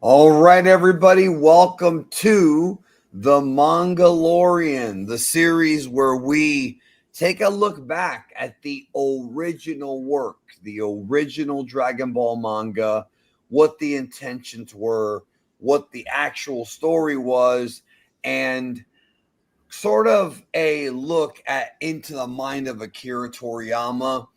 All right, everybody, welcome to the Mangalorian, the series where we take a look back at the original work, the original Dragon Ball manga, what the intentions were, what the actual story was, and sort of a look at into the mind of Akira Toriyama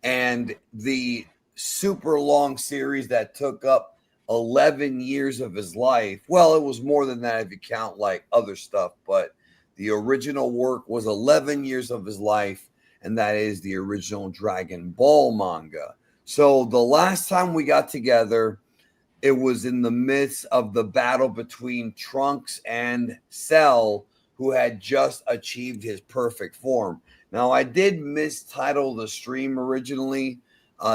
and the super long series that took up 11 years of his life. Well, it was more than that if you count like other stuff, but the original work was 11 years of his life, and that is the original Dragon Ball manga. So the last time we got together, it was in the midst of the battle between Trunks and Cell, who had just achieved his perfect form. Now, I did mistitle the stream originally.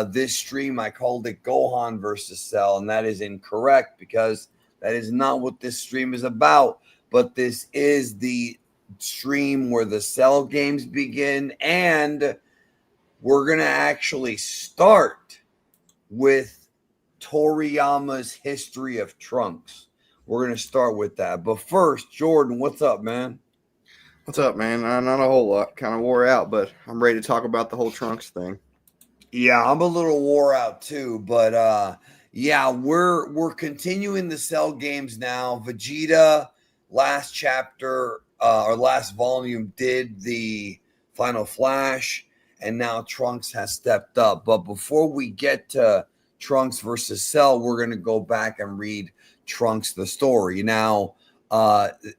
This stream, I called it Gohan versus Cell, and that is incorrect because that is not what this stream is about. But this is the stream where the Cell games begin, and we're going to actually start with Toriyama's history of Trunks. We're going to start with that. But first, Jordan, what's up, man? What's up, man? Not a whole lot. Kind of wore out, but I'm ready to talk about the whole Trunks thing. Yeah, I'm a little wore out too, but yeah, we're continuing the Cell games now. Vegeta last chapter or last volume did the final flash, and now Trunks has stepped up. But before we get to Trunks versus Cell, we're going to go back and read Trunks the story. Now,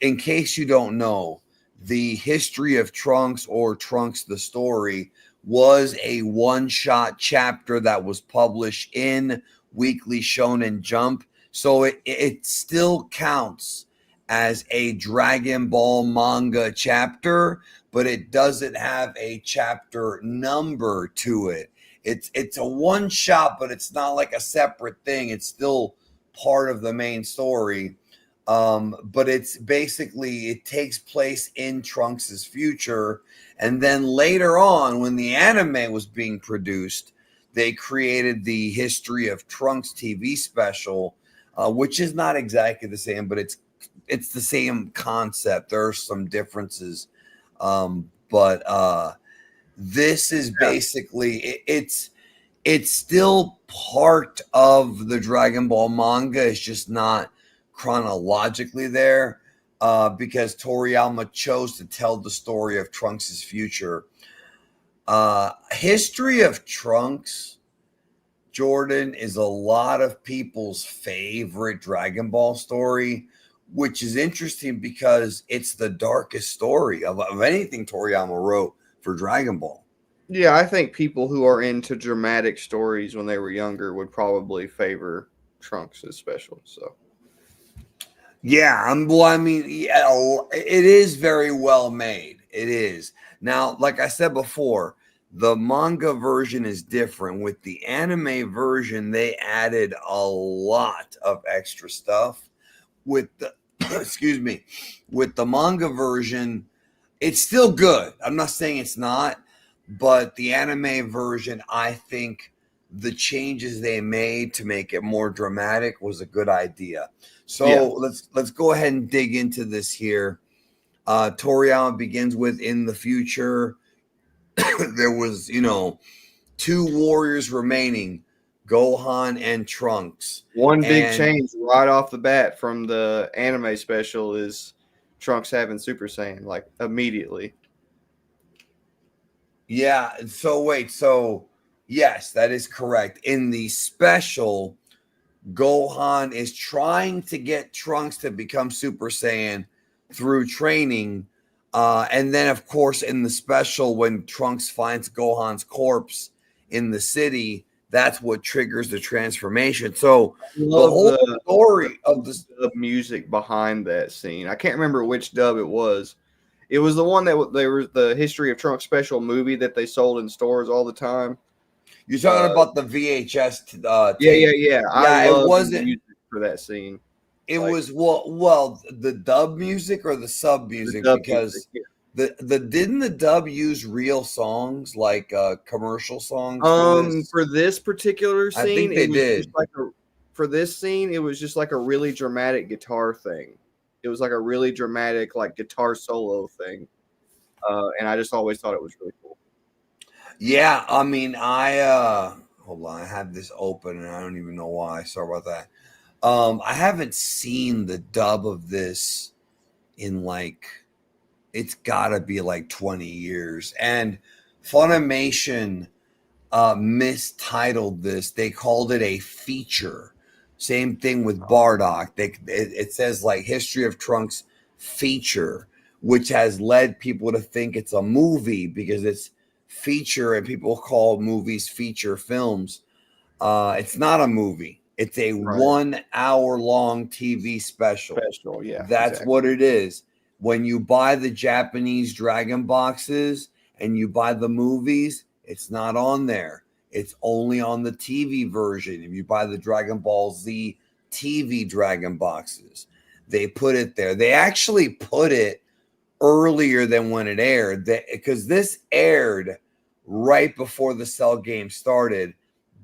in case you don't know, the history of Trunks or Trunks the story was a one-shot chapter that was published in Weekly Shonen Jump. So it still counts as a Dragon Ball manga chapter, but it doesn't have a chapter number to it. It's a one shot, but it's not like a separate thing. It's still part of the main story. But it's basically it takes place in Trunks' future, and then later on, when the anime was being produced, they created the History of Trunks TV special, which is not exactly the same, but it's the same concept. There are some differences, but this is Yeah. basically it's still part of the Dragon Ball manga. It's just not chronologically there because Toriyama chose to tell the story of Trunks' future. History of Trunks, Jordan, is a lot of people's favorite Dragon Ball story, which is interesting because it's the darkest story of anything Toriyama wrote for Dragon Ball. Yeah, I think people who are into dramatic stories when they were younger would probably favor Trunks as special. So, Yeah, well, I mean, yeah, it is very well made. It is. Now, like I said before, the manga version is different. With the anime version, they added a lot of extra stuff. With the excuse me, with the manga version, it's still good. I'm not saying it's not, but the anime version, I think the changes they made to make it more dramatic was a good idea. So yeah. let's go ahead and dig into this here. Toriyama begins with in the future. There was, two warriors remaining, Gohan and Trunks. One big And change right off the bat from the anime special is Trunks having Super Saiyan, like immediately. yeah, so wait, so yes, that is correct. In the special, Gohan is trying to get Trunks to become Super Saiyan through training. And then, of course, in the special, when Trunks finds Gohan's corpse in the city, that's what triggers the transformation. So the Love whole the story of this. dub music behind that scene. I can't remember which dub it was. It was the one that they were the History of Trunks special movie that they sold in stores all the time. You're talking Uh, about the VHS yeah, yeah, tape. yeah. I Yeah, it love the wasn't. music for that scene. It Like was well, the dub music or the sub the music dub music. because Yeah. the didn't the dub use real songs like commercial songs for this? For this particular I scene, think they it was just did. like a for this scene, it was just like a really dramatic guitar thing. It was like a really dramatic like guitar solo thing, and I just always thought it was really cool. Yeah, I mean, hold on, I have this open and I don't even know why. Sorry about that. I haven't seen the dub of this in like it's gotta be like 20 years. And Funimation mistitled this. They called it a feature. Same thing with Bardock. It says like History of Trunks feature, which has led people to think it's a movie because it's feature and people call movies feature films. It's not a movie. It's a Right. 1 hour long TV special. Special, yeah. That's exactly. what it is. When you buy the Japanese Dragon boxes and you buy the movies, it's not on there. It's only on the TV version. If you buy the Dragon Ball Z TV Dragon boxes, they put it there. They actually put it earlier than when it aired because this aired right before the Cell game started.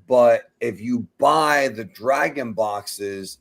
But if you buy the Dragon boxes,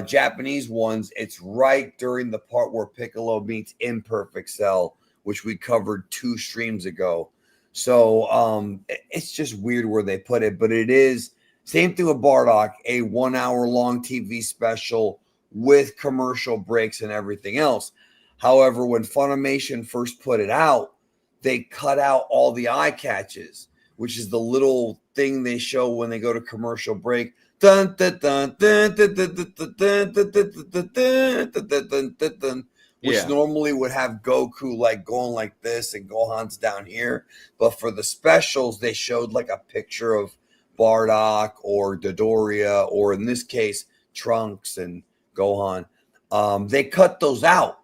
Japanese ones, it's right during the part where Piccolo meets Imperfect Cell, which we covered 2 streams ago. So it's just weird where they put it, but it is same thing with Bardock, a 1 hour long TV special with commercial breaks and everything else. However, when Funimation first put it out, they cut out all the eye catches, which is the little thing they show when they go to commercial break. Dun, dun, dun, dun, dun, dun, dun, dun, dun, dun, dun, dun, dun, dun, dun, which normally would have Goku like going like this and Gohan's down here. But for the specials, they showed like a picture of Bardock or Dodoria, or in this case, Trunks and Gohan. They cut those out.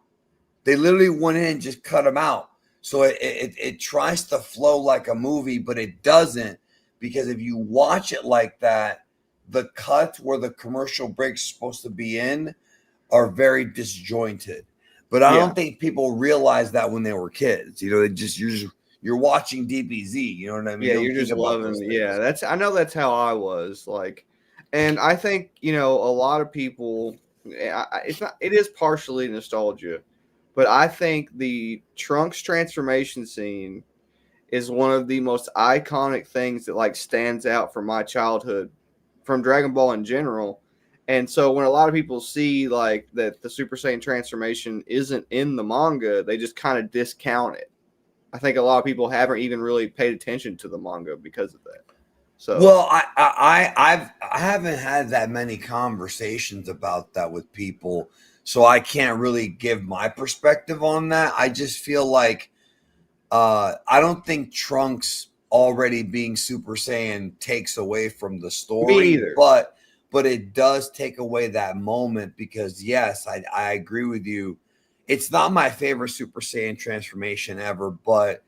They literally went in and just cut them out. So it tries to flow like a movie, but it doesn't, because if you watch it like that, the cuts where the commercial breaks are supposed to be in are very disjointed. But I don't think people realized that when they were kids. You know, you're watching DBZ. You know what I mean? Yeah, you're just loving. Yeah, I know that's how I was like, and I think a lot of people. It is partially nostalgia, but I think the Trunks transformation scene is one of the most iconic things that like stands out from my childhood, from Dragon Ball in general. And so when a lot of people see like that the Super Saiyan transformation isn't in the manga, they just kind of discount it. I think a lot of people haven't even really paid attention to the manga because of that. So well, I haven't had that many conversations about that with people, so I can't really give my perspective on that. I just feel like I don't think Trunks already being Super Saiyan takes away from the story. Me either. But it does take away that moment, because yes, I agree with you. It's not my favorite Super Saiyan transformation ever, but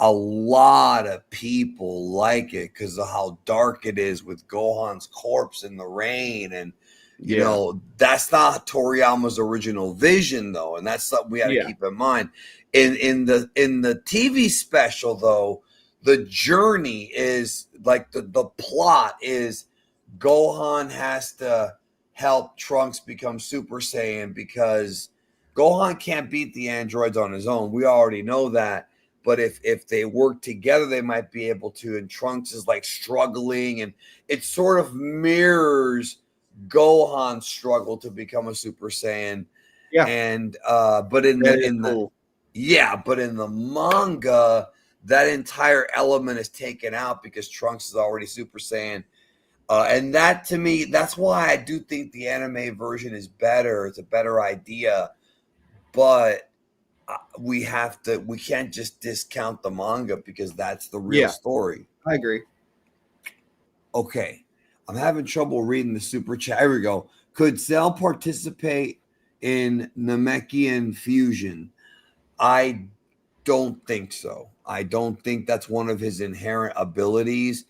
a lot of people like it because of how dark it is with Gohan's corpse in the rain. And you know, that's not Toriyama's original vision though, and that's something we got to keep in mind. In the TV special though, the journey is like the plot is Gohan has to help Trunks become Super Saiyan because Gohan can't beat the androids on his own. We already know that. But if they work together, they might be able to. And Trunks is like struggling, and it sort of mirrors Gohan's struggle to become a Super Saiyan. Yeah. And but in the manga, that entire element is taken out because Trunks is already Super Saiyan. And that, to me, that's why I do think the anime version is better. It's a better idea, but we can't just discount the manga because that's the real story. I agree. Okay, I'm having trouble reading the super chat. Here we go. Could Cell participate in Namekian fusion? I don't think so. I don't think that's one of his inherent abilities.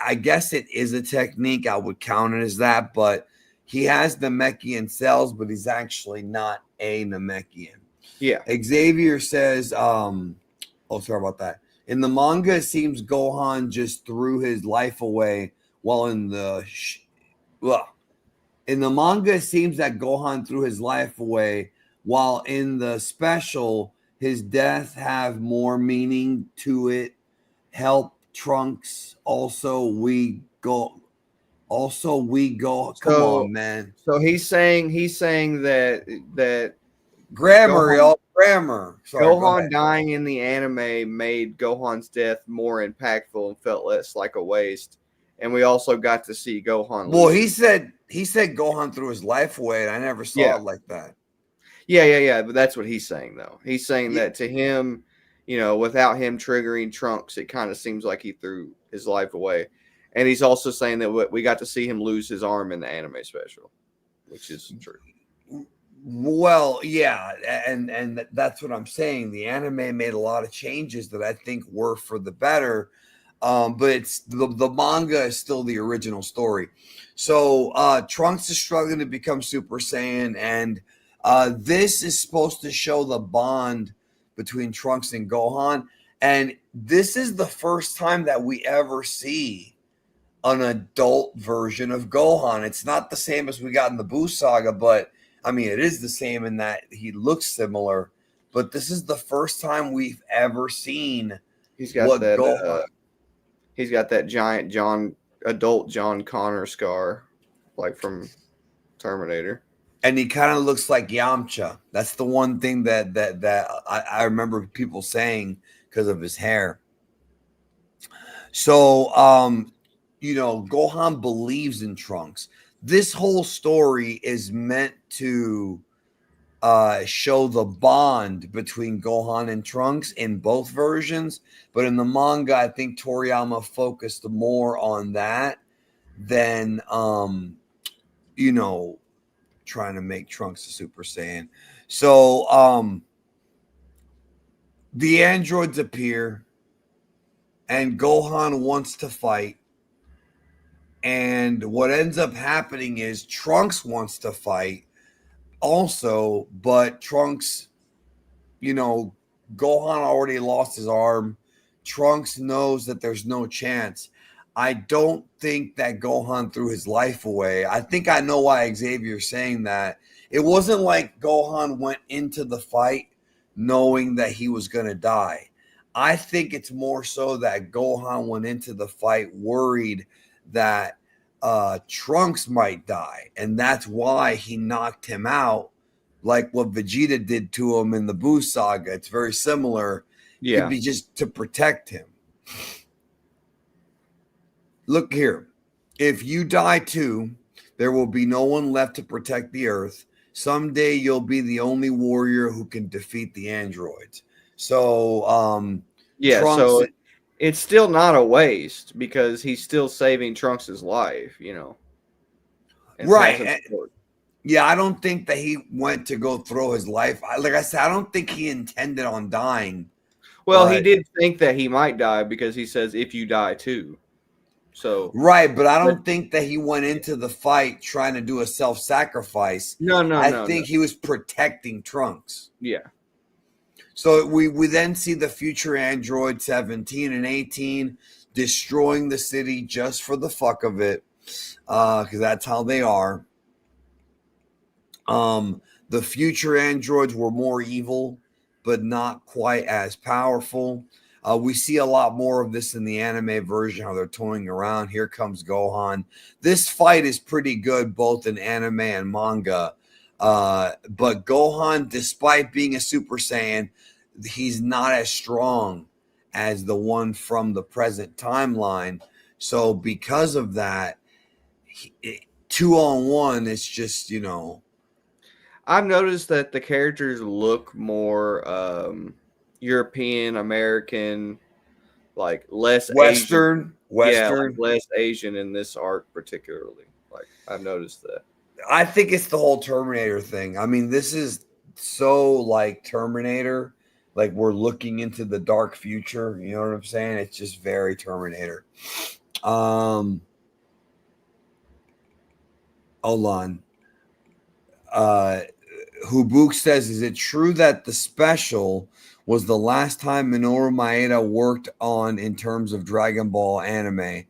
I guess it is a technique. I would count it as that, but he has Namekian cells, but he's actually not a Namekian. Yeah. Xavier says, sorry about that. In the manga, it seems Gohan just threw his life away, while in the Well, in the manga, it seems that Gohan threw his life away, while in the special, his death have more meaning to it. Help Trunks. Also we go. Come So on, man. he's saying that Grammar, Gohan y'all. Grammar. Sorry, go Gohan ahead. dying in the anime made Gohan's death more impactful and felt less like a waste. And we also got to see Gohan Well, lose he said Gohan threw his life away, and I never saw Yeah. it like that. Yeah. But that's what he's saying, though. He's saying Yeah. that to him, without him triggering Trunks, it kind of seems like he threw his life away. And he's also saying that we got to see him lose his arm in the anime special, which is true. Well, yeah, and that's what I'm saying. The anime made a lot of changes that I think were for the better, but it's the manga is still the original story. So Trunks is struggling to become Super Saiyan, and this is supposed to show the bond between Trunks and Gohan, and this is the first time that we ever see an adult version of Gohan. It's not the same as we got in the Buu saga, but I mean, it is the same in that he looks similar. But this is the first time we've ever seen He's got what that. Gohan. He's got that giant adult John Connor scar, like from Terminator. And he kind of looks like Yamcha. That's the one thing that I remember people saying because of his hair. So Gohan believes in Trunks. This whole story is meant to show the bond between Gohan and Trunks in both versions. But in the manga, I think Toriyama focused more on that than, trying to make Trunks a Super Saiyan. So the androids appear, and Gohan wants to fight. And what ends up happening is Trunks wants to fight also, but Trunks, Gohan already lost his arm. Trunks knows that there's no chance. I don't think that Gohan threw his life away. I think I know why Xavier's saying that. It wasn't like Gohan went into the fight knowing that he was going to die. I think it's more so that Gohan went into the fight worried that Trunks might die. And that's why he knocked him out like what Vegeta did to him in the Buu saga. It's very similar. Yeah. Could be just to protect him. Look here. If you die too, there will be no one left to protect the Earth. Someday you'll be the only warrior who can defeat the androids. So, Yeah, Trunks. so it's still not a waste because he's still saving Trunks' life, and Right. hasn't scored. Yeah, I don't think that he went to go throw his life. Like I said, I don't think he intended on dying. Well, he But did think that he might die because he says, if you die too. So, right, but I but don't think that he went into the fight trying to do a self-sacrifice. no. I think he was protecting Trunks. Yeah. So we then see the future android 17 and 18 destroying the city just for the fuck of it, because that's how they are. The future androids were more evil, but not quite as powerful. We see a lot more of this in the anime version, how they're toying around. Here comes Gohan. This fight is pretty good, both in anime and manga. But Gohan, despite being a Super Saiyan, he's not as strong as the one from the present timeline. So because of that, 2-on-1, it's just, I've noticed that the characters look more European, American, like less Asian. Yeah, like Western. less Asian in this arc particularly. Like I've noticed that. I think it's the whole Terminator thing. I mean, this is so like Terminator, like we're looking into the dark future. You know what I'm saying? It's just very Terminator. Hold on. Hubuk says, is it true that the special was the last time Minoru Maeda worked on in terms of Dragon Ball anime?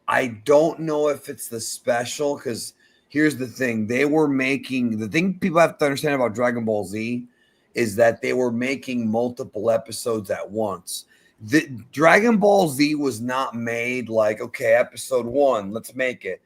I don't know if it's the special, because here's the thing. They were making, the thing people have to understand about Dragon Ball Z is that they were making multiple episodes at once. The Dragon Ball Z was not made like, okay, episode 1, let's make it.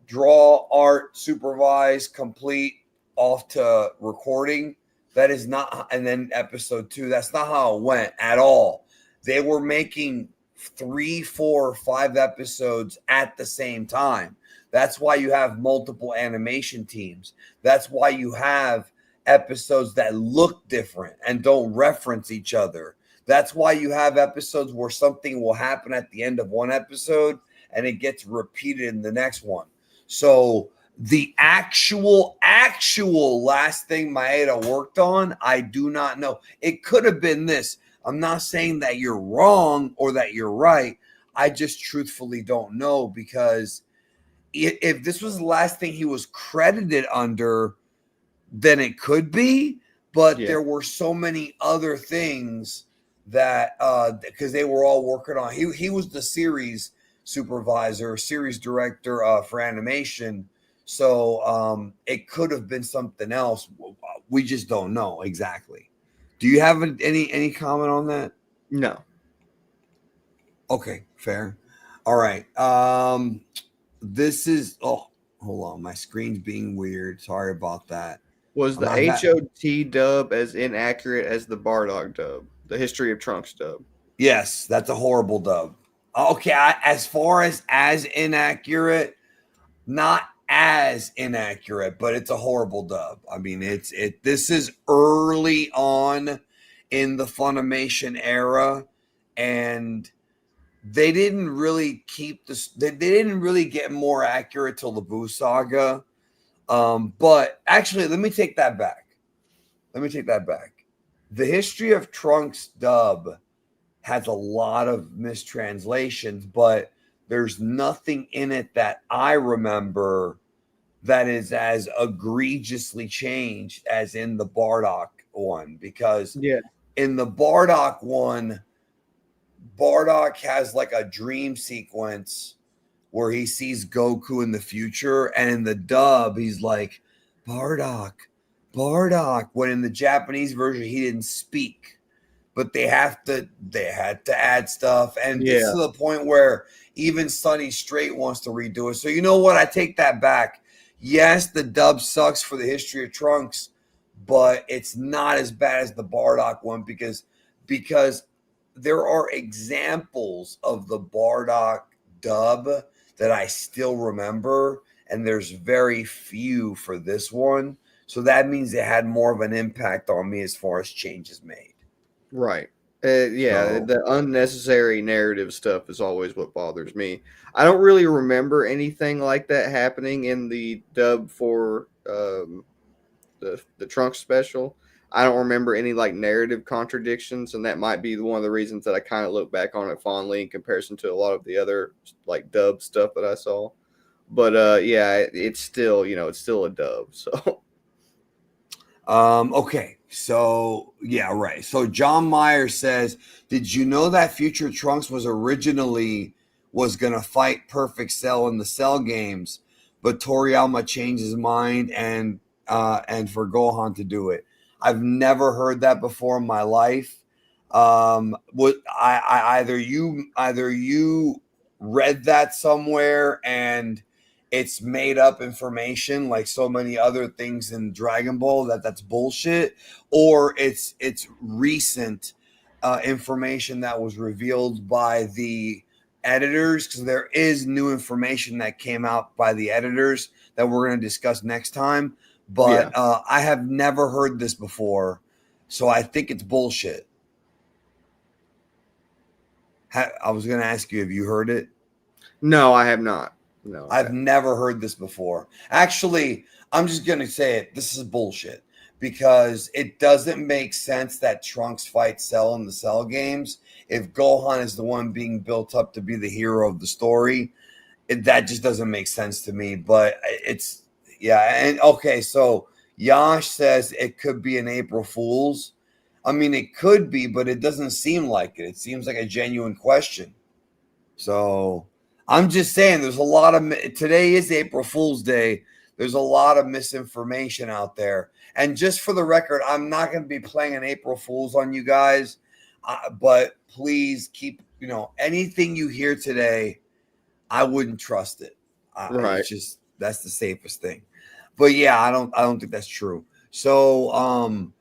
Draw, art, supervise, complete, off to recording. That is not, and then episode 2, that's not how it went at all. They were making 3, 4, 5 episodes at the same time. That's why you have multiple animation teams. That's why you have episodes that look different and don't reference each other. That's why you have episodes where something will happen at the end of one episode and it gets repeated in the next one. So the actual last thing Maeda worked on, I do not know. It could have been this. I'm not saying that you're wrong or that you're right. I just truthfully don't know, because if this was the last thing he was credited under, then it could be. But there were so many other things that because they were all working on. He was the series supervisor, series director for animation. So it could have been something else. We just don't know exactly. Do you have any comment on that? No. Okay, fair. All right. This is hold on, my screen's being weird. Sorry about that. Was the HOT dub as inaccurate as the Bardock dub? The History of Trunks dub? Yes, that's a horrible dub. Okay, as far as inaccurate, not as inaccurate, but it's a horrible dub. I mean, this is early on in the Funimation era, and they didn't really keep this. They didn't really get more accurate till the Buu Saga. But actually, let me take that back. The History of Trunks dub has a lot of mistranslations, but there's nothing in it that I remember that is as egregiously changed as in the Bardock one. Because in the Bardock one, Bardock has like a dream sequence where he sees Goku in the future, and in the dub, he's like, Bardock, when in the Japanese version, he didn't speak. But they had to add stuff, and it's to the point where even Sonny Strait wants to redo it. So you know what? I take that back. Yes, the dub sucks for the History of Trunks, but it's not as bad as the Bardock one, because there are examples of the Bardock dub that I still remember, and there's very few for this one. So that means it had more of an impact on me as far as changes made. Right. The unnecessary narrative stuff is always what bothers me. I don't really remember anything like that happening in the dub for the Trunks special. I don't remember any like narrative contradictions, and that might be one of the reasons that I kind of look back on it fondly in comparison to a lot of the other like dub stuff that I saw. But it's still it's still a dub. So okay. So, yeah, right. So John Meyer says, did you know that Future Trunks was originally going to fight Perfect Cell in the Cell games, but Toriyama changed his mind and for Gohan to do it? I've never heard that before in my life. Either you read that somewhere and it's made up information like so many other things in Dragon Ball that's bullshit, or it's recent information that was revealed by the editors, because there is new information that came out by the editors that we're going to discuss next time. But I have never heard this before, so I think it's bullshit. I was going to ask you, have you heard it? No, I have not. No, I've never heard this before. Actually, I'm just going to say it. This is bullshit, because it doesn't make sense that Trunks fights Cell in the Cell games if Gohan is the one being built up to be the hero of the story. That just doesn't make sense to me. But it's, and okay, so Yash says it could be an April Fool's. I mean, it could be, but it doesn't seem like it. It seems like a genuine question. So I'm just saying, there's a lot of today is April Fool's Day. There's a lot of misinformation out there. And just for the record, I'm not going to be playing an April Fool's on you guys, but please keep, anything you hear today, I wouldn't trust it. Right. It's just that's the safest thing. But yeah, I don't think that's true. So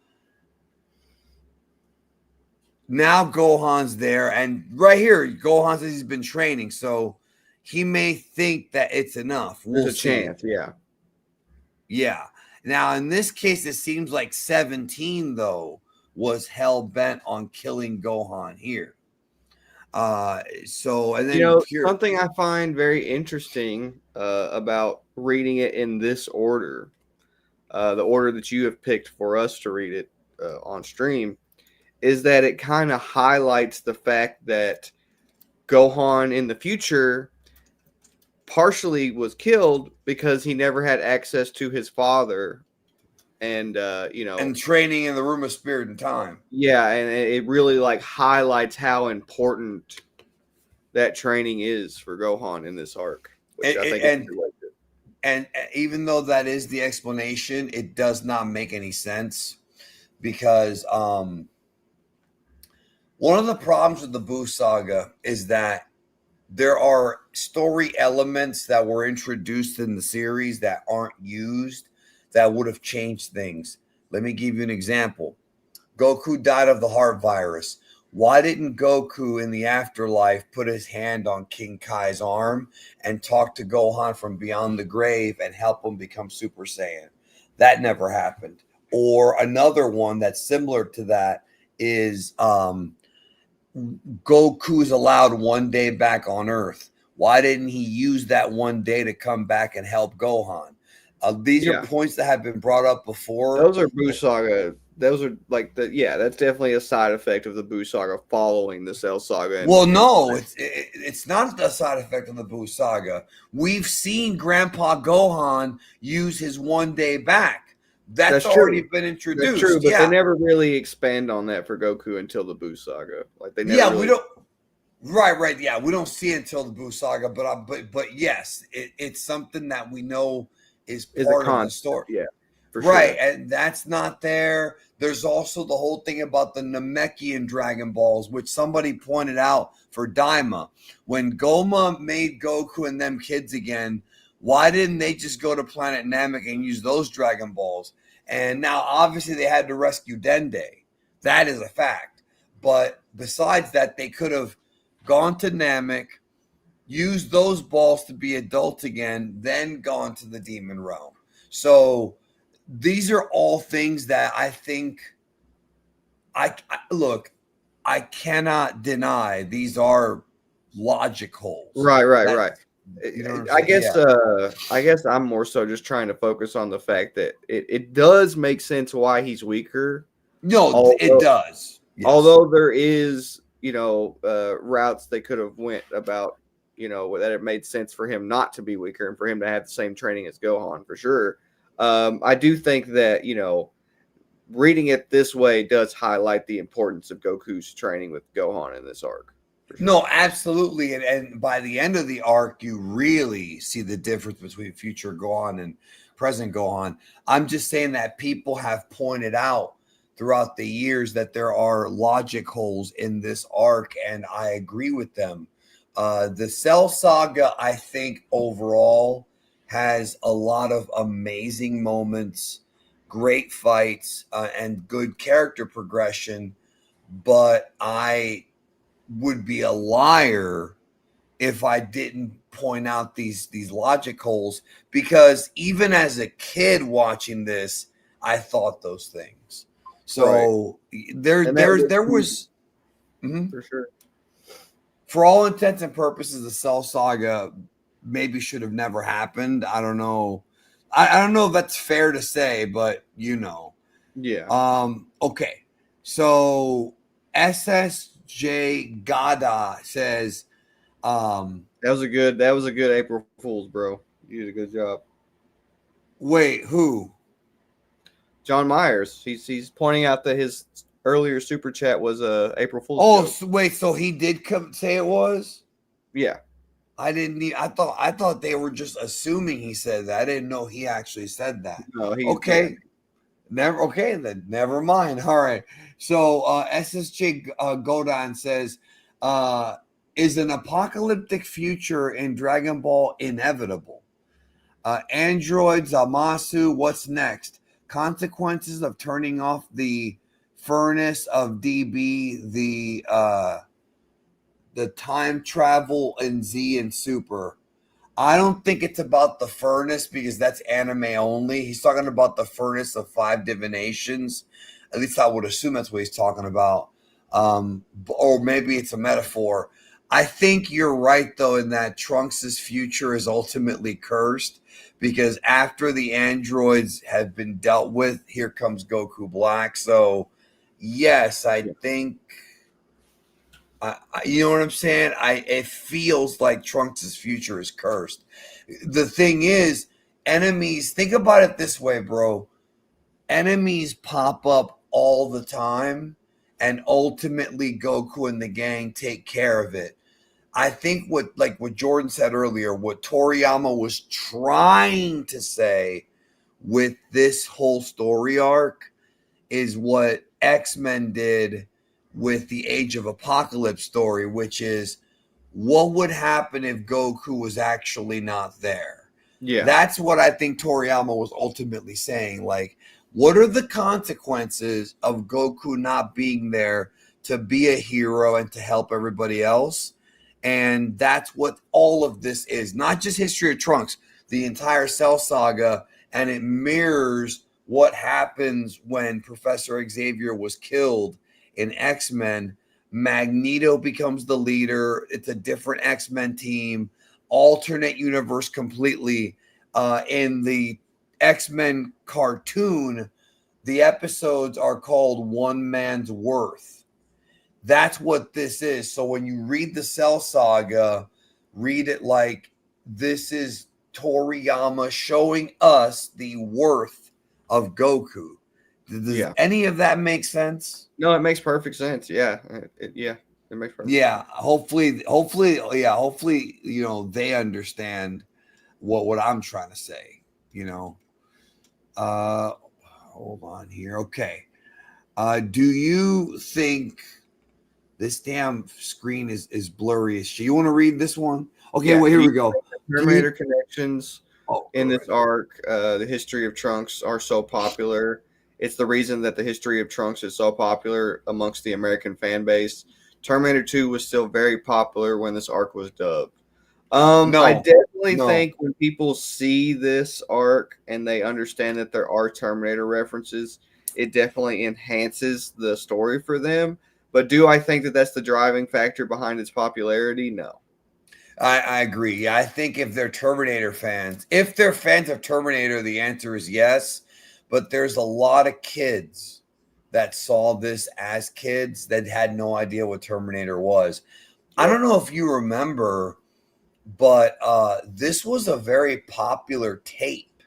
now Gohan's there, and right here, Gohan says he's been training, so he may think that it's enough. There's We'll a see. chance, yeah. Yeah. Now, in this case, it seems like 17, though, was hell bent on killing Gohan here. And then something I find very interesting about reading it in this order, the order that you have picked for us to read it on stream, is that it kind of highlights the fact that Gohan in the future partially was killed because he never had access to his father, and and training in the room of spirit and time. Yeah, and it really like highlights how important that training is for Gohan in this arc, which I think is related. And even though that is the explanation, it does not make any sense because one of the problems with the Buu saga is that there are story elements that were introduced in the series that aren't used that would have changed things. Let me give you an example. Goku died of the heart virus. Why didn't Goku in the afterlife put his hand on King Kai's arm and talk to Gohan from beyond the grave and help him become Super Saiyan? That never happened. Or another one that's similar to that is Goku's allowed one day back on Earth. Why didn't he use that one day to come back and help Gohan? These are points that have been brought up before. Those are Buu saga. Those are like that's definitely a side effect of the Buu saga following the Cell Saga. Well, no, it's not the side effect of the Buu saga. We've seen Grandpa Gohan use his one day back. That's already been introduced. That's true, but they never really expand on that for Goku until the Buu saga. Like they never. Yeah, we don't. Right. Yeah, we don't see it until the Buu saga, but yes, it's something that we know is part of the story. Yeah, for right, sure. And that's not there. There's also the whole thing about the Namekian Dragon Balls, which somebody pointed out for Daima. When Goma made Goku and them kids again, why didn't they just go to Planet Namek and use those Dragon Balls? And now, obviously, they had to rescue Dende. That is a fact. But besides that, they could have gone to Namek, used those balls to be adults again, then gone to the Demon Realm. So these are all things that I think I cannot deny these are logic holes. Right. I guess I'm more so just trying to focus on the fact that it does make sense why he's weaker. No, it does. Yes. Although there is, routes they could have went about, that it made sense for him not to be weaker and for him to have the same training as Gohan for sure. I do think that, reading it this way does highlight the importance of Goku's training with Gohan in this arc. Sure. No, absolutely. And by the end of the arc, you really see the difference between future Gohan and present Gohan. I'm just saying that people have pointed out throughout the years that there are logic holes in this arc, and I agree with them. The Cell Saga, I think, overall has a lot of amazing moments, great fights, and good character progression, but I would be a liar if I didn't point out these logic holes, because even as a kid watching this, I thought those things. So there was for sure. For all intents and purposes, the Cell Saga maybe should have never happened. I don't know. I don't know if that's fair to say, but Yeah. Okay. So SSJ Gada says that was a good April Fool's, bro. You did a good job. Wait, who? John Myers. He's pointing out that his earlier super chat was April Fool's. Oh, wait, so he did come say it was? Yeah. I thought they were just assuming he said that. I didn't know he actually said that. No, yeah. Okay. Never okay then. Never mind. All right. So SSJ Godan says, is an apocalyptic future in Dragon Ball inevitable? Androids, Amasu, what's next? Consequences of turning off the furnace of DB, the time travel in Z and Super. I don't think it's about the furnace because that's anime only. He's talking about the furnace of five divinations. At least I would assume that's what he's talking about. Or maybe it's a metaphor. I think you're right, though, in that Trunks' future is ultimately cursed because after the androids have been dealt with, here comes Goku Black. So, yes, I think you know what I'm saying? It feels like Trunks' future is cursed. The thing is, enemies. Think about it this way, bro. Enemies pop up all the time, and ultimately Goku and the gang take care of it. I think what Jordan said earlier, what Toriyama was trying to say with this whole story arc is what X-Men did with the Age of Apocalypse story, which is what would happen if Goku was actually not there? Yeah. That's what I think Toriyama was ultimately saying. Like, what are the consequences of Goku not being there to be a hero and to help everybody else? And that's what all of this is. Not just History of Trunks, the entire Cell Saga, and it mirrors what happens when Professor Xavier was killed in X-Men. Magneto becomes the leader. It's a different X-Men team, alternate universe completely. In the X-Men cartoon, the episodes are called One Man's Worth. That's what this is. So when you read the Cell Saga, read it like this is Toriyama showing us the worth of Goku. Does any of that make sense? No, it makes perfect sense. Yeah, it makes perfect. Yeah, hopefully, you know, they understand what I'm trying to say. You know, hold on here. Okay, do you think this damn screen is blurry as shit? You want to read this one? Okay, well here we go. Terminator connections in this arc, the history of Trunks are so popular. It's the reason that the history of Trunks is so popular amongst the American fan base. Terminator 2 was still very popular when this arc was dubbed. I definitely think when people see this arc and they understand that there are Terminator references, it definitely enhances the story for them. But do I think that that's the driving factor behind its popularity? No. I agree. Yeah, I think if they're Terminator fans, if they're fans of Terminator, the answer is yes. But there's a lot of kids that saw this as kids that had no idea what Terminator was. Yep. I don't know if you remember, but this was a very popular tape.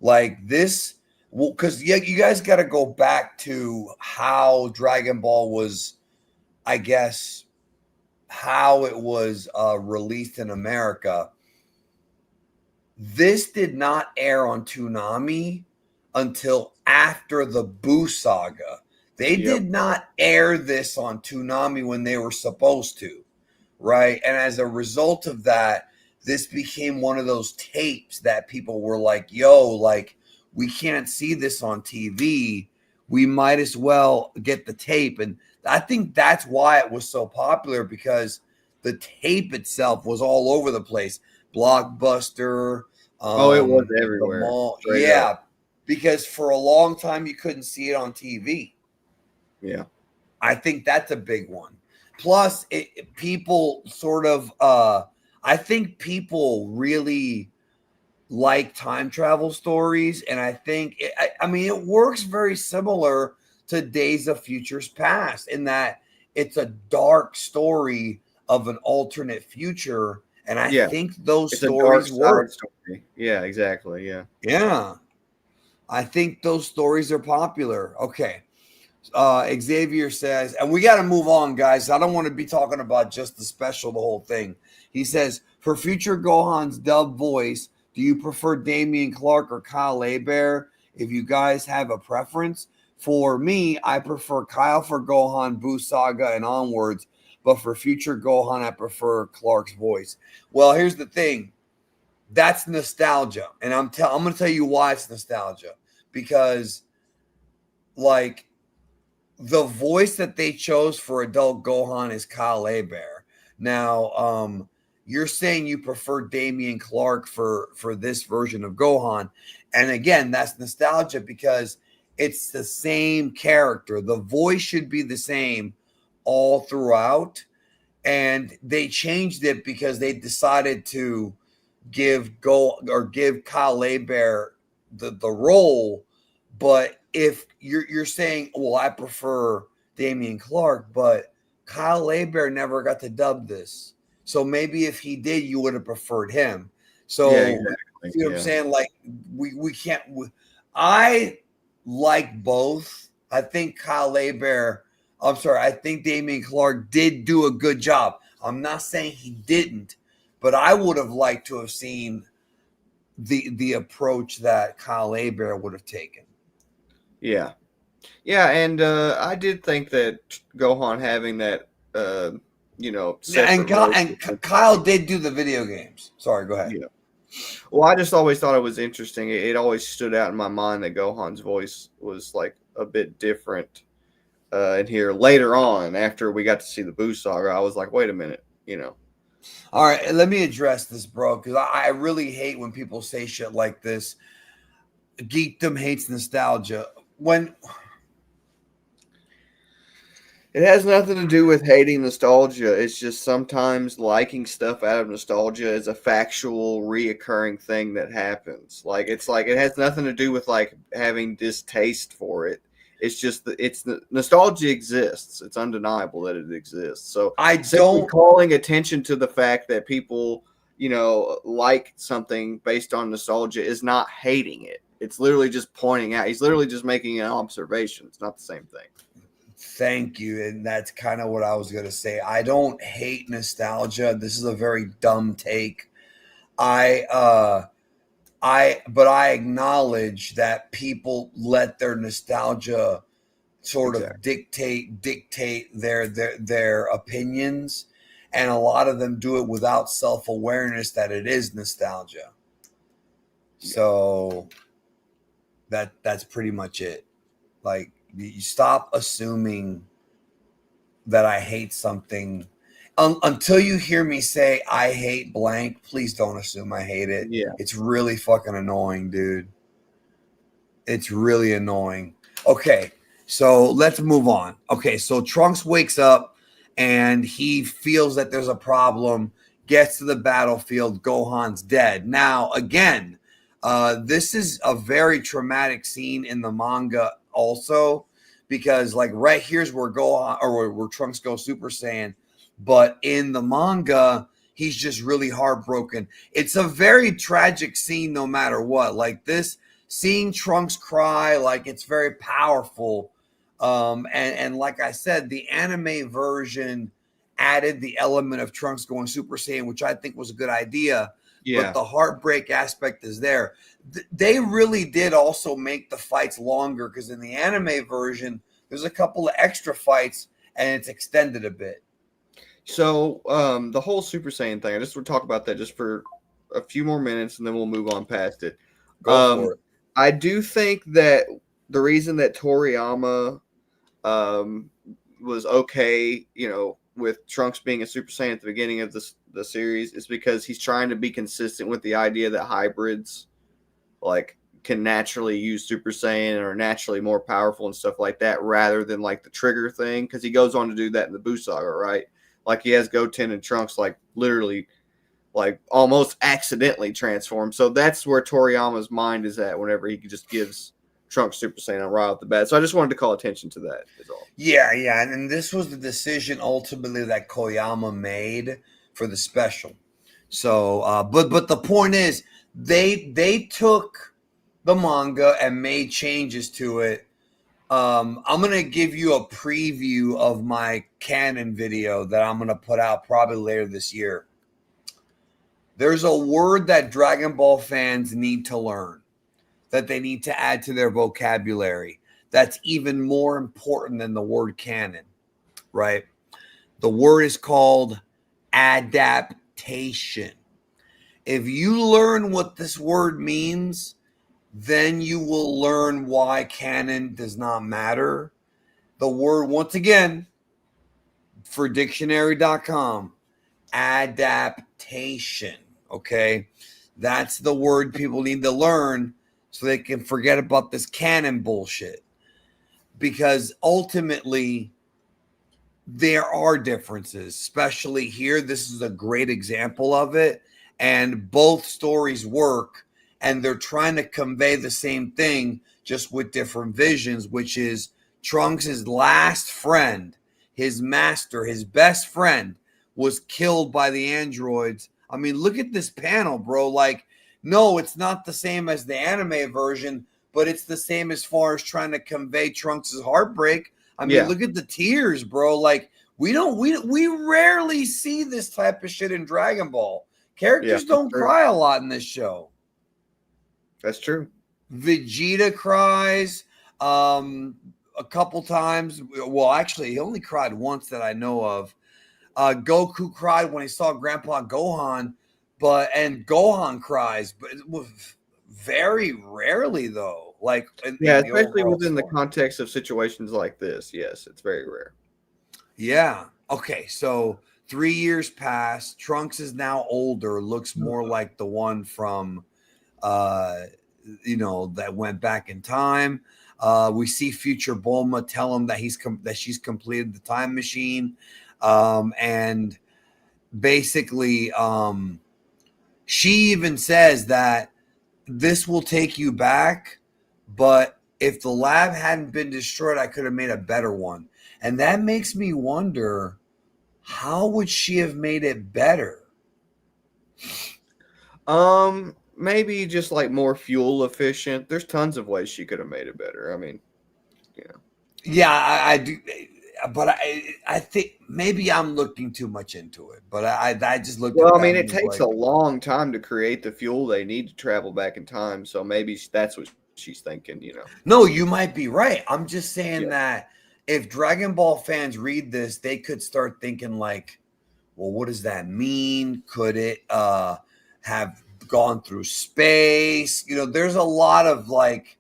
Like this, well, because you guys got to go back to how Dragon Ball was, I guess, how it was released in America. This did not air on Toonami until after the Boo Saga. They did not air this on Toonami when they were supposed to, right? And as a result of that, this became one of those tapes that people were like, yo, like, we can't see this on TV. We might as well get the tape. And I think that's why it was so popular, because the tape itself was all over the place. Blockbuster. It was everywhere. Yeah, up. Because for a long time you couldn't see it on TV. Yeah. I think that's a big one. Plus, people sort of, I think people really like time travel stories. And I think, it works very similar to Days of Futures Past in that it's a dark story of an alternate future. And I think those stories work. Story. Yeah, exactly. Yeah. Yeah. I think those stories are popular. Okay. Xavier says, and we got to move on, guys. I don't want to be talking about just the special, the whole thing. He says, for future Gohan's dub voice, do you prefer Damian Clark or Kyle Hebert? If you guys have a preference. For me, I prefer Kyle for Gohan, Buu Saga, and onwards. But for future Gohan, I prefer Clark's voice. Well, here's the thing. That's nostalgia. And I'm going to tell you why it's nostalgia. Because, like, the voice that they chose for adult Gohan is Kyle Hebert. Now, you're saying you prefer Damian Clark for this version of Gohan, and again, that's nostalgia because it's the same character. The voice should be the same all throughout, and they changed it because they decided to give Kyle Hebert the role. But if you're saying, well, I prefer Damian Clark, but Kyle Hebert never got to dub this. So maybe if he did, you would have preferred him. So Yeah, exactly. you know what I'm saying? Like we can't. I like both. I think Kyle Hebert. I'm sorry. I think Damian Clark did do a good job. I'm not saying he didn't, but I would have liked to have seen the approach that Kyle Hebert would have taken. Yeah. Yeah, and I did think that Gohan having that, separate And Kyle did do the video games. Sorry, go ahead. Yeah. Well, I just always thought it was interesting. It always stood out in my mind that Gohan's voice was like a bit different. And here later on, after we got to see the Buu saga, I was like, wait a minute, All right, let me address this, bro, because I really hate when people say shit like this. Geekdom hates nostalgia. When It has nothing to do with hating nostalgia. It's just sometimes liking stuff out of nostalgia is a factual, reoccurring thing that happens. Like it has nothing to do with like having distaste for it. It's just that nostalgia exists. It's undeniable that it exists. So I simply don't calling attention to the fact that people, like something based on nostalgia is not hating it. It's literally just pointing out. He's literally just making an observation. It's not the same thing. thank you, and that's kind of what I was gonna say. I don't hate nostalgia. This is a very dumb take. But I acknowledge that people let their nostalgia sort of dictate their opinions, and a lot of them do it without self-awareness that it is nostalgia. So that's pretty much it. Like, you stop assuming that I hate something. Until you hear me say I hate blank, please don't assume I hate it. Yeah. It's really fucking annoying, dude. It's really annoying. Okay, so let's move on. Okay, so Trunks wakes up and he feels that there's a problem, gets to the battlefield, Gohan's dead. Now, again, this is a very traumatic scene in the manga also, because like right here's where Gohan or where Trunks goes Super Saiyan, but in the manga, he's just really heartbroken. It's a very tragic scene no matter what. Like this, seeing Trunks cry, like it's very powerful. And like I said, the anime version added the element of Trunks going Super Saiyan, which I think was a good idea. Yeah. But the heartbreak aspect is there. They really did also make the fights longer because in the anime version, there's a couple of extra fights and it's extended a bit. So the whole Super Saiyan thing, I just want to talk about that just for a few more minutes and then we'll move on past it. Go for it. I do think that the reason that Toriyama was okay, with Trunks being a Super Saiyan at the beginning of the series is because he's trying to be consistent with the idea that hybrids like can naturally use Super Saiyan and are naturally more powerful and stuff like that rather than like the trigger thing, because he goes on to do that in the Buu saga, right? Like he has Goten and Trunks like literally like almost accidentally transform. So that's where Toriyama's mind is at whenever he just gives Trunks Super Saiyan right off the bat. So I just wanted to call attention to that is all. Yeah, and this was the decision ultimately that Koyama made for the special. So, but the point is, they took the manga and made changes to it. I'm gonna give you a preview of my canon video that I'm gonna put out probably later this year. There's a word that Dragon Ball fans need to learn, that they need to add to their vocabulary, that's even more important than the word canon, right? The word is called adaptation. If you learn what this word means, then you will learn why canon does not matter. The word, once again, for dictionary.com, adaptation. Okay. That's the word people need to learn so they can forget about this canon bullshit. Because ultimately, there are differences, especially here. This is a great example of it. And both stories work, and they're trying to convey the same thing, just with different visions, which is Trunks' last friend, his master, his best friend, was killed by the androids. I mean, look at this panel, bro. Like, no, it's not the same as the anime version, but it's the same as far as trying to convey Trunks' heartbreak. I mean, look at the tears, bro. Like, we rarely see this type of shit in Dragon Ball. Characters don't cry a lot in this show. That's true. Vegeta cries a couple times. Well, actually, he only cried once that I know of. Goku cried when he saw Grandpa Gohan, and Gohan cries, but it was very rarely though. Like, especially within the context of situations like this. Yes, it's very rare. Yeah. Okay. So 3 years pass. Trunks is now older. Looks more like the one from, that went back in time. We see future Bulma tell him that she's completed the time machine, and basically, she even says that this will take you back, but if the lab hadn't been destroyed, I could have made a better one. And that makes me wonder, how would she have made it better? Maybe just like more fuel efficient. There's tons of ways she could have made it better. I mean, Yeah, I do. But I think maybe I'm looking too much into it. But I just looked. Well, I mean, it takes a long time to create the fuel they need to travel back in time. So maybe that's what she's thinking. No, you might be right. I'm just saying that if Dragon Ball fans read this, they could start thinking like, well, what does that mean? Could it have gone through space? There's a lot of like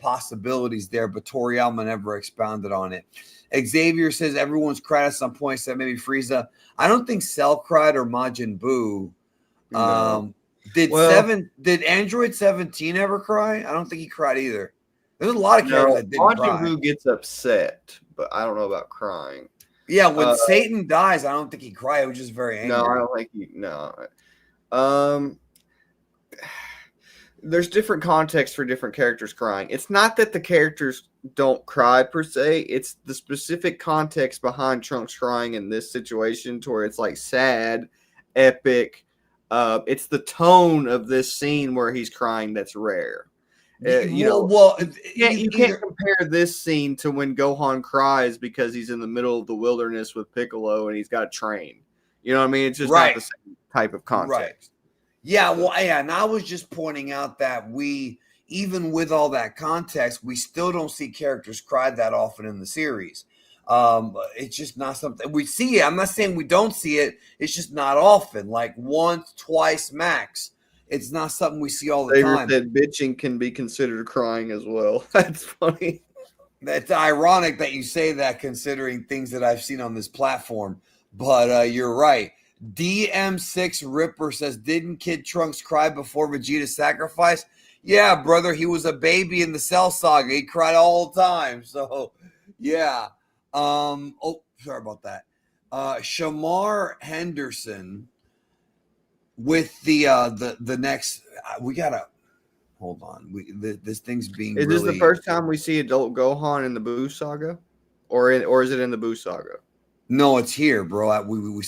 possibilities there, but Toriyama never expounded on it. Xavier says everyone's cried at some point, except maybe Frieza. I don't think Cell cried or Majin Buu. No. Did Android 17 ever cry? I don't think he cried either. There's a lot of characters that didn't cry. Majin Buu gets upset, but I don't know about crying. Yeah, when Satan dies, I don't think he cried. He was just very angry. No, I don't think there's different contexts for different characters crying. It's not that the characters don't cry per se. It's the specific context behind Trunks crying in this situation to where it's like sad, epic. It's the tone of this scene where he's crying that's rare. You can't compare this scene to when Gohan cries because he's in the middle of the wilderness with Piccolo and he's got to train. You know what I mean? It's just not the same type of context. Right. Yeah, well, and I was just pointing out that even with all that context, we still don't see characters cry that often in the series. It's just not something we see. I'm not saying we don't see it. It's just not often, like once, twice max. It's not something we see all the time. Said bitching can be considered crying as well. That's funny. That's ironic that you say that, considering things that I've seen on this platform. But you're right. DM6 Ripper says, didn't Kid Trunks cry before Vegeta's sacrifice? Yeah, brother, he was a baby in the Cell Saga. He cried all the time. So, yeah. Sorry about that. Shamar Henderson with the next. We gotta hold on. This thing's being. Is this the first time we see adult Gohan in the Buu Saga, or is it in the Buu Saga? No, it's here, bro. I literally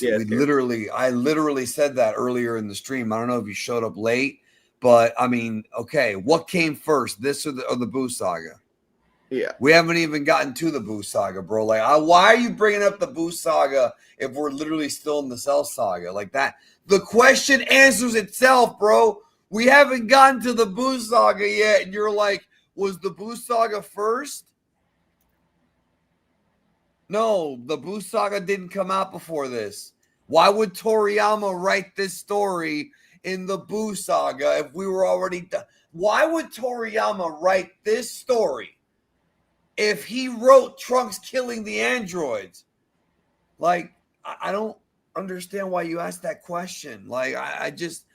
said that earlier in the stream. I don't know if you showed up late, but I mean, okay, what came first, this or the Buu Saga? Yeah. We haven't even gotten to the Boo Saga, bro. Like, why are you bringing up the Boo Saga if we're literally still in the Cell Saga? Like that, the question answers itself, bro. We haven't gotten to the Boo Saga yet, and you're like, was the Boo Saga first? No, the Boo Saga didn't come out before this. Why would Toriyama write this story in the Boo Saga if we were already done? Why would Toriyama write this story if he wrote Trunks killing the androids? Like, I don't understand why you asked that question. Like, I just,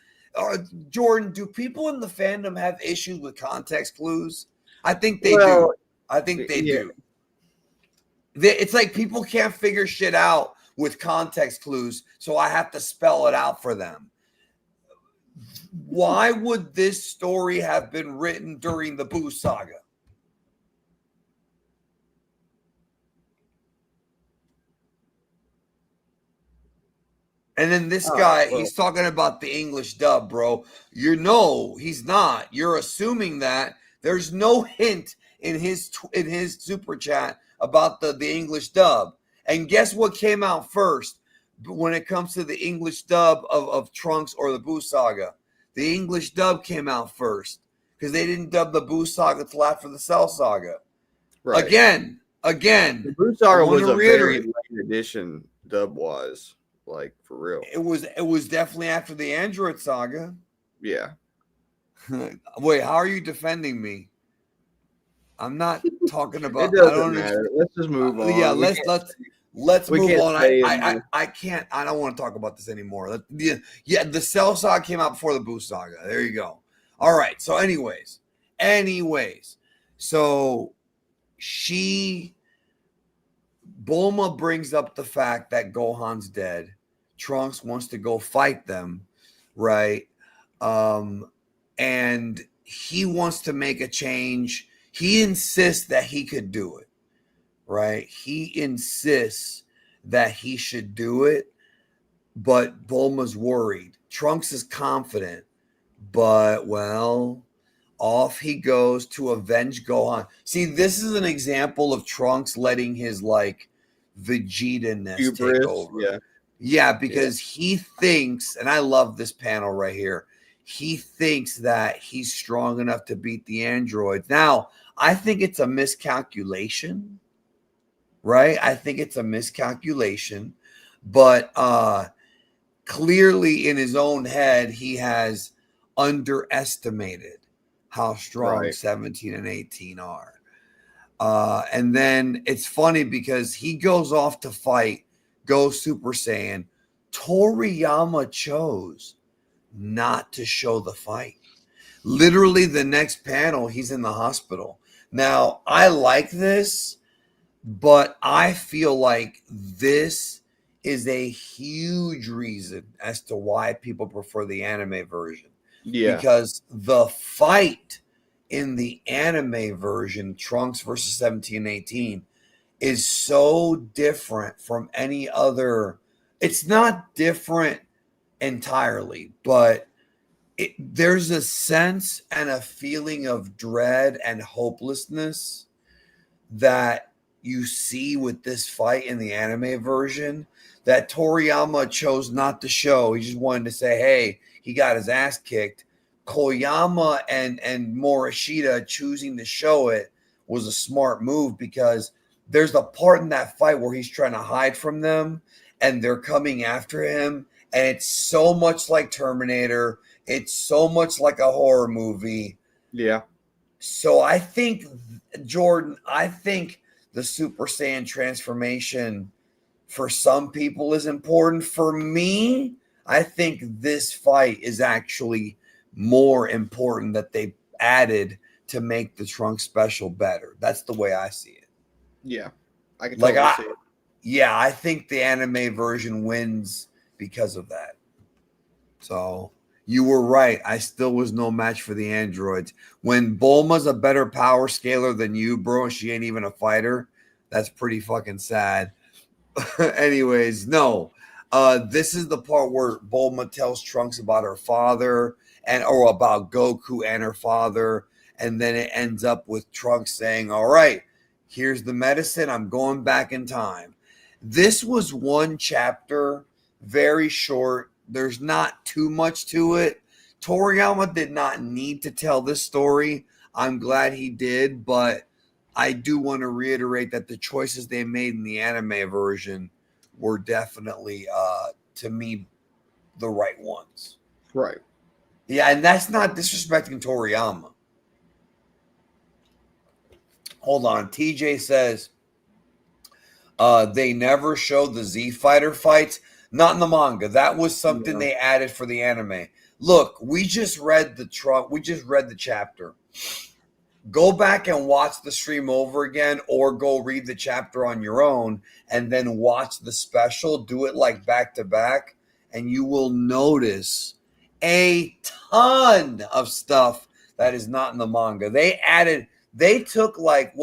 Jordan, do people in the fandom have issues with context clues? I think they do. I think they do. It's like people can't figure shit out with context clues, so I have to spell it out for them. Why would this story have been written during the Boo Saga? And then this guy, he's talking about the English dub, bro. He's not. You're assuming that. There's no hint in his super chat about the English dub. And guess what came out first when it comes to the English dub of Trunks or the Boo Saga? The English dub came out first because they didn't dub the Boo Saga till after the Cell Saga. Right. Again, the Boo Saga was a very late edition dub-wise. Like, for real. It was definitely after the Android Saga. Yeah. Wait, how are you defending me? I'm not talking about. It doesn't matter. Let's just move on. Yeah, let's move on. I can't. I don't want to talk about this anymore. Yeah, the Cell Saga came out before the Boo Saga. There you go. All right. So, anyways, so Bulma brings up the fact that Gohan's dead. Trunks wants to go fight them, right? And he wants to make a change. He insists that he could do it, right? He insists that he should do it, but Bulma's worried. Trunks is confident, but, well, off he goes to avenge Gohan. See, this is an example of Trunks letting his, like, Vegeta-ness take over. Yeah, because he thinks, and I love this panel right here, he thinks that he's strong enough to beat the androids. Now, I think it's a miscalculation, right? I think it's a miscalculation, but clearly in his own head, he has underestimated how strong 17 and 18 are. And then it's funny because he goes off to fight, go Super Saiyan. Toriyama chose not to show the fight. Literally the next panel, he's in the hospital. Now, I like this, but I feel like this is a huge reason as to why people prefer the anime version. Yeah. Because the fight in the anime version, Trunks versus 17 and 18, is so different from any other. It's not different entirely, but there's a sense and a feeling of dread and hopelessness that you see with this fight in the anime version that Toriyama chose not to show. He just wanted to say, hey, he got his ass kicked. Koyama and Morishita choosing to show it was a smart move because there's a part in that fight where he's trying to hide from them and they're coming after him. And it's so much like Terminator. It's so much like a horror movie. Yeah. So I think, Jordan, the Super Saiyan transformation for some people is important. For me, I think this fight is actually more important that they added to make the Trunks special better. That's the way I see it. Yeah. I can totally see it. Yeah, I think the anime version wins because of that. So you were right. I still was no match for the androids. When Bulma's a better power scaler than you, bro, and she ain't even a fighter, that's pretty fucking sad. Anyways, no. This is the part where Bulma tells Trunks about her father or about Goku and her father. And then it ends up with Trunks saying, all right, Here's the medicine. I'm going back in time. This was one chapter, very short. There's not too much to it. Toriyama did not need to tell this story. I'm glad he did, but I do want to reiterate that the choices they made in the anime version were definitely, to me, the right ones. Right. Yeah, and that's not disrespecting Toriyama. Hold on. TJ says they never showed the Z Fighter fights. Not in the manga. That was something they added for the anime. Look, we just read the chapter. Go back and watch the stream over again, or go read the chapter on your own and then watch the special. Do it like back to back, and you will notice a ton of stuff that is not in the manga. They took like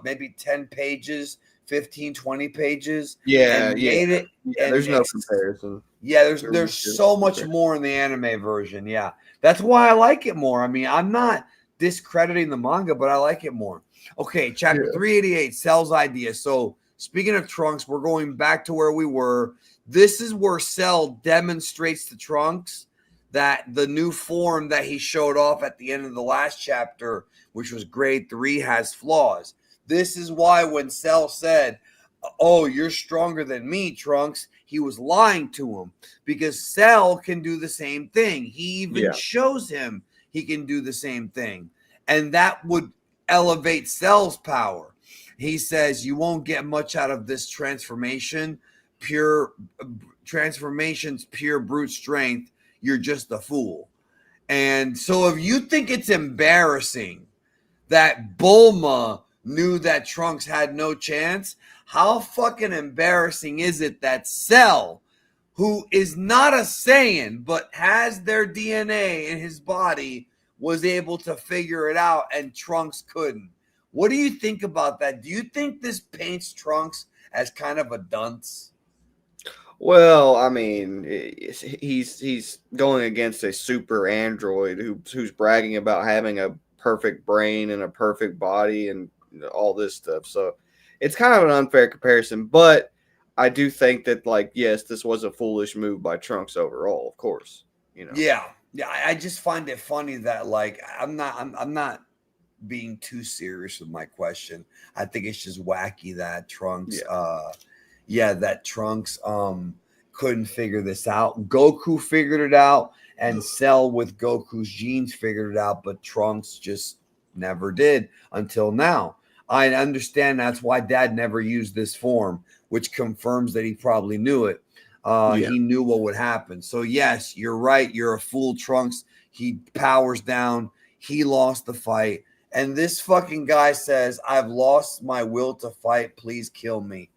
maybe 10 pages, 15, 20 pages. Yeah, and yeah. made it. Yeah, And there's no comparison. Yeah, there's so much more in the anime version. Yeah, that's why I like it more. I mean, I'm not discrediting the manga, but I like it more. Okay, chapter 388, Cell's idea. So speaking of Trunks, we're going back to where we were. This is where Cell demonstrates to Trunks that the new form that he showed off at the end of the last chapter, which was grade 3, has flaws. This is why when Cell said, "Oh, you're stronger than me, Trunks," he was lying to him, because Cell can do the same thing. He even shows him he can do the same thing, and that would elevate Cell's power. He says, "You won't get much out of this transformation's pure brute strength. You're just a fool." And so if you think it's embarrassing that Bulma knew that Trunks had no chance, how fucking embarrassing is it that Cell, who is not a Saiyan but has their DNA in his body, was able to figure it out and Trunks couldn't? What do you think about that? Do you think this paints Trunks as kind of a dunce? Well, I mean, he's going against a super android who's bragging about having a perfect brain and a perfect body and all this stuff. So it's kind of an unfair comparison, but I do think that, like, yes, this was a foolish move by Trunks overall, of course. Yeah. I just find it funny that, like, I'm not being too serious with my question. I think it's just wacky that Trunks that Trunks couldn't figure this out. Goku figured it out, and Cell with Goku's genes figured it out, but Trunks just never did until now. I understand that's why Dad never used this form, which confirms that he probably knew it. He knew what would happen. So yes, you're right. You're a fool, Trunks. He powers down. He lost the fight. And this fucking guy says, "I've lost my will to fight. Please kill me."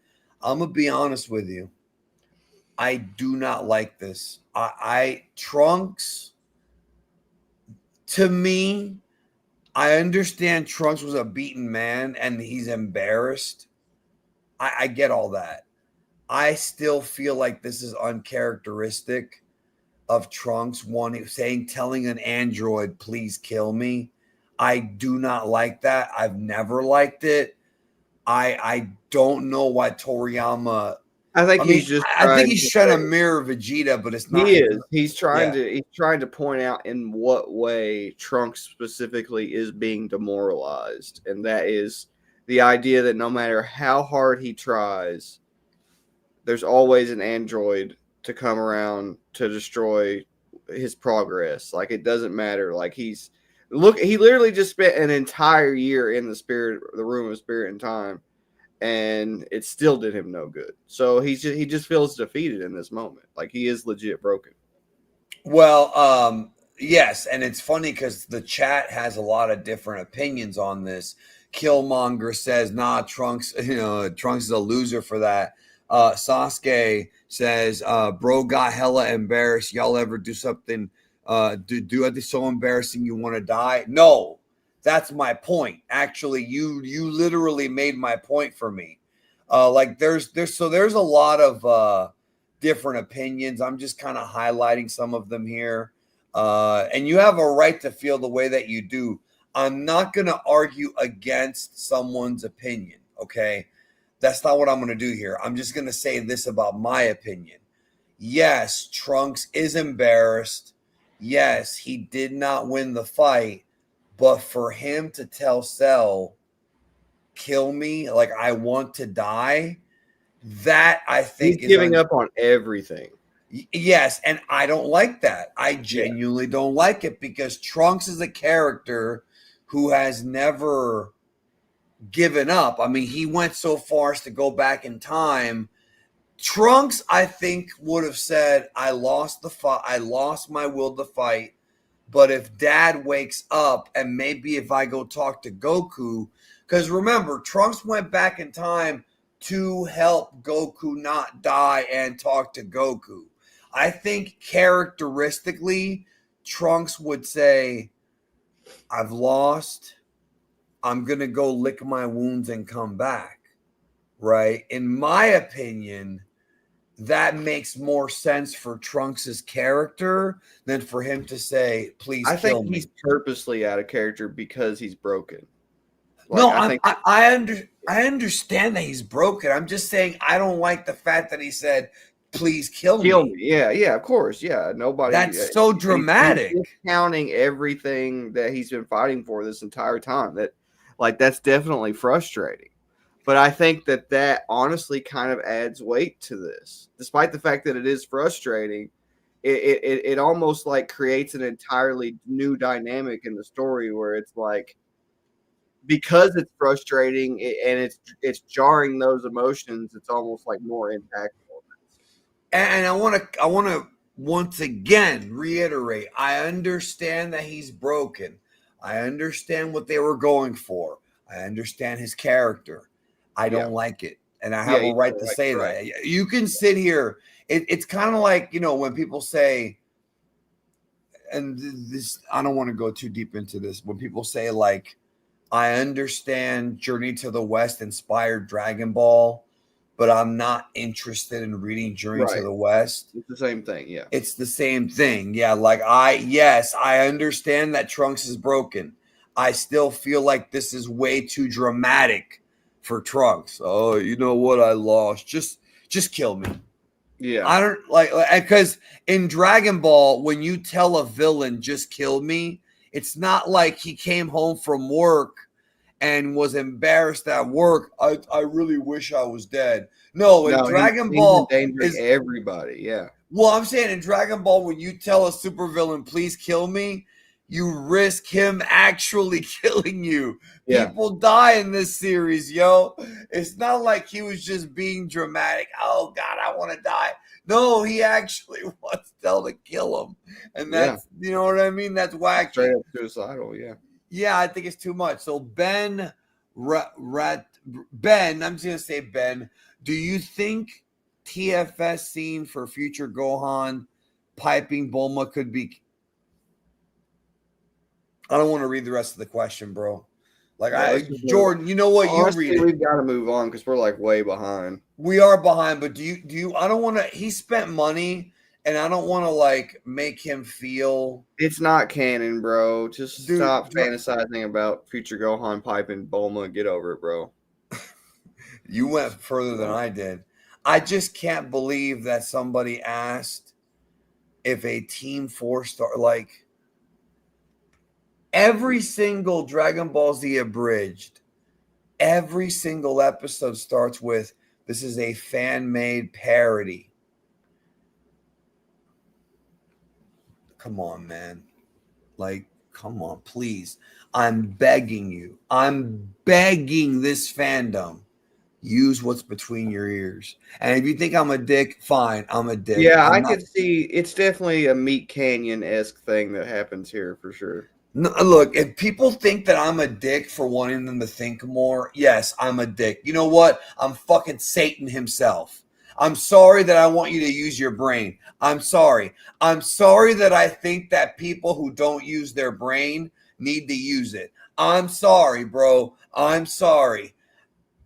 I'm going to be honest with you. I do not like this. Trunks, to me, I understand Trunks was a beaten man and he's embarrassed. I get all that. I still feel like this is uncharacteristic of Trunks telling an android, "Please kill me." I do not like that. I've never liked it. I don't know why Toriyama. I think he's trying to mirror Vegeta, but it's not. He is. He's trying to point out in what way Trunks specifically is being demoralized, and that is the idea that no matter how hard he tries, there's always an android to come around to destroy his progress. Like, it doesn't matter. Like, he literally just spent an entire year in the room of spirit and time, and it still did him no good. So he just feels defeated in this moment. Like, he is legit broken. Well, yes, and it's funny because the chat has a lot of different opinions on this. Killmonger says, "Nah, Trunks, Trunks is a loser for that." Sasuke says, "Bro got hella embarrassed. Y'all ever do something? Do it so embarrassing you want to die?" No, that's my point. Actually, you literally made my point for me. Like there's a lot of different opinions. I'm just kind of highlighting some of them here. And you have a right to feel the way that you do. I'm not going to argue against someone's opinion. okay? That's not what I'm going to do here. I'm just going to say this about my opinion. Yes, Trunks is embarrassed. Yes, he did not win the fight. But for him to tell Cell, kill me, like I want to die, that I think He's giving up on everything. Yes, and I don't like that. I genuinely don't like it because Trunks is a character who has never given up. I mean, he went so far as to go back in time. Trunks, I think, would have said, I lost the fight. I lost my will to fight. But if Dad wakes up and maybe if I go talk to Goku, because remember, Trunks went back in time to help Goku not die and talk to Goku. I think characteristically, Trunks would say, I've lost. I'm going to go lick my wounds and come back. Right? In my opinion, that makes more sense for Trunks' character than for him to say, please kill me. He's purposely out of character because he's broken. Like, no, I understand that he's broken. I'm just saying I don't like the fact that he said, please kill me. Yeah, of course. Yeah, nobody. That's so dramatic. He's discounting everything that he's been fighting for this entire time. That's definitely frustrating. But I think that honestly kind of adds weight to this. Despite the fact that it is frustrating, it almost like creates an entirely new dynamic in the story where it's like, because it's frustrating and it's jarring those emotions, it's almost like more impactful. And I want to once again reiterate, I understand that he's broken. I understand what they were going for. I understand his character. I don't like it. And I have a right to say that. You can sit here. It's kind of like, when people say, and this, I don't want to go too deep into this. When people say, like, I understand Journey to the West inspired Dragon Ball, but I'm not interested in reading Journey to the West. It's the same thing. Yeah. It's the same thing. Yeah. Like, I understand that Trunks is broken. I still feel like this is way too dramatic for Trunks. Oh, you know what? I lost. Just kill me. Yeah. I don't like, because in Dragon Ball, when you tell a villain just kill me, it's not like he came home from work and was embarrassed at work. I really wish I was dead. No, Dragon Ball is everybody. Yeah. Well, I'm saying in Dragon Ball, when you tell a supervillain, please kill me, you risk him actually killing you. Yeah. People die in this series, yo. It's not like he was just being dramatic. Oh, God, I want to die. No, he actually wants Cell to kill him. And that's, you know what I mean? That's wacky. Straight up suicidal, yeah. Yeah, I think it's too much. So Ben, I'm just going to say Ben, do you think TFS scene for future Gohan piping Bulma could be... I don't want to read the rest of the question, bro. Like, Jordan, you know what? Honestly, you read it. We've got to move on because we're like way behind. We are behind, but do you? I don't want to. He spent money, and I don't want to like make him feel. It's not canon, bro. Just stop fantasizing about future Gohan piping Bulma. Get over it, bro. You went further than I did. I just can't believe that somebody asked if a Team 4-star like. Every single Dragon Ball Z abridged, every single episode starts with, this is a fan-made parody. Come on, man. Like, come on, please. I'm begging you. I'm begging this fandom. Use what's between your ears. And if you think I'm a dick, fine, I'm a dick. Yeah, I can see it's definitely a Meat Canyon-esque thing that happens here for sure. No, look, if people think that I'm a dick for wanting them to think more, yes, I'm a dick. You know what? I'm fucking Satan himself. I'm sorry that I want you to use your brain. I'm sorry. I'm sorry that I think that people who don't use their brain need to use it. I'm sorry, bro. I'm sorry.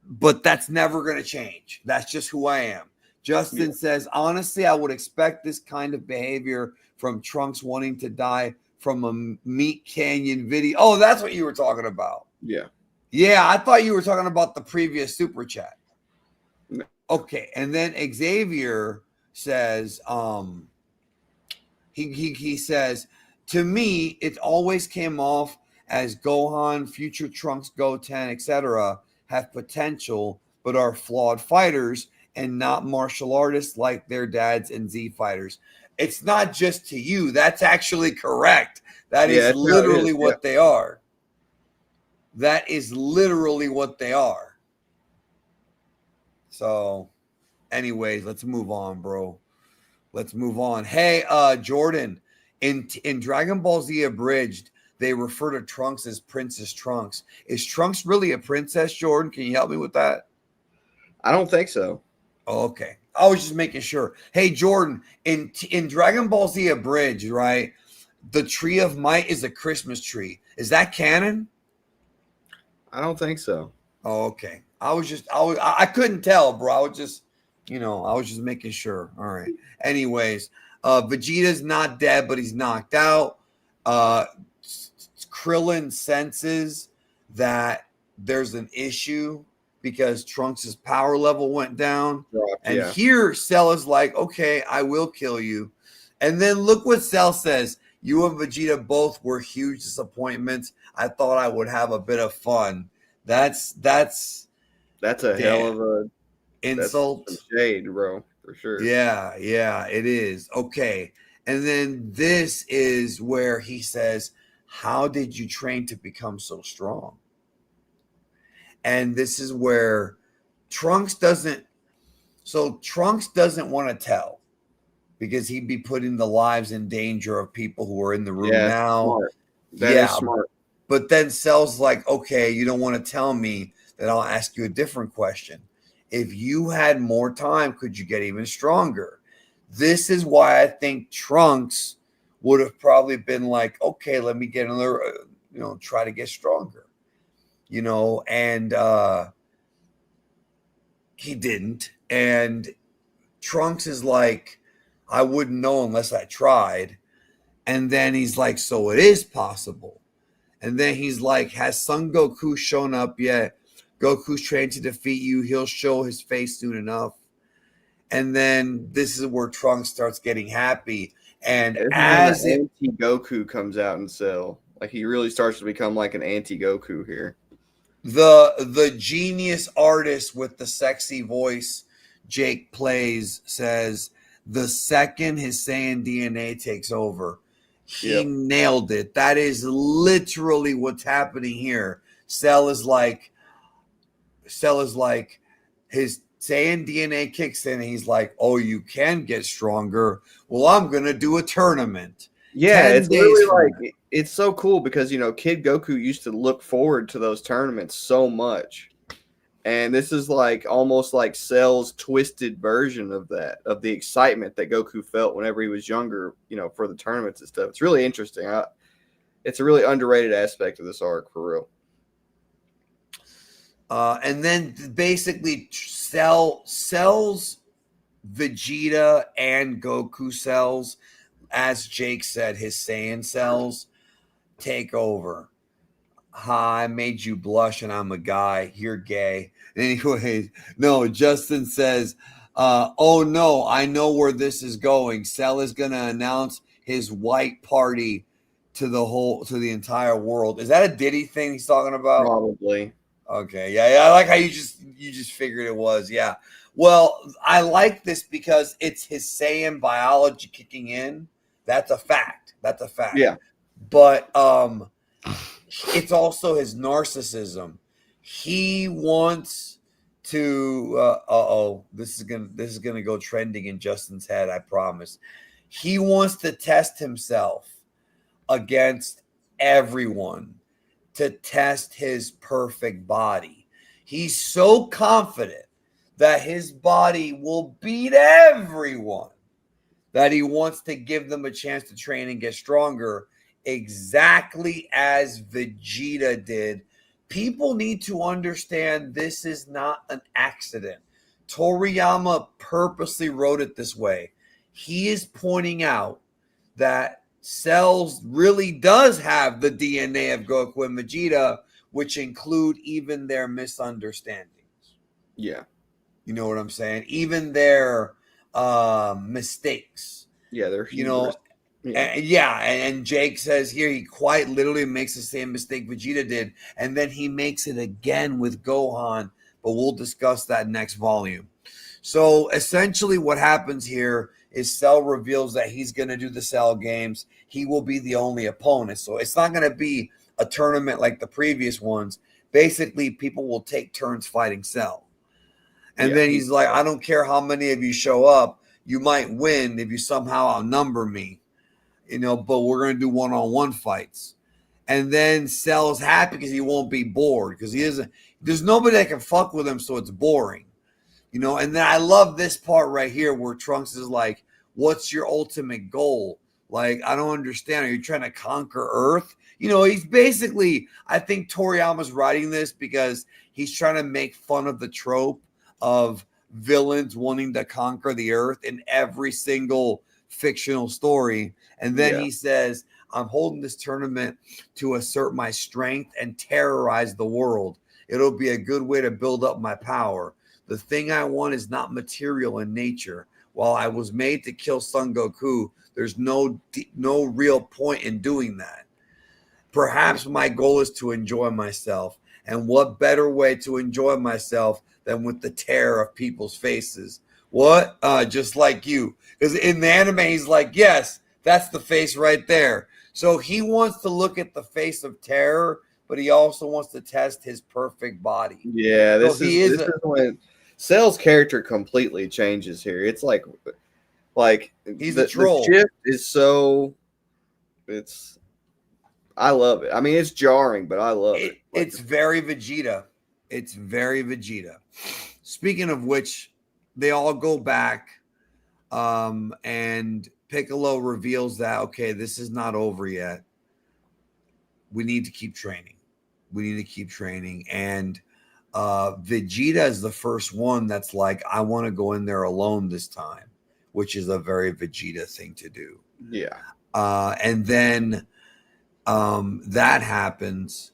But that's never going to change. That's just who I am. Justin says, honestly, I would expect this kind of behavior from Trunks wanting to die from a Meat Canyon video. Oh, that's what you were talking about. Yeah. Yeah, I thought you were talking about the previous super chat. No. Okay, and then Xavier says, he says, to me, it always came off as Gohan, future Trunks, Goten, etc. have potential, but are flawed fighters and not martial artists like their dads and Z fighters. It's not just to you. That's actually correct. That Yeah, is that's how it is. literally Yeah. what they are. That is literally what they are. So, anyways, let's move on, bro. Let's move on. Hey, Jordan, in Dragon Ball Z Abridged, they refer to Trunks as Princess Trunks. Is Trunks really a princess, Jordan? Can you help me with that? I don't think so. Oh, okay. I was just making sure. Hey, Jordan, in Dragon Ball Z Abridged, right? The Tree of Might is a Christmas tree. Is that canon? I don't think so. Oh, okay. I couldn't tell, bro. I was just, I was just making sure. All right. Anyways, Vegeta's not dead, but he's knocked out. Uh, Krillin senses that there's an issue because Trunks' power level went down. And Yeah. here Cell is like, okay, I will kill you. And then look what Cell says. You and Vegeta both were huge disappointments. I thought I would have a bit of fun. That's a hell of a insult. That's some shade, bro, for sure. Yeah, it is. Okay. And then this is where he says, how did you train to become so strong? And this is where Trunks doesn't want to tell because he'd be putting the lives in danger of people who are in the room now. Smart. That is smart. But then Cell's like, okay, you don't want to tell me, then I'll ask you a different question. If you had more time, could you get even stronger? This is why I think Trunks would have probably been like, okay, let me get another, try to get stronger, and he didn't. And Trunks is like, I wouldn't know unless I tried. And then he's like, so it is possible. And then he's like, has Son Goku shown up yet? Goku's trained to defeat you. He'll show his face soon enough. And then this is where Trunks starts getting happy. And as anti-Goku comes out in Cell, like he really starts to become like an anti-Goku here. The genius artist with the sexy voice Jake plays says, the second his Saiyan DNA takes over, he nailed it. That is literally what's happening here. Cell is like his Saiyan DNA kicks in and he's like, oh, you can get stronger. Well, I'm going to do a tournament. Yeah, it's really like, it's so cool because, Kid Goku used to look forward to those tournaments so much. And this is like almost like Cell's twisted version of that, of the excitement that Goku felt whenever he was younger, for the tournaments and stuff. It's really interesting. It's a really underrated aspect of this arc, for real. And then basically Cell's Vegeta and Goku cells, as Jake said, his Saiyan cells take over. Hi, I made you blush and I'm a guy. You're gay. Anyways, no, Justin says, oh no, I know where this is going. Cell is going to announce his white party to the entire world. Is that a Diddy thing he's talking about? Probably. Okay. Yeah. I like how you just figured it was. Yeah. Well, I like this because it's his Saiyan biology kicking in. That's a fact. Yeah. But it's also his narcissism. He wants to this is gonna go trending in Justin's head, I promise. He wants to test himself against everyone, to test his perfect body. He's so confident that his body will beat everyone that he wants to give them a chance to train and get stronger, exactly as Vegeta did. People need to understand this is not an accident. Toriyama purposely wrote it this way. He is pointing out that Cell really does have the DNA of Goku and Vegeta, which include even their misunderstandings. Yeah. You know what I'm saying? Even their mistakes. Yeah, they're You know, hubris. Yeah. and Jake says here he quite literally makes the same mistake Vegeta did, and then he makes it again with Gohan, but we'll discuss that next volume. So essentially what happens here is Cell reveals that he's going to do the Cell games. He will be the only opponent. So it's not going to be a tournament like the previous ones. Basically, people will take turns fighting Cell. And then he's like, I don't care how many of you show up. You might win if you somehow outnumber me, but we're going to do one-on-one fights. And then Cell's happy because he won't be bored because there's nobody that can fuck with him, so it's boring. And then I love this part right here where Trunks is like, what's your ultimate goal? Like, I don't understand. Are you trying to conquer Earth? He's basically, I think Toriyama's writing this because he's trying to make fun of the trope of villains wanting to conquer the Earth in every single fictional story. And then he says, I'm holding this tournament to assert my strength and terrorize the world. It'll be a good way to build up my power. The thing I want is not material in nature. While I was made to kill Son Goku, there's no real point in doing that. Perhaps my goal is to enjoy myself. And what better way to enjoy myself than with the terror of people's faces? What? Just like you. Because in the anime, he's like, yes, that's the face right there. So he wants to look at the face of terror, but he also wants to test his perfect body. Yeah, this is when Cell's character completely changes here. It's like he's a troll. The shift is so I love it. I mean, it's jarring, but I love it. It's very Vegeta. It's very Vegeta. Speaking of which, they all go back, and Piccolo reveals that, okay, this is not over yet. We need to keep training. And Vegeta is the first one that's like, I want to go in there alone this time, which is a very Vegeta thing to do. Yeah. And then that happens,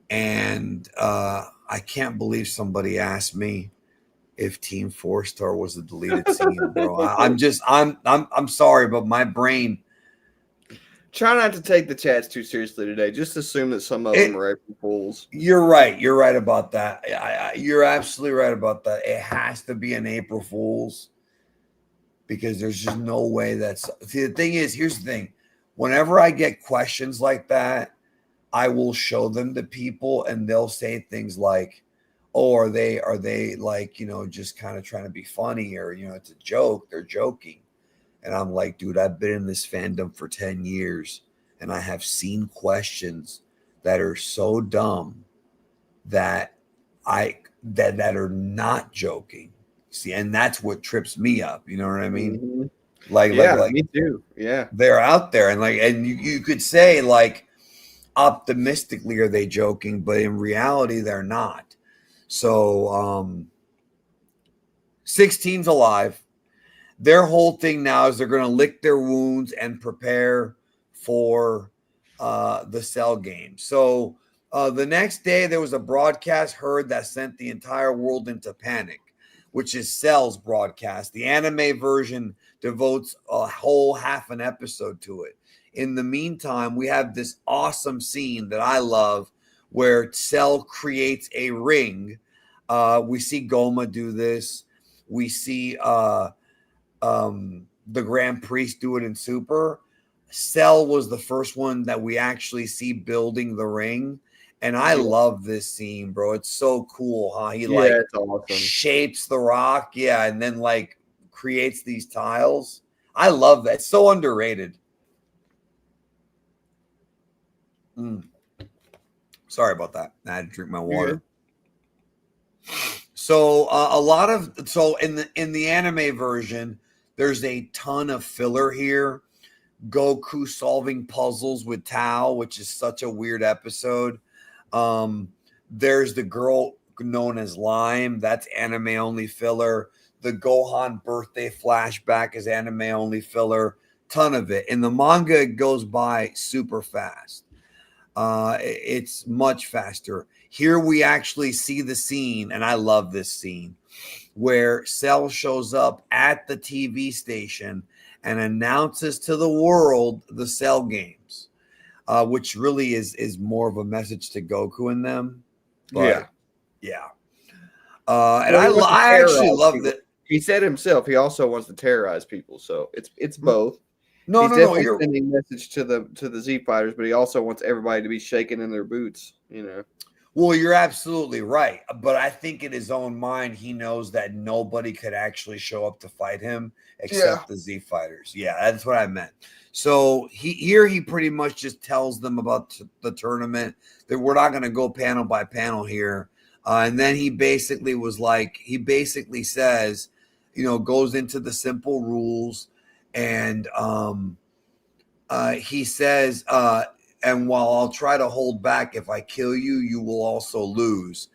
and I can't believe somebody asked me if Team 4-Star was a deleted scene, bro. I'm sorry, but my brain. Try not to take the chats too seriously today. Just assume that some of them are April Fools. You're right. You're right about that. You're absolutely right about that. It has to be an April Fool's because there's just no way that's. See, the thing is, here's the thing. Whenever I get questions like that, I will show them to people, and they'll say things like, "Oh, are they like just kind of trying to be funny, or it's a joke? They're joking." And I'm like, dude, I've been in this fandom for 10 years, and I have seen questions that are so dumb that that are not joking. See, and that's what trips me up. You know what I mean? Mm-hmm. Like me too. Yeah, they're out there, and you could say like optimistically are they joking, but in reality they're not. So 16's alive. Their whole thing now is they're going to lick their wounds and prepare for the Cell game. So the next day, there was a broadcast heard that sent the entire world into panic, which is Cell's broadcast. The anime version devotes a whole half an episode to it. In the meantime, we have this awesome scene that I love where Cell creates a ring. We see Goma do this. We see the Grand Priest do it in Super. Cell was the first one that we actually see building the ring, and I love this scene, bro. It's so cool, huh? He it's awesome. Shapes the rock, and then creates these tiles. I love that. It's so underrated. Sorry about that. I had to drink my water. So in the anime version, there's a ton of filler here. Goku solving puzzles with Tao, which is such a weird episode. There's the girl known as Lime. That's anime only filler. The Gohan birthday flashback is anime only filler. Ton of it. In the manga, it goes by super fast. It's much faster. Here we actually see the scene, and I love this scene where Cell shows up at the TV station and announces to the world the Cell games, which really is more of a message to Goku and them. Yeah. But yeah, and Well, he wants to I actually terrorize love people. that. He said himself he also wants to terrorize people. So it's both. No, He's no, no. definitely You're sending message to the Z fighters, but he also wants everybody to be shaking in their boots. You know. Well, you're absolutely right. But I think in his own mind, he knows that nobody could actually show up to fight him Yeah. except the Z fighters. Yeah, that's what I meant. So he pretty much just tells them about the tournament, that we're not going to go panel by panel here. And then he basically says, goes into the simple rules, and he says, and while I'll try to hold back, if I kill you, you will also lose,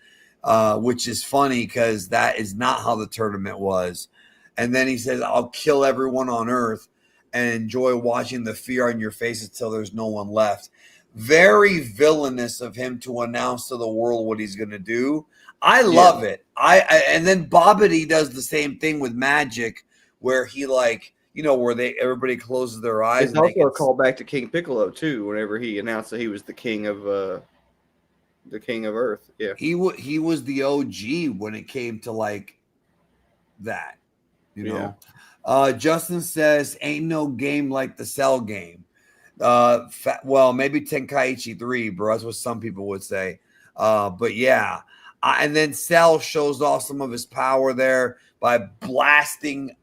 which is funny because that is not how the tournament was. And then he says, I'll kill everyone on Earth and enjoy watching the fear on your faces till there's no one left. Very villainous of him to announce to the world what he's going to do. I love it. And then Bobbity does the same thing with magic, where he where everybody closes their eyes. It's also a callback to King Piccolo too. Whenever he announced that he was the king of Earth, yeah, he was the OG when it came to like that, Justin says, "Ain't no game like the Cell game." Well, maybe Tenkaichi 3, bro. That's what some people would say. But yeah, and then Cell shows off some of his power there by blasting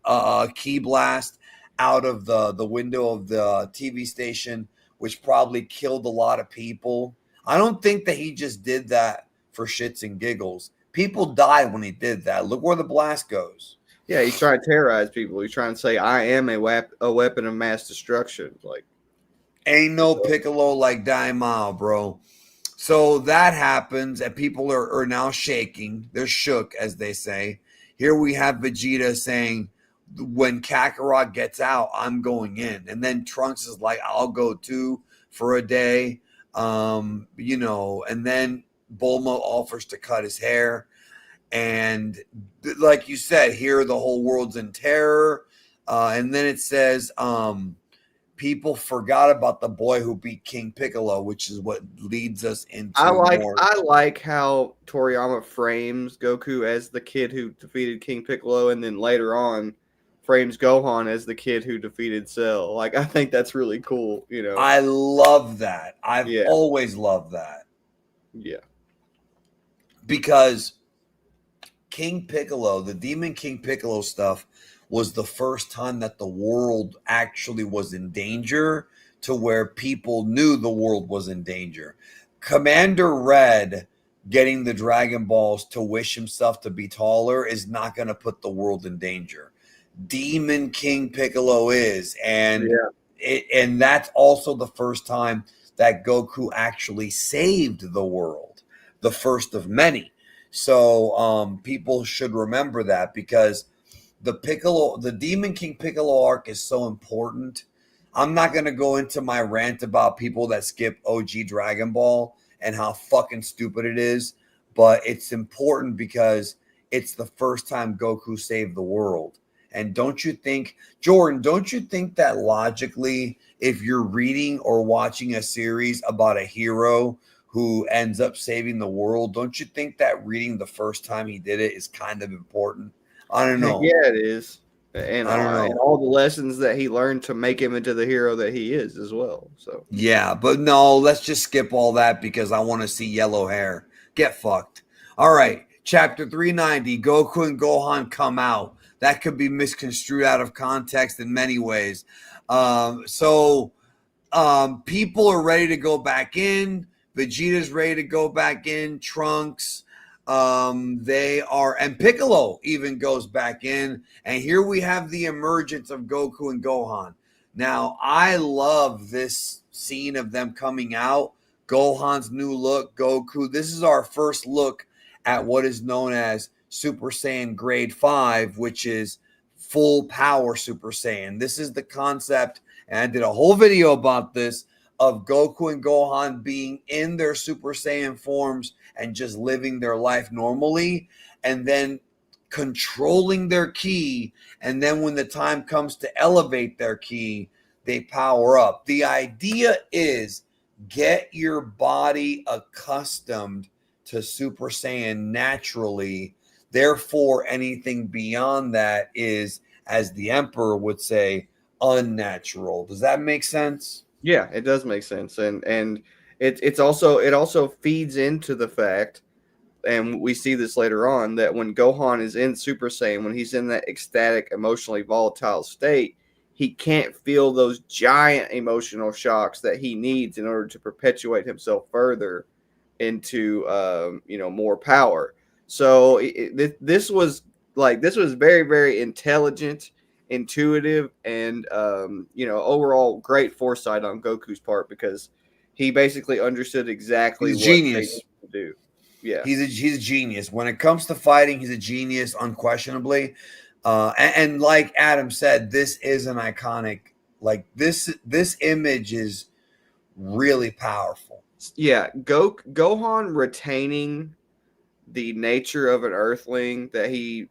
key blast out of the window of the TV station, which probably killed a lot of people. I don't think that he just did that for shits and giggles. People die when he did that. Look where the blast goes. Yeah, he's trying to terrorize people. He's trying to say, "I am a weapon of mass destruction." Like, ain't no Piccolo like Daimao, bro. So that happens, and people are now shaking. They're shook, as they say. Here we have Vegeta saying, when Kakarot gets out, I'm going in. And then Trunks is like, I'll go too for a day. And then Bulma offers to cut his hair. And like you said, here the whole world's in terror. And then it says, people forgot about the boy who beat King Piccolo, which is what leads us into more. I like how Toriyama frames Goku as the kid who defeated King Piccolo, and then later on frames Gohan as the kid who defeated Cell. Like, I think that's really cool. I love that. I've always loved that. Yeah. Because King Piccolo, the Demon King Piccolo stuff, was the first time that the world actually was in danger, to where people knew the world was in danger. Commander Red getting the Dragon Balls to wish himself to be taller is not going to put the world in danger. Demon King Piccolo is, and that's also the first time that Goku actually saved the world, the first of many. So people should remember that, because the Demon King Piccolo arc is so important. I'm not going to go into my rant about people that skip OG Dragon Ball and how fucking stupid it is, but it's important because it's the first time Goku saved the world. And don't you think, Jordan, that logically, if you're reading or watching a series about a hero who ends up saving the world, don't you think that reading the first time he did it is kind of important? I don't know. Yeah, it is. And all the lessons that he learned to make him into the hero that he is as well. So yeah, but no, let's just skip all that because I want to see yellow hair. Get fucked. All right, chapter 390, Goku and Gohan come out. That could be misconstrued out of context in many ways. People are ready to go back in. Vegeta's ready to go back in. Trunks. And Piccolo even goes back in. And here we have the emergence of Goku and Gohan. Now, I love this scene of them coming out. Gohan's new look, Goku. This is our first look at what is known as Super Saiyan Grade 5, which is full power Super Saiyan. This is the concept, and I did a whole video about this, of Goku and Gohan being in their Super Saiyan forms and just living their life normally, and then controlling their ki. And then when the time comes to elevate their ki, they power up. The idea is get your body accustomed to Super Saiyan naturally. Therefore, anything beyond that is, as the Emperor would say, unnatural. Does that make sense? Yeah, it does make sense, and it also feeds into the fact, and we see this later on, that when Gohan is in Super Saiyan, when he's in that ecstatic, emotionally volatile state, he can't feel those giant emotional shocks that he needs in order to perpetuate himself further into more power. So this was very, very intelligent, intuitive, and overall great foresight on Goku's part, because he basically understood exactly He's a what they needed genius. to do. Yeah. He's a genius. When it comes to fighting, he's a genius, unquestionably. And like Adam said, this is an iconic. Like this image is really powerful. Yeah, Gohan retaining the nature of an Earthling that he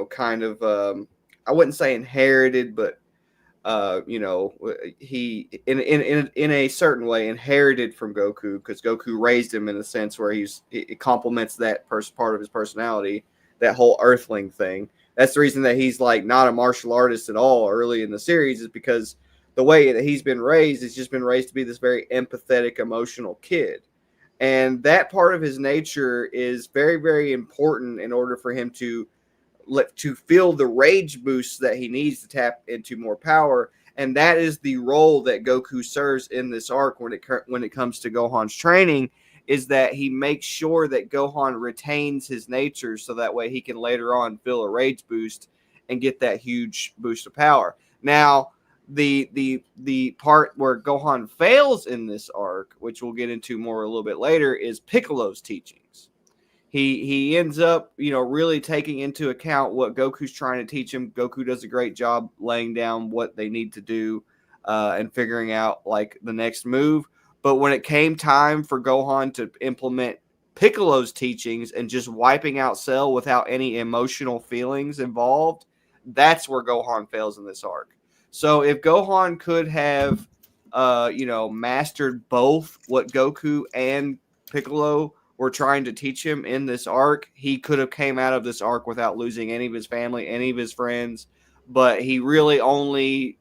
kind of I wouldn't say inherited, but he in a certain way inherited from Goku, because Goku raised him in a sense where it complements that part of his personality, that whole Earthling thing. That's the reason that he's like not a martial artist at all early in the series, is because the way that he's been raised, he's just been raised to be this very empathetic, emotional kid. And that part of his nature is very, very important in order for him to feel the rage boosts that he needs to tap into more power. And that is the role that Goku serves in this arc when it comes to Gohan's training, is that he makes sure that Gohan retains his nature, so that way he can later on feel a rage boost and get that huge boost of power. Now, the part where Gohan fails in this arc, which we'll get into more a little bit later, is Piccolo's teachings. He ends up, really taking into account what Goku's trying to teach him. Goku does a great job laying down what they need to do and figuring out like the next move. But when it came time for Gohan to implement Piccolo's teachings and just wiping out Cell without any emotional feelings involved, that's where Gohan fails in this arc. So if Gohan could have, mastered both what Goku and Piccolo were trying to teach him in this arc, he could have came out of this arc without losing any of his family, any of his friends. But he really only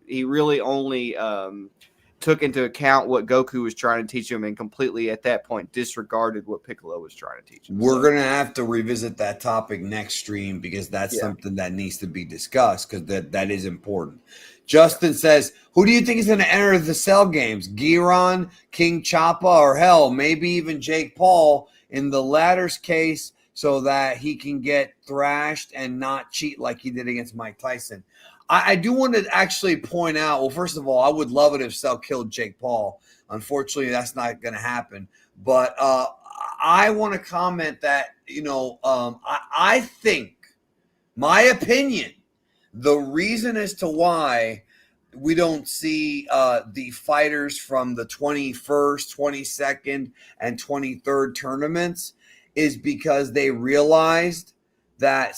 took into account what Goku was trying to teach him, and completely at that point disregarded what Piccolo was trying to teach him. We're gonna have to revisit that topic next stream, because that's something that needs to be discussed, because that is important. Justin says, who do you think is going to enter the Cell games? Giron, King Choppa, or hell, maybe even Jake Paul, in the latter's case, so that he can get thrashed and not cheat like he did against Mike Tyson. I do want to actually point out, well, first of all, I would love it if Cell killed Jake Paul. Unfortunately, that's not going to happen. But I want to comment that, I think, my opinion, the reason as to why we don't see the fighters from the 21st, 22nd, and 23rd tournaments is because they realized that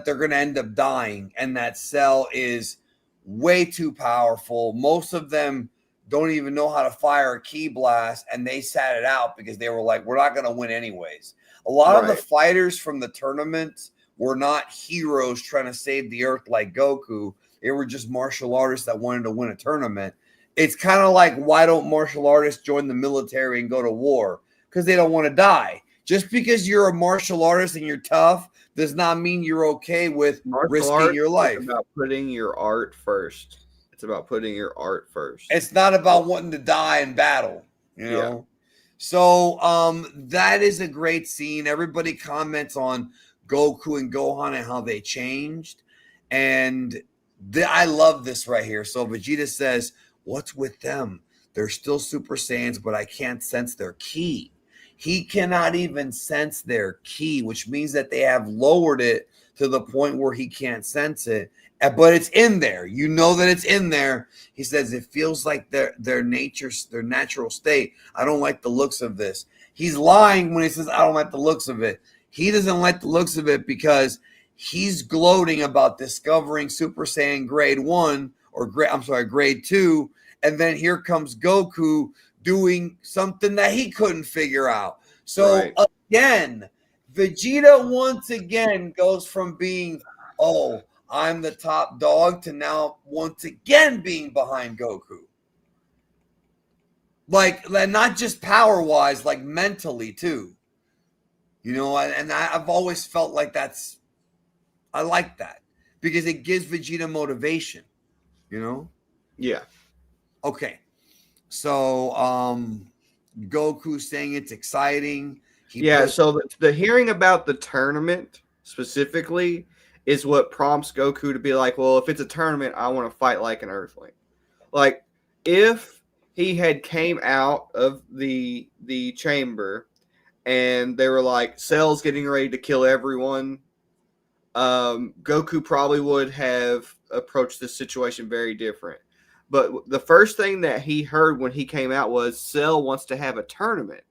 they're going to end up dying, and that Cell is way too powerful. Most of them don't even know how to fire a ki blast, and they sat it out because they were like, we're not going to win anyways. A lot of the fighters from the tournaments were not heroes trying to save the earth like Goku. They were just martial artists that wanted to win a tournament. It's kind of like, why don't martial artists join the military and go to war? Because they don't want to die. Just because you're a martial artist and you're tough does not mean you're okay with risking your life. It's about putting your art first. It's about putting your art first. It's not about wanting to die in battle, Yeah. So that is a great scene. Everybody comments on Goku and Gohan and how they changed. And I love this right here. So Vegeta says, what's with them? They're still Super Saiyans, but I can't sense their ki. He cannot even sense their ki, which means that they have lowered it to the point where he can't sense it. but it's in there. You know that it's in there. He says it feels like their natural state. I don't like the looks of this. He's lying when he says I don't like the looks of it. He doesn't like the looks of it because he's gloating about discovering Super Saiyan grade 1 or grade 2, and then here comes Goku doing something that he couldn't figure out. So again, Vegeta once again goes from being, oh, I'm the top dog, to now once again being behind Goku. Like, not just power-wise, like mentally too. You know, and I've always felt like I like that because it gives Vegeta motivation, you know? Yeah. Okay. So, Goku saying it's exciting. So the hearing about the tournament specifically is what prompts Goku to be like, well, if it's a tournament, I want to fight like an Earthling. Like, if he had came out of the chamber and they were like, Cell's getting ready to kill everyone, Goku probably would have approached this situation very different. But the first thing that he heard when he came out was Cell wants to have a tournament.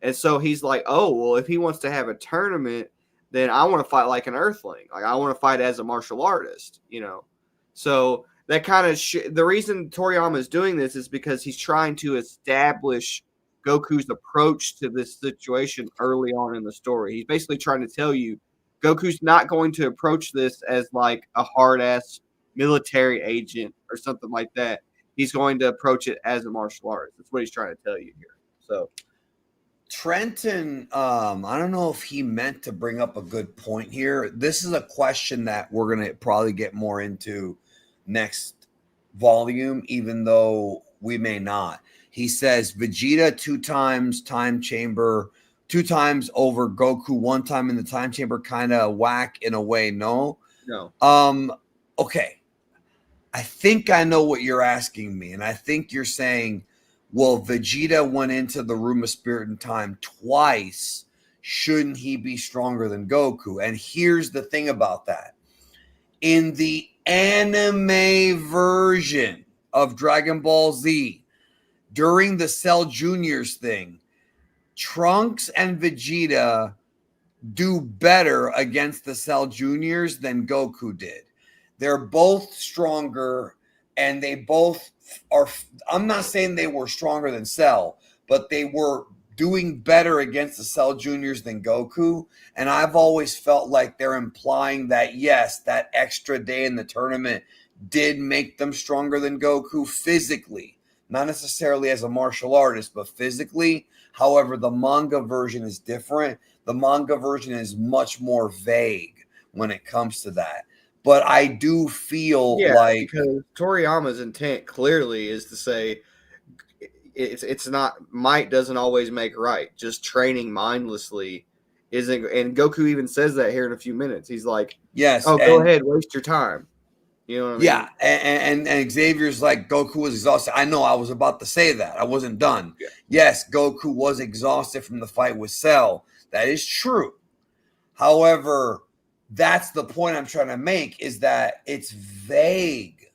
And so he's like, oh, well, if he wants to have a tournament, then I want to fight like an Earthling. Like, I want to fight as a martial artist, you know? So that kind of the reason Toriyama is doing this is because he's trying to establish Goku's approach to this situation early on in the story. He's basically trying to tell you Goku's not going to approach this as like a hard-ass military agent or something like that. He's going to approach it as a martial artist. That's what he's trying to tell you here. So Trenton, I don't know if he meant to bring up a good point here. This is a question that we're going to probably get more into next volume, even though we may not. He says Vegeta 2 times time chamber, 2 times over Goku, 1 time in the time chamber, kind of whack in a way. No. Okay. I think I know what you're asking me, and I think you're saying, well, Vegeta went into the Room of Spirit and Time twice. Shouldn't he be stronger than Goku? And here's the thing about that. In the anime version of Dragon Ball Z, during the Cell Juniors thing, Trunks and Vegeta do better against the Cell Juniors than Goku did. They're both stronger, and they both are. I'm not saying they were stronger than Cell, but they were doing better against the Cell Juniors than Goku. And I've always felt like they're implying that, yes, that extra day in the tournament did make them stronger than Goku physically, not necessarily as a martial artist, but physically. However, the manga version is different. The manga version is much more vague when it comes to that. But I do feel like, because Toriyama's intent clearly is to say it's not, might doesn't always make right. Just training mindlessly isn't. And Goku even says that here in a few minutes. He's like, yes, oh, go ahead, waste your time. You know what I mean? Yeah, and Xavier's like, Goku was exhausted. I know, I was about to say that. I wasn't done. Yeah. Yes, Goku was exhausted from the fight with Cell. That is true. However, that's the point I'm trying to make, is that it's vague.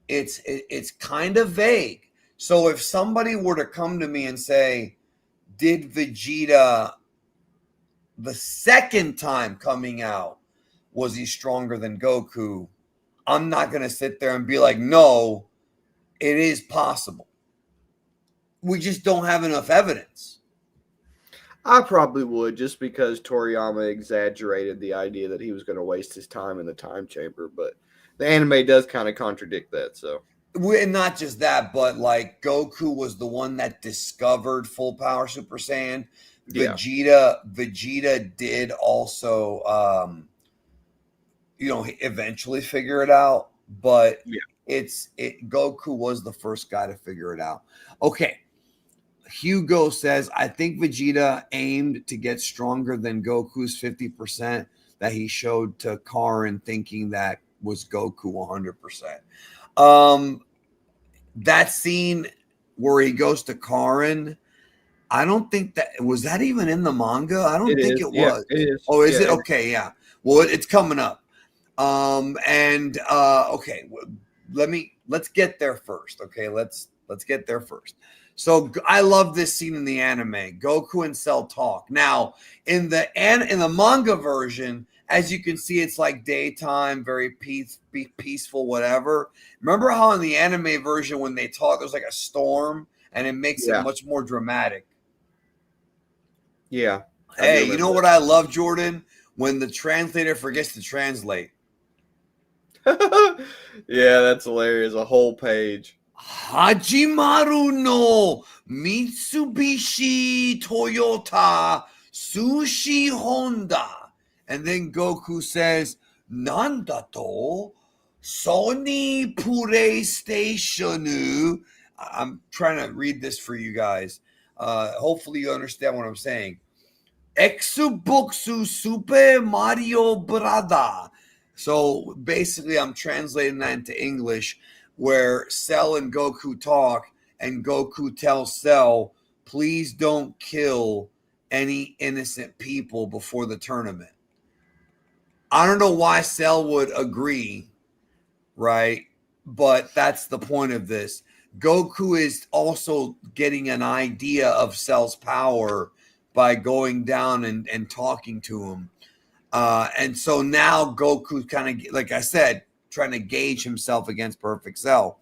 It's kind of vague. So if somebody were to come to me and say, did Vegeta the second time coming out, was he stronger than Goku? I'm not going to sit there and be like, no, it is possible. We just don't have enough evidence. I probably would, just because Toriyama exaggerated the idea that he was going to waste his time in the time chamber, but the anime does kind of contradict that. So, and not just that, but like Goku was the one that discovered full power Super Saiyan. Vegeta did also, eventually figure it out, but Goku was the first guy to figure it out. Okay. Hugo says, I think Vegeta aimed to get stronger than Goku's 50% that he showed to Karin, thinking that was Goku 100%. That scene where he goes to Karin, I don't think was that even in the manga? I don't think it was. It is. Oh, is it? Okay, yeah. Well, it's coming up. Okay, let's get there first. Okay, let's get there first. So I love this scene in the anime. Goku and Cell talk. Now in the manga version, as you can see, it's like daytime, very peaceful, whatever. Remember how in the anime version when they talk, there's like a storm, and it makes it much more dramatic. Yeah. Hey, you know what I love, Jordan? When the translator forgets to translate. Yeah, that's hilarious. A whole page. Hajimaru no Mitsubishi Toyota Sushi Honda. And then Goku says, Nandato Sony PlayStation. I'm trying to read this for you guys. Hopefully you understand what I'm saying. Xbox Super Mario Brother. So basically, I'm translating that into English, where Cell and Goku talk, and Goku tells Cell, please don't kill any innocent people before the tournament. I don't know why Cell would agree, right? But that's the point of this. Goku is also getting an idea of Cell's power by going down and talking to him. And so now Goku's kind of, like I said, trying to gauge himself against Perfect Cell.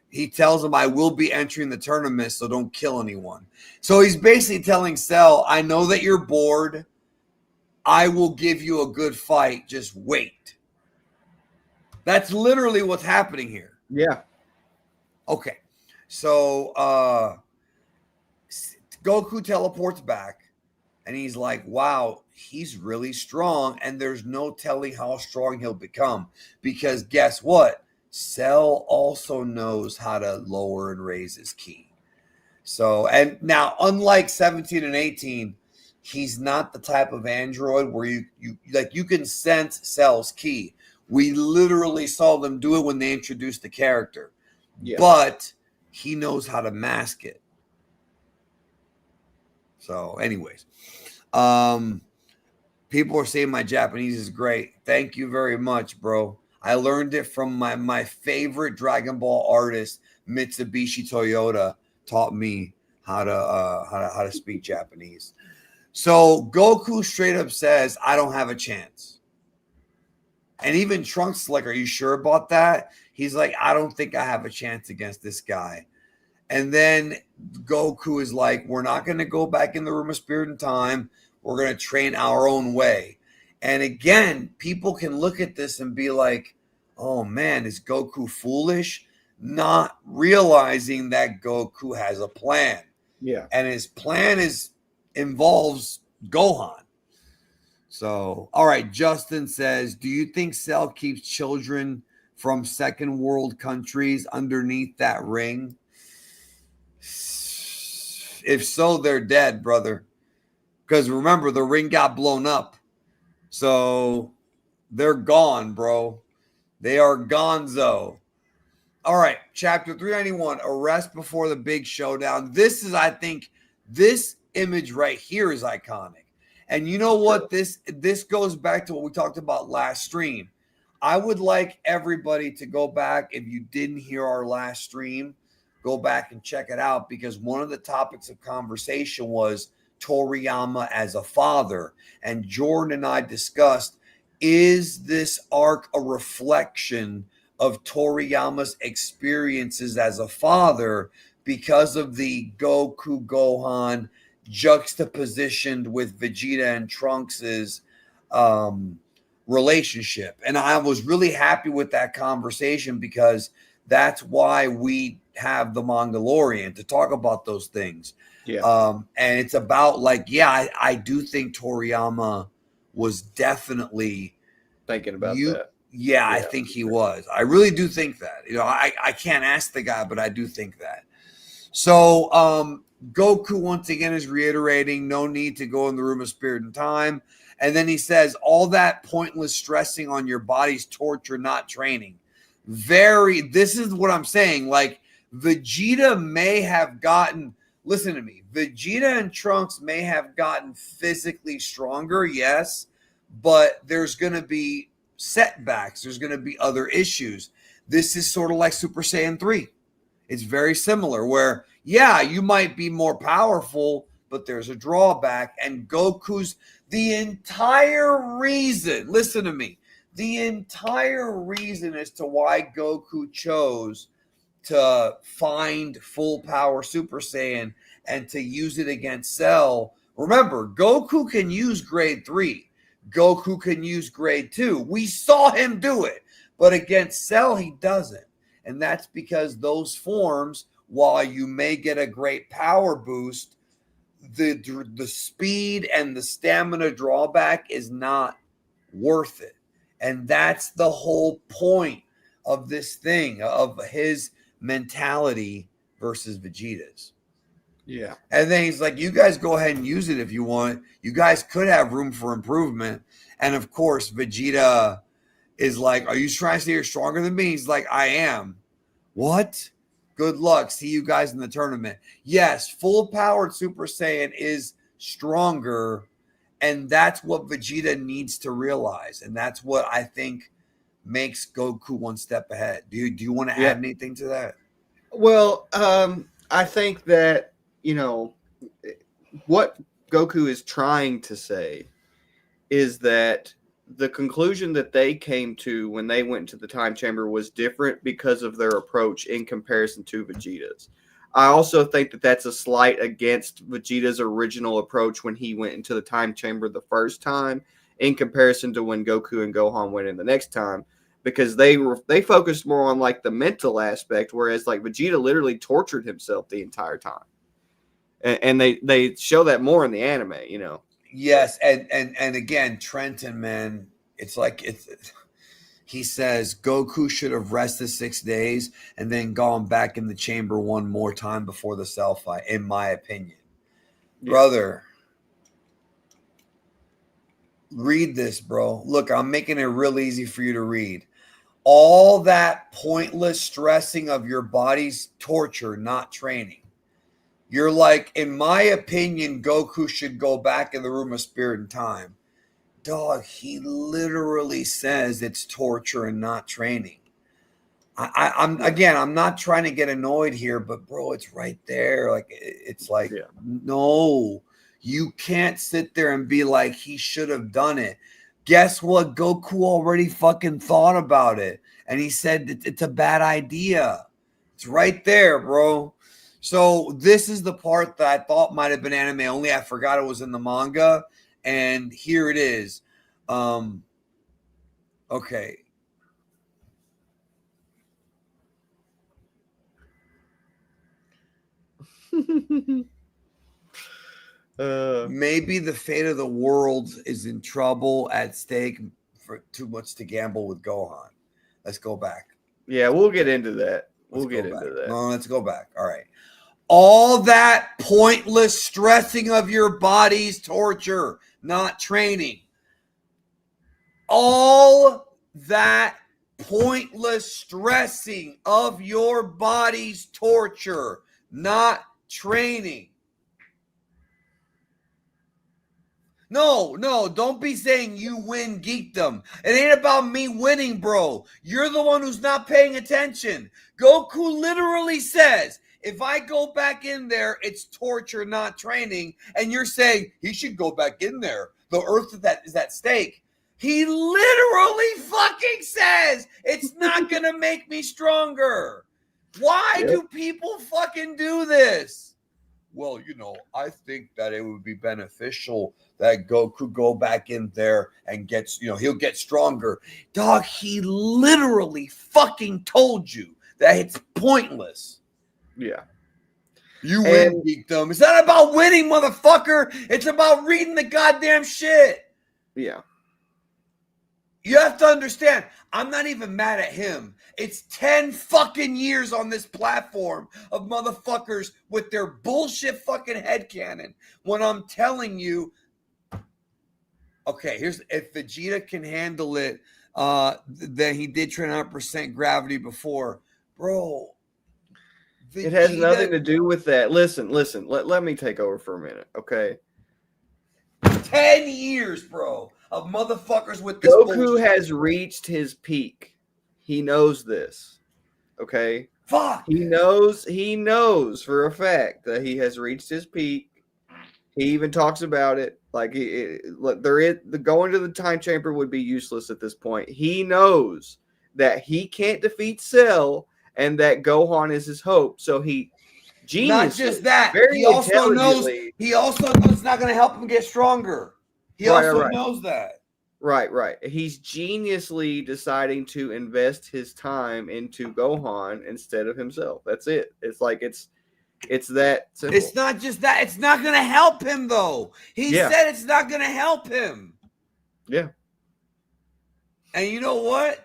He tells him, I will be entering the tournament, so don't kill anyone. So he's basically telling Cell, I know that you're bored. I will give you a good fight. Just wait. That's literally what's happening here. Yeah. Okay. So Goku teleports back, and he's like, wow, he's really strong, and there's no telling how strong he'll become. Because guess what? Cell also knows how to lower and raise his ki. So, and now, unlike 17 and 18, he's not the type of android where you can sense Cell's ki. We literally saw them do it when they introduced the character. Yeah. But he knows how to mask it. So, anyways, people are saying my Japanese is great. Thank you very much, bro. I learned it from my favorite Dragon Ball artist, Mitsubishi Toyota, taught me how to speak Japanese. So Goku straight up says, I don't have a chance. And even Trunks is like, are you sure about that? He's like, I don't think I have a chance against this guy. And then Goku is like, we're not going to go back in the room of spirit and time. We're going to train our own way. And again, people can look at this and be like, oh man, is Goku foolish? Not realizing that Goku has a plan. Yeah. And his plan involves Gohan. So, all right, Justin says, do you think Cell keeps children from second world countries underneath that ring? If so, they're dead, brother. Because remember, the ring got blown up. So they're gone, bro. They are gonzo. All right, chapter 391, arrest before the big showdown. This is, I think, this image right here is iconic. And you know what? This goes back to what we talked about last stream. I would like everybody to go back, if you didn't hear our last stream, go back and check it out, because one of the topics of conversation was Toriyama as a father. And Jordan and I discussed, is this arc a reflection of Toriyama's experiences as a father because of the Goku Gohan juxtapositioned with Vegeta and Trunks's relationship? And I was really happy with that conversation, because that's why we have the Mangalorian, to talk about those things. Yeah. And it's about, like, yeah, I do think Toriyama was definitely thinking about that. Yeah, I think he was. I really do think that. You know, I can't ask the guy, but I do think that. So Goku once again is reiterating, no need to go in the room of spirit and time. And then he says, all that pointless stressing on your body's torture, not training. This is what I'm saying. Like, Vegeta may have gotten, listen to me, Vegeta and Trunks may have gotten physically stronger, yes, but there's going to be setbacks. There's going to be other issues. This is sort of like Super Saiyan 3. It's very similar where, yeah, you might be more powerful, but there's a drawback. And Goku's the entire reason, listen to me, the entire reason as to why Goku chose to find full power Super Saiyan and to use it against Cell. Remember, Goku can use grade 3. Goku can use grade 2. We saw him do it. But against Cell, he doesn't. And that's because those forms, while you may get a great power boost, the speed and the stamina drawback is not worth it. And that's the whole point of this thing, of his mentality versus Vegeta's. Yeah. And then he's like, you guys go ahead and use it if you want. You guys could have room for improvement. And of course, Vegeta is like, are you trying to say you're stronger than me? He's like, I am. What? Good luck. See you guys in the tournament. Yes, full powered Super Saiyan is stronger. And that's what Vegeta needs to realize. And that's what I think makes Goku one step ahead. Do you want to add anything to that? Well, I think that, what Goku is trying to say is that the conclusion that they came to when they went to the time chamber was different because of their approach in comparison to Vegeta's. I also think that that's a slight against Vegeta's original approach when he went into the time chamber the first time in comparison to when Goku and Gohan went in the next time, because they focused more on like the mental aspect, whereas like Vegeta literally tortured himself the entire time. And they show that more in the anime, Yes, and again, Trenton, man, he says Goku should have rested 6 days and then gone back in the chamber one more time before the Cell fight, in my opinion. Yeah. Brother, read this, bro. Look, I'm making it real easy for you to read. All that pointless stressing of your body's torture, not training. You're like, in my opinion, Goku should go back in the room of spirit and time. Dog, he literally says it's torture and not training. I'm not trying to get annoyed here, but bro, it's right there. Like, it's like, no, you can't sit there and be like, he should have done it. Guess what? Goku already fucking thought about it. And he said it's a bad idea. It's right there, bro. So this is the part that I thought might have been anime only. I forgot it was in the manga. And here it is. Okay. Maybe the fate of the world is in trouble, at stake, for too much to gamble with Gohan. Let's go back. Yeah, we'll get into that. We'll get into that. No, let's go back. All right. All that pointless stressing of your body's torture, not training. All that pointless stressing of your body's torture, not training. No, don't be saying you win geekdom. It ain't about me winning, bro. You're the one who's not paying attention. Goku literally says, if I go back in there, it's torture, not training. And you're saying he should go back in there. The earth is at stake. He literally fucking says it's not going to make me stronger. Why do people fucking do this? Well, I think that it would be beneficial that Goku go back in there and gets, he'll get stronger. Dog, he literally fucking told you that it's pointless. Yeah. You win, geekdom. It's not about winning, motherfucker. It's about reading the goddamn shit. Yeah. You have to understand, I'm not even mad at him. It's 10 fucking years on this platform of motherfuckers with their bullshit fucking headcanon. When I'm telling you, okay, if Vegeta can handle it, then he did train 100% gravity before. Bro. Vegeta, it has nothing to do with that. Listen. Let me take over for a minute, okay? 10 years, bro. of motherfuckers with this Goku bullshit. has reached his peak. He knows this. Okay? Fuck. He knows for a fact that he has reached his peak. He even talks about it. Like the going to the time chamber would be useless at this point. He knows that he can't defeat Cell and that Gohan is his hope. So he Not just that. very He also knows intelligently. it's not going to help him get stronger. He also knows that. Right. He's geniusly deciding to invest his time into Gohan instead of himself. That's it. It's like it's that simple. It's not just that. It's not going to help him, though. He said it's not going to help him. Yeah. And you know what?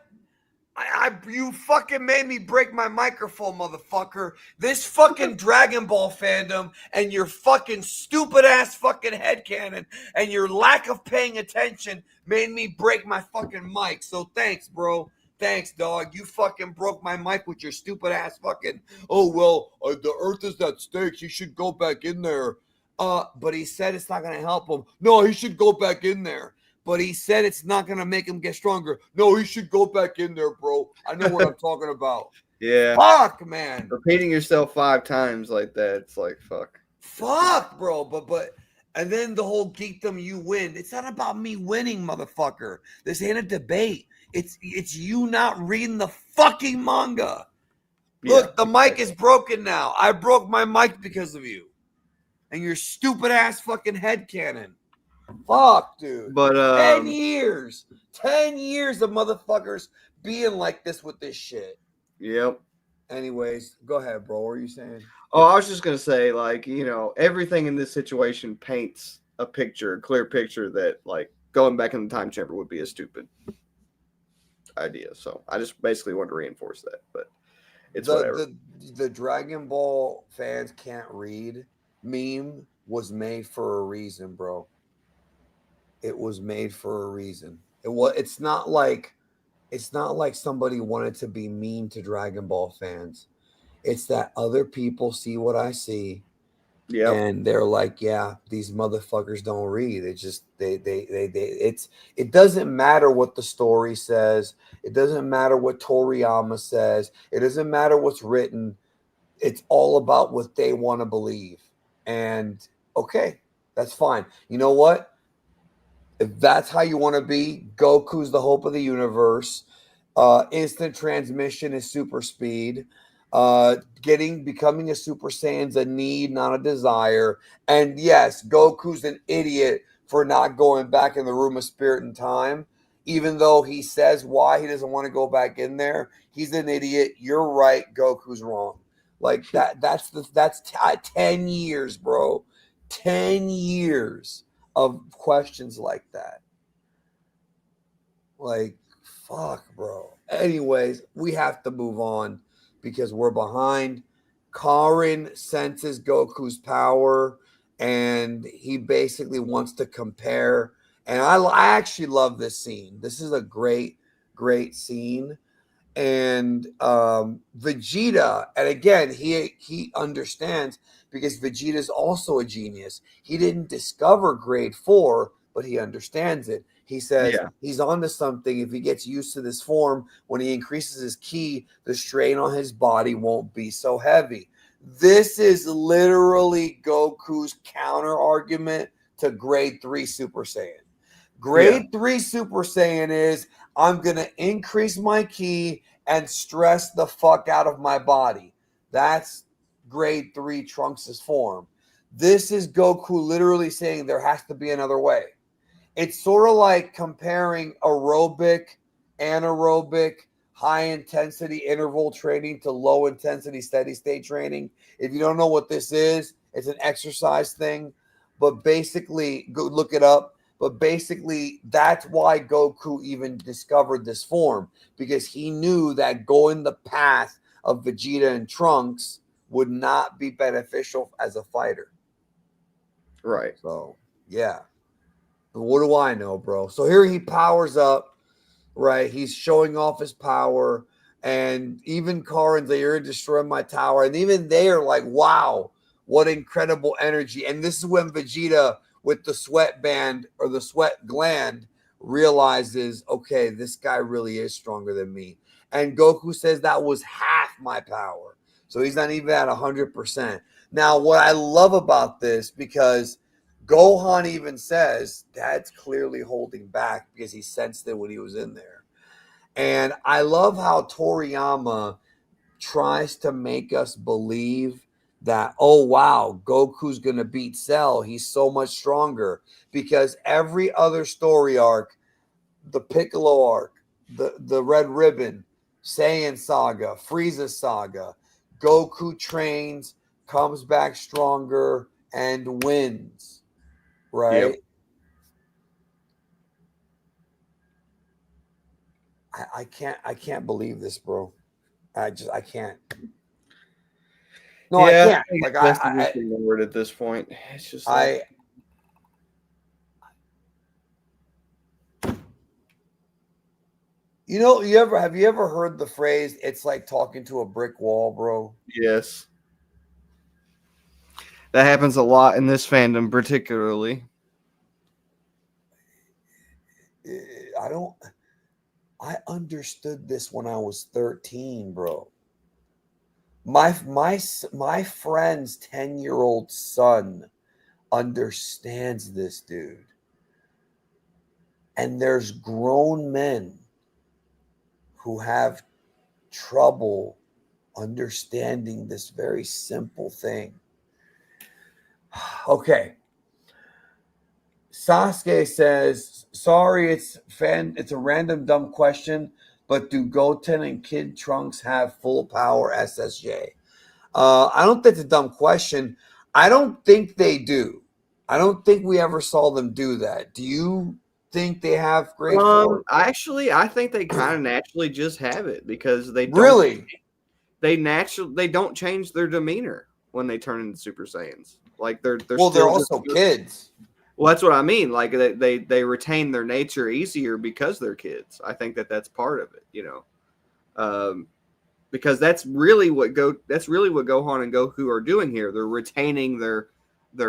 You fucking made me break my microphone, motherfucker. This fucking Dragon Ball fandom and your fucking stupid ass fucking headcanon and your lack of paying attention made me break my fucking mic. So thanks, bro. Thanks, dog. You fucking broke my mic with your stupid ass fucking, the earth is at stake. You should go back in there. But he said it's not going to help him. No, he should go back in there. But he said it's not going to make him get stronger. No, he should go back in there, bro. I know what I'm talking about. Yeah. Fuck, man. Repeating yourself 5 times like that, it's like, fuck. Fuck, bro. But and then the whole geekdom, you win. It's not about me winning, motherfucker. This ain't a debate. It's you not reading the fucking manga. Look, the mic is broken now. I broke my mic because of you. And your stupid ass fucking headcanon. Fuck, dude. But 10 years. 10 years of motherfuckers being like this with this shit. Yep. Anyways, go ahead, bro. What were you saying? Oh, I was just gonna say, like, everything in this situation paints a clear picture that, like, going back in the time chamber would be a stupid idea. So I just basically wanted to reinforce that. But it's whatever. The Dragon Ball fans can't read meme was made for a reason, bro. It was made for a reason. It's not like somebody wanted to be mean to Dragon Ball fans. It's that other people see what I see. Yeah. And they're like, yeah, these motherfuckers don't read. It just it doesn't matter what the story says. It doesn't matter what Toriyama says. It doesn't matter what's written. It's all about what they want to believe. And okay, that's fine. You know what? If that's how you want to be, Goku's the hope of the universe. Instant transmission is super speed. Becoming a Super Saiyan's a need, not a desire. And yes, Goku's an idiot for not going back in the room of spirit and time. Even though he says why he doesn't want to go back in there, he's an idiot. You're right. Goku's wrong. Like that's 10 years, bro. 10 years of questions like that. Like, fuck, bro. Anyways, we have to move on because we're behind. Karin senses Goku's power and he basically wants to compare. And I actually love this scene. This is a great scene. And Vegeta, and again, he understands because Vegeta is also a genius. He didn't discover grade 4, but he understands it. He says he's onto something. If he gets used to this form, when he increases his ki, the strain on his body won't be so heavy. This is literally Goku's counter argument to grade 3 Super Saiyan. Grade 3 Super Saiyan is, I'm going to increase my ki and stress the fuck out of my body. That's grade 3 Trunks' form. This is Goku literally saying there has to be another way. It's sort of like comparing aerobic, anaerobic, high-intensity interval training to low-intensity steady-state training. If you don't know what this is, it's an exercise thing. But basically, go look it up. But basically, that's why Goku even discovered this form, because he knew that going the path of Vegeta and Trunks would not be beneficial as a fighter. Right. So, yeah. But what do I know, bro? So here he powers up, right? He's showing off his power. And even Karin's like, you're going to destroy my tower. And even they are like, wow, what incredible energy. And this is when Vegeta, with the sweat band or the sweat gland, realizes, okay, this guy really is stronger than me. And Goku says that was half my power. So he's not even at 100%. Now, what I love about this, because Gohan even says Dad's clearly holding back because he sensed it when he was in there. And I love how Toriyama tries to make us believe that, oh, wow, Goku's going to beat Cell. He's so much stronger. Because every other story arc, the Piccolo arc, the Red Ribbon, Saiyan Saga, Frieza Saga, Goku trains, comes back stronger, and wins. Right? Yep. I can't believe this, bro. I can't. No, I Yeah, can't. I think Like it's best to just ignore it at this point. It's just like, I have you ever heard the phrase, it's like talking to a brick wall, bro? yes, that happens a lot in this fandom, particularly. I don't I understood this when I was 13, bro. My friend's 10-year-old son understands this, dude. And there's grown men who have trouble understanding this very simple thing. Okay. Sasuke says, "Sorry, it's a random dumb question, but do Goten and Kid Trunks have full power SSJ?" I don't think it's a dumb question. I don't think they do. I don't think we ever saw them do that. Do you think they have great force? I think they kind of naturally just have it because Really? they don't change their demeanor when they turn into Super Saiyans. Like they're Well, they're still just also kids. well, that's what I mean. Like they retain their nature easier because they're kids. I think that's part of it, because that's really what Gohan and Goku are doing here. They're retaining their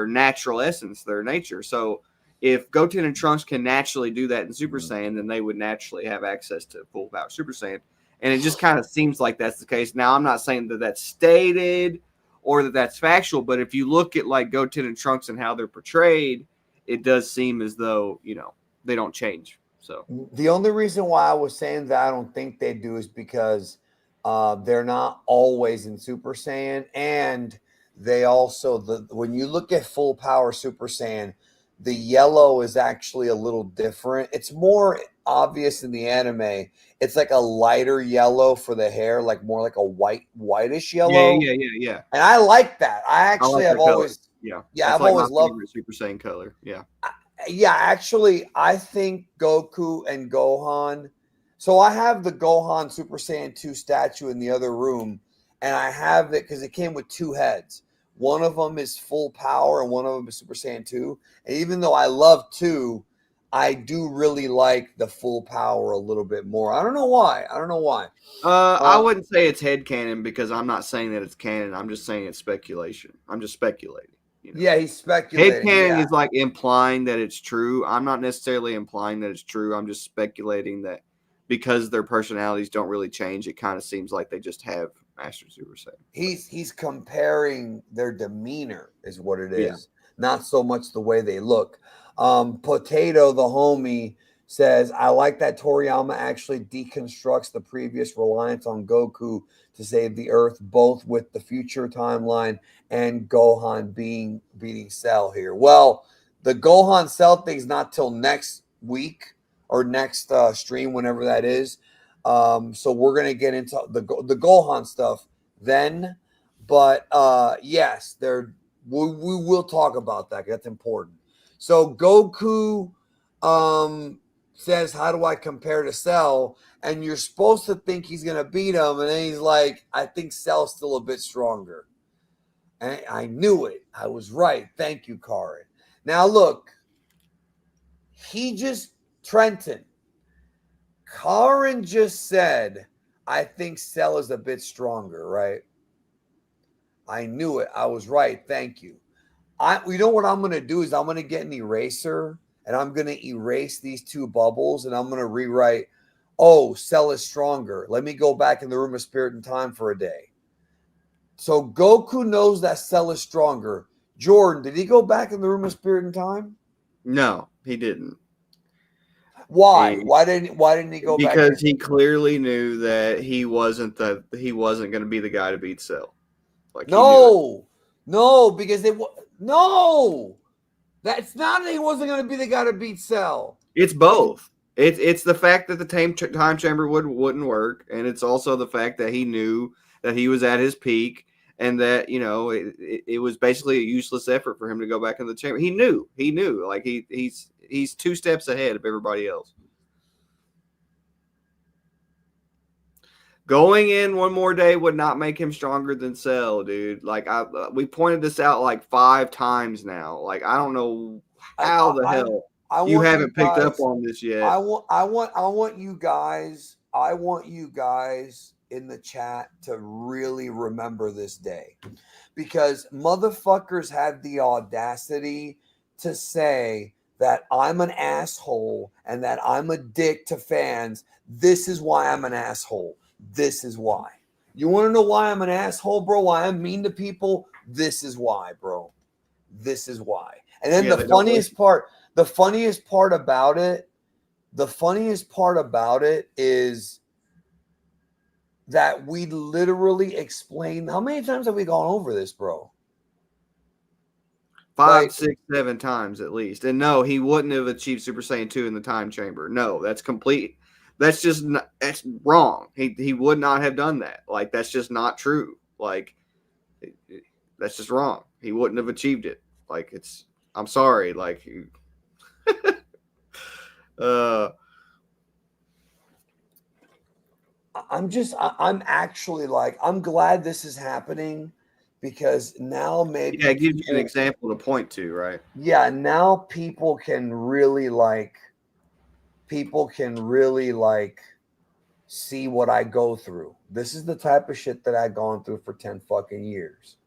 natural essence, their nature. So if Goten and Trunks can naturally do that in Super Saiyan, then they would naturally have access to full power Super Saiyan. And it just kind of seems like that's the case. Now, I'm not saying that that's stated or that that's factual, but if you look at like Goten and Trunks and how they're portrayed, it does seem as though they don't change. So The only reason why I was saying that I don't think they do is because they're not always in Super Saiyan, and they also when you look at full power Super Saiyan, the yellow is actually a little different. It's more obvious in the anime. It's like a lighter yellow for the hair, like more like a whitish yellow, yeah. and I like that. I I actually like have their color. always, Yeah, yeah, that's I've like my always loved. favorite Super Saiyan color. Yeah. Yeah, actually, I think Goku and Gohan. So I have the Gohan Super Saiyan 2 statue in the other room, and I have it because it came with two heads. One of them is full power, and one of them is Super Saiyan 2. And even though I love 2, I do really like the full power a little bit more. I don't know why. I don't know why. I wouldn't say it's head canon because I'm not saying that it's canon. I'm just saying it's speculation. I'm just speculating. Yeah, he's Head speculating. canon Yeah. is like implying that it's true. I'm not necessarily implying that it's true. I'm just speculating that because their personalities don't really change, it kind of seems like they just have Master Super Saiyan. He's comparing their demeanor is what it Yeah. is, not so much the way they look. Potato the homie says, I like that Toriyama actually deconstructs the previous reliance on Goku to save the earth, both with the future timeline and Gohan beating Cell here. Well, the Gohan Cell thing's not till next week or next stream, whenever that is. So we're gonna get into the Gohan stuff then, but yes, we will talk about that. That's important. So Goku says, "How do I compare to Cell?" And you're supposed to think he's gonna beat him, and then he's like, "I think Cell's still a bit stronger." And I knew it. I was right. Thank you, Karin. Now look, he just Trenton. Karin just said, I think Cell is a bit stronger, right? I knew it. I was right. Thank you. You know what I'm going to do is I'm going to get an eraser and I'm going to erase these two bubbles and I'm going to rewrite, oh, Cell is stronger. Let me go back in the room of spirit and time for a day. So Goku knows that Cell is stronger. Jordan, did he go back in the room of spirit and time? No, he didn't. Why? Why didn't he go back? Because he clearly knew that he wasn't going to be the guy to beat Cell. Like no, because no. That's not that he wasn't going to be the guy to beat Cell. It's both. It's the fact that the time chamber wouldn't work, and it's also the fact that he knew that he was at his peak, and that it was basically a useless effort for him to go back in the chamber. He knew, like he's 2 steps ahead of everybody else. Going in one more day would not make him stronger than Cell, dude. Like we pointed this out like 5 times now. Like I don't know how the hell you haven't picked up on this yet. I want you guys in the chat to really remember this day, because motherfuckers had the audacity to say that I'm an asshole and that I'm a dick to fans. This is why I'm an asshole. This is why. You want to know why I'm an asshole, bro? Why I'm mean to people? This is why, bro. This is why. And then the funniest part about it is that we literally explained. How many times have we gone over this, bro? 5, 6, 7 times at least. And no, he wouldn't have achieved Super Saiyan 2 in the time chamber. No, that's complete. That's just that's wrong. He would not have done that. Like that's just not true. Like that's just wrong. He wouldn't have achieved it. Like I'm sorry. Like I'm actually like, I'm glad this is happening, because now maybe it gives you an example to point to, right? Yeah, now people can really see what I go through. This is the type of shit that I've gone through for 10 fucking years.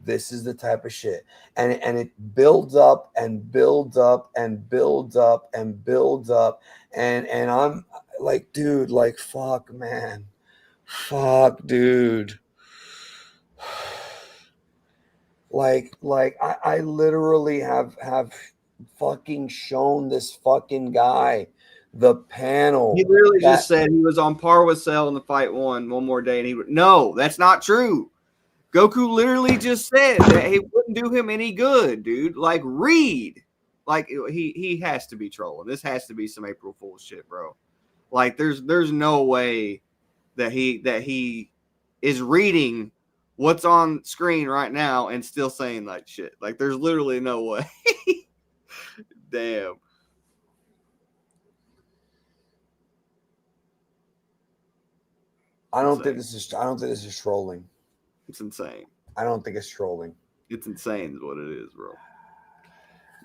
This is the type of shit. And it builds up and builds up and builds up and builds up. And I'm like, dude, like, fuck, man. Fuck, dude. Like I literally have fucking shown this fucking guy the panel. He literally just said he was on par with Cell in the fight one more day, and no, that's not true. Goku literally just said that he wouldn't do him any good, dude. Like read, like he has to be trolling. This has to be some April Fool's shit, bro. Like there's no way that he is reading what's on screen right now and still saying that shit. Like there's literally no way. Damn. I don't think this is trolling. It's insane. I don't think it's trolling. It's insane is what it is, bro.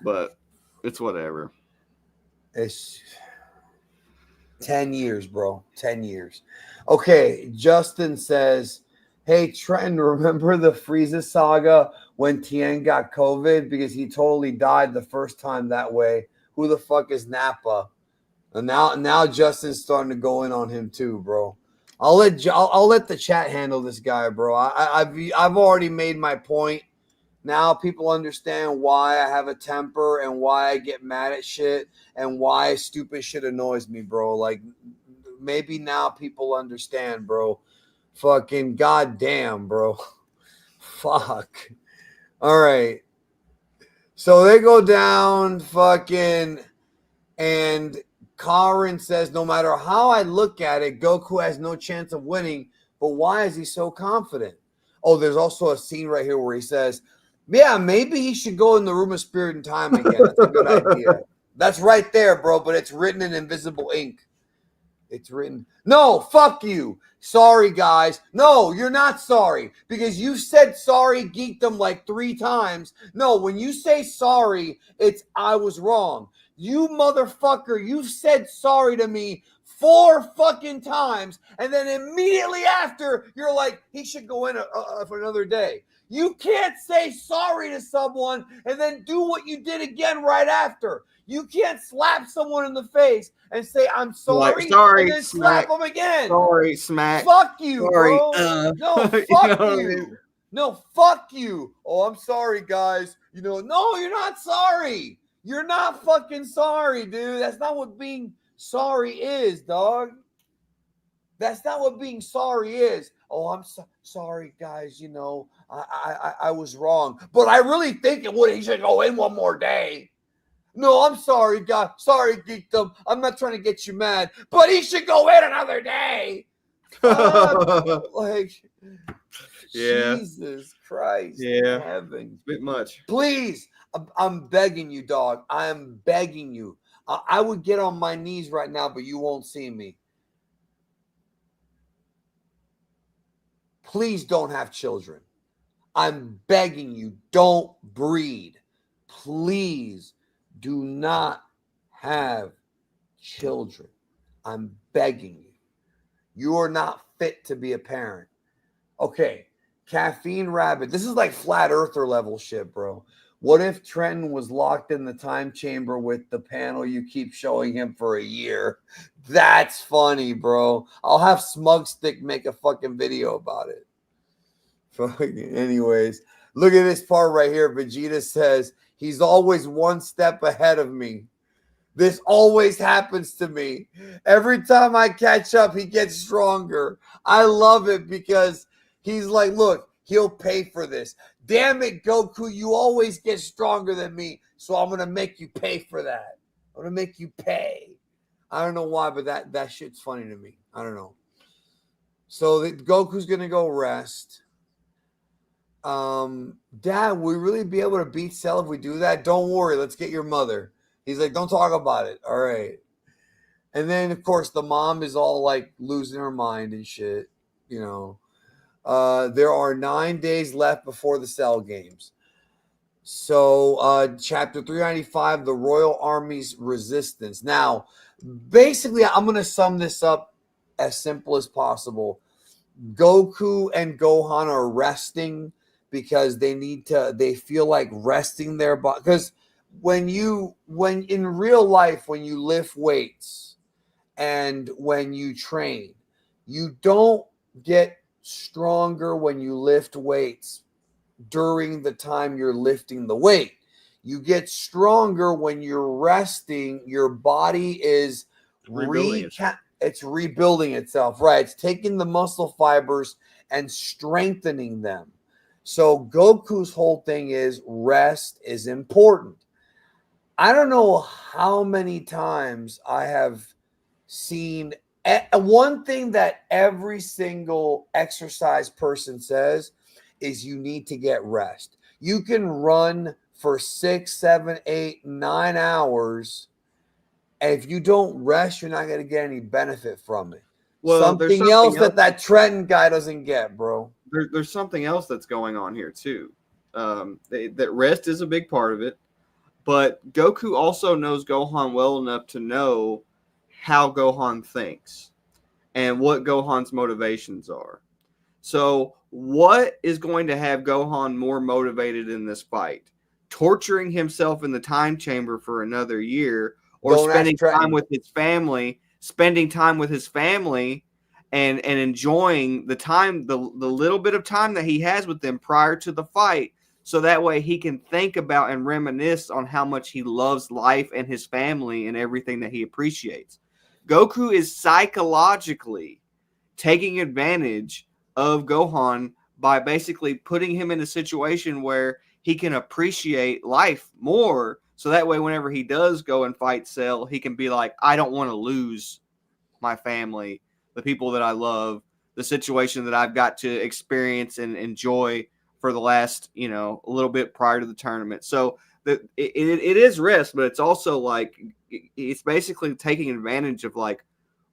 But it's whatever. It's 10 years, bro. 10 years. Okay, Justin says, hey, Trenton, remember the Frieza saga when Tien got COVID? Because he totally died the first time that way. Who the fuck is Nappa? And now Justin's starting to go in on him too, bro. I'll let the chat handle this guy, bro. I've already made my point. Now people understand why I have a temper and why I get mad at shit and why stupid shit annoys me, bro. Like maybe now people understand, bro. Fucking goddamn, bro. Fuck. All right. So they go down, fucking, and Karin says, no matter how I look at it, Goku has no chance of winning, but why is he so confident? Oh, there's also a scene right here where he says, yeah, maybe he should go in the room of spirit and time again. That's a good idea. That's right there, bro, but it's written in invisible ink. It's written. No, fuck you. Sorry, guys. No, you're not sorry, because you said sorry, geekdom, like 3 times. No, when you say sorry, it's I was wrong. You motherfucker, you've said sorry to me 4 fucking times, and then immediately after, you're like, he should go in for another day. You can't say sorry to someone and then do what you did again right after. You can't slap someone in the face and say, I'm sorry, Like, sorry, and then smack. slap them again. Sorry, smack. Fuck you, Sorry, bro. No, you fuck know what I you. mean? No, fuck you. Oh, I'm sorry, guys. No, you're not sorry. You're not fucking sorry, dude. That's not what being sorry is, dog. That's not what being sorry is. Oh, I'm sorry, guys. I was wrong, but I really think he should go in one more day. No, I'm sorry, guys. Sorry, geekdom. I'm not trying to get you mad, but he should go in another day. Like, Yeah. Jesus Christ Yeah. in heaven. Bit much. Please, I'm begging you, dog. I am begging you. I would get on my knees right now, but you won't see me. Please don't have children. I'm begging you, don't breed. Please do not have children. I'm begging you. You are not fit to be a parent. Okay, Caffeine Rabbit. This is like flat earther level shit, bro. What if Trenton was locked in the time chamber with the panel you keep showing him for a year? That's funny, bro. I'll have Smugstick make a fucking video about it. Anyways, look at this part right here. Vegeta says, he's always one step ahead of me. This always happens to me. Every time I catch up, he gets stronger. I love it because he's like, look, he'll pay for this. Damn it, Goku, you always get stronger than me, so I'm going to make you pay for that. I'm going to make you pay. I don't know why, but that shit's funny to me. I don't know. So Goku's going to go rest. Dad, will we really be able to beat Cell if we do that? Don't worry. Let's get your mother. He's like, don't talk about it. All right. And then, of course, the mom is all like losing her mind and shit. There are 9 days left before the Cell games. So, chapter 395, the Royal Army's Resistance. Now, basically, I'm going to sum this up as simple as possible. Goku and Gohan are resting because they feel like resting their body. Because when in real life, when you lift weights and when you train, you don't get stronger when you lift weights during the time you're lifting the weight. You get stronger when you're resting. Your body is it's rebuilding itself, right? It's taking the muscle fibers and strengthening them. So Goku's whole thing is rest is important. I don't know how many times I have seen one thing that every single exercise person says is you need to get rest. You can run for 6, 7, 8, 9 hours. And if you don't rest, you're not going to get any benefit from it. Well, something else that Trenton guy doesn't get, bro. There's something else that's going on here, too. That rest is a big part of it. But Goku also knows Gohan well enough to know how Gohan thinks and what Gohan's motivations are. So what is going to have Gohan more motivated in this fight? Torturing himself in the time chamber for another year, or spending time with his family, and enjoying the time, the little bit of time that he has with them prior to the fight, so that way he can think about and reminisce on how much he loves life and his family and everything that he appreciates. Goku is psychologically taking advantage of Gohan by basically putting him in a situation where he can appreciate life more. So that way, whenever he does go and fight Cell, he can be like, I don't want to lose my family, the people that I love, the situation that I've got to experience and enjoy for the last, a little bit prior to the tournament. So it is rest, but it's also like, it's basically taking advantage of like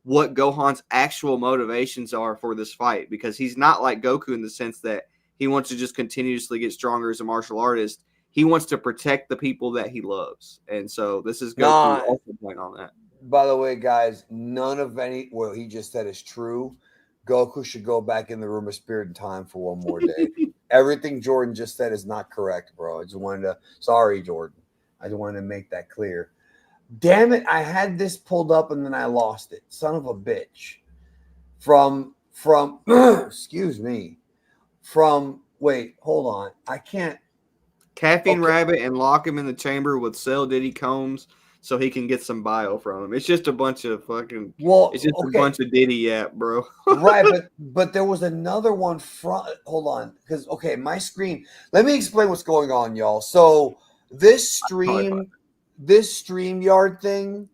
what Gohan's actual motivations are for this fight, because he's not like Goku in the sense that he wants to just continuously get stronger as a martial artist. He wants to protect the people that he loves. And so this is Goku also playing on that. By the way, guys, none of what he just said is true. Goku should go back in the room of spirit and time for one more day. everything Jordan just said is not correct, bro. I just wanted to. Sorry, Jordan. I just wanted to make that clear. Damn it! I had this pulled up and then I lost it. Son of a bitch. From excuse me. Wait, hold on. I can't. Caffeine Okay. Rabbit and lock him in the chamber with Cell Diddy Combs so he can get some bio from him. It's just a bunch of fucking. Well, It's just a okay. bunch of Diddy yap, bro. Right, but there was another one from. Hold on, because okay, my screen. Let me explain what's going on, y'all. So this StreamYard thing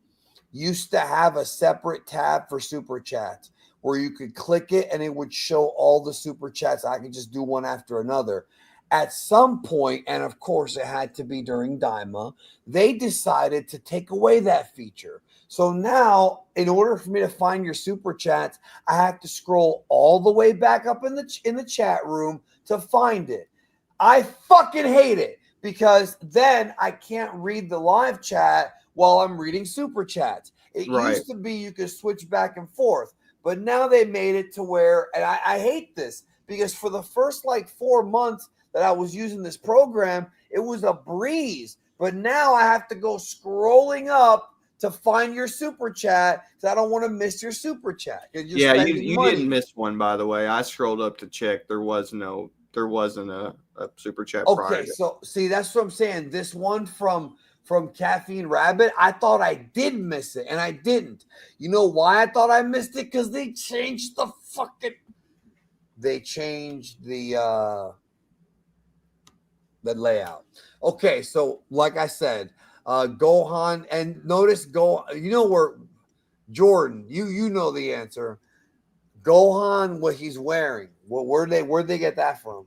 used to have a separate tab for super chats where you could click it and it would show all the super chats. I could just do one after another. At some point, and of course it had to be during Daima, they decided to take away that feature. So now, in order for me to find your super chats, I have to scroll all the way back up in the chat room to find it. I fucking hate it because then I can't read the live chat while I'm reading super chats. It used to be you could switch back and forth, but now they made it to where, and I hate this because for the first like 4 months that I was using this program, it was a breeze. But now I have to go scrolling up to find your super chat because I don't want to miss your super chat. Yeah, you didn't miss one, by the way. I scrolled up to check. There wasn't a super chat. Okay, so see, that's what I'm saying. This one from Caffeine Rabbit, I thought I did miss it, and I didn't. You know why I thought I missed it? Because they changed the layout. Okay, so like I said, Gohan, and notice you know where Jordan, you know the answer. Gohan, what he's wearing. Where'd they get that from?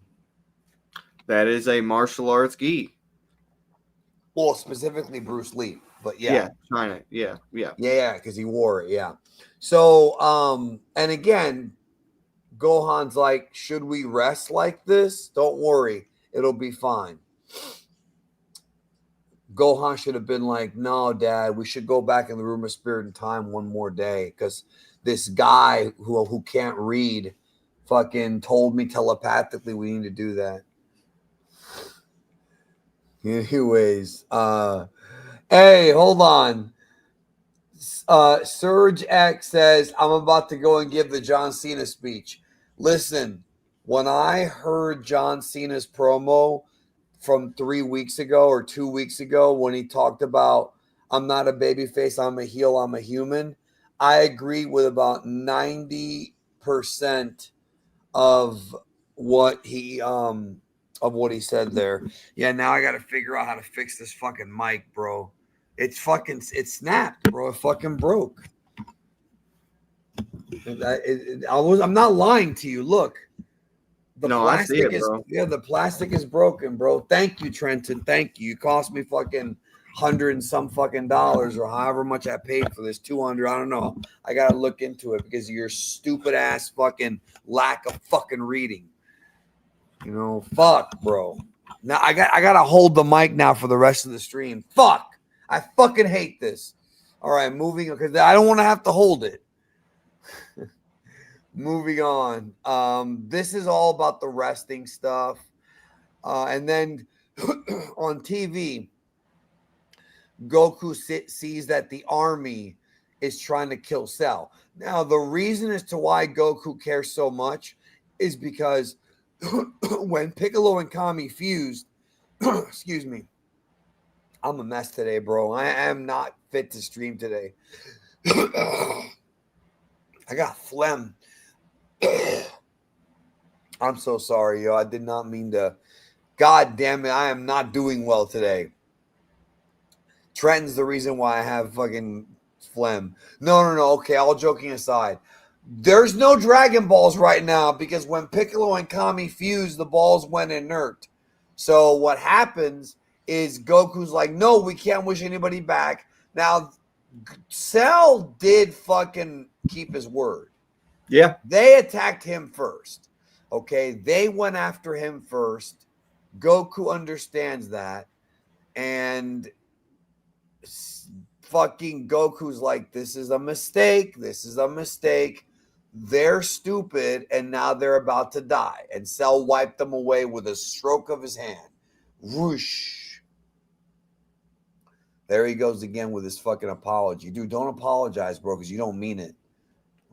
That is a martial arts gi. Well, specifically Bruce Lee, but yeah, China, yeah, because he wore it, yeah. So, and again, Gohan's like, should we rest like this? Don't worry, it'll be fine. Gohan should have been like, no, Dad, we should go back in the room of spirit and time one more day because this guy who can't read fucking told me telepathically we need to do that. Anyways, hey, hold on. Surge X says, I'm about to go and give the John Cena speech. Listen, when I heard John Cena's promo from 3 weeks ago or 2 weeks ago when he talked about, I'm not a babyface, I'm a heel, I'm a human, I agree with about 90% of what he said there. Yeah, now I got to figure out how to fix this fucking mic, bro. It snapped, bro. It fucking broke. I'm not lying to you. Look, I see it, bro. The plastic is broken, bro. Thank you, Trenton. Thank you. You cost me fucking $100 and some fucking dollars or however much I paid for this. 200. I don't know. I gotta look into it because of your stupid ass fucking lack of fucking reading. You know, fuck, bro. Now I gotta hold the mic now for the rest of the stream. Fuck. I fucking hate this. All right, moving on because I don't want to have to hold it. Moving on. This is all about the resting stuff. And then on TV, Goku sees that the army is trying to kill Cell. Now, the reason as to why Goku cares so much is because when Piccolo and Kami fused, excuse me, I'm a mess today, bro. I am not fit to stream today. I got phlegm. I'm so sorry, yo. I did not mean to. God damn it. I am not doing well today. Trenton's the reason why I have fucking phlegm. No. Okay, all joking aside. There's no Dragon Balls right now because when Piccolo and Kami fused, the balls went inert. So what happens is Goku's like, no, we can't wish anybody back. Now, Cell did fucking keep his word. Yeah. They attacked him first. Okay, they went after him first. Goku understands that. And fucking Goku's like, this is a mistake. This is a mistake. they're stupid and now they're about to die. And Cell wiped them away with a stroke of his hand. Whoosh. There he goes again with his fucking apology. Dude, don't apologize, bro, because you don't mean it.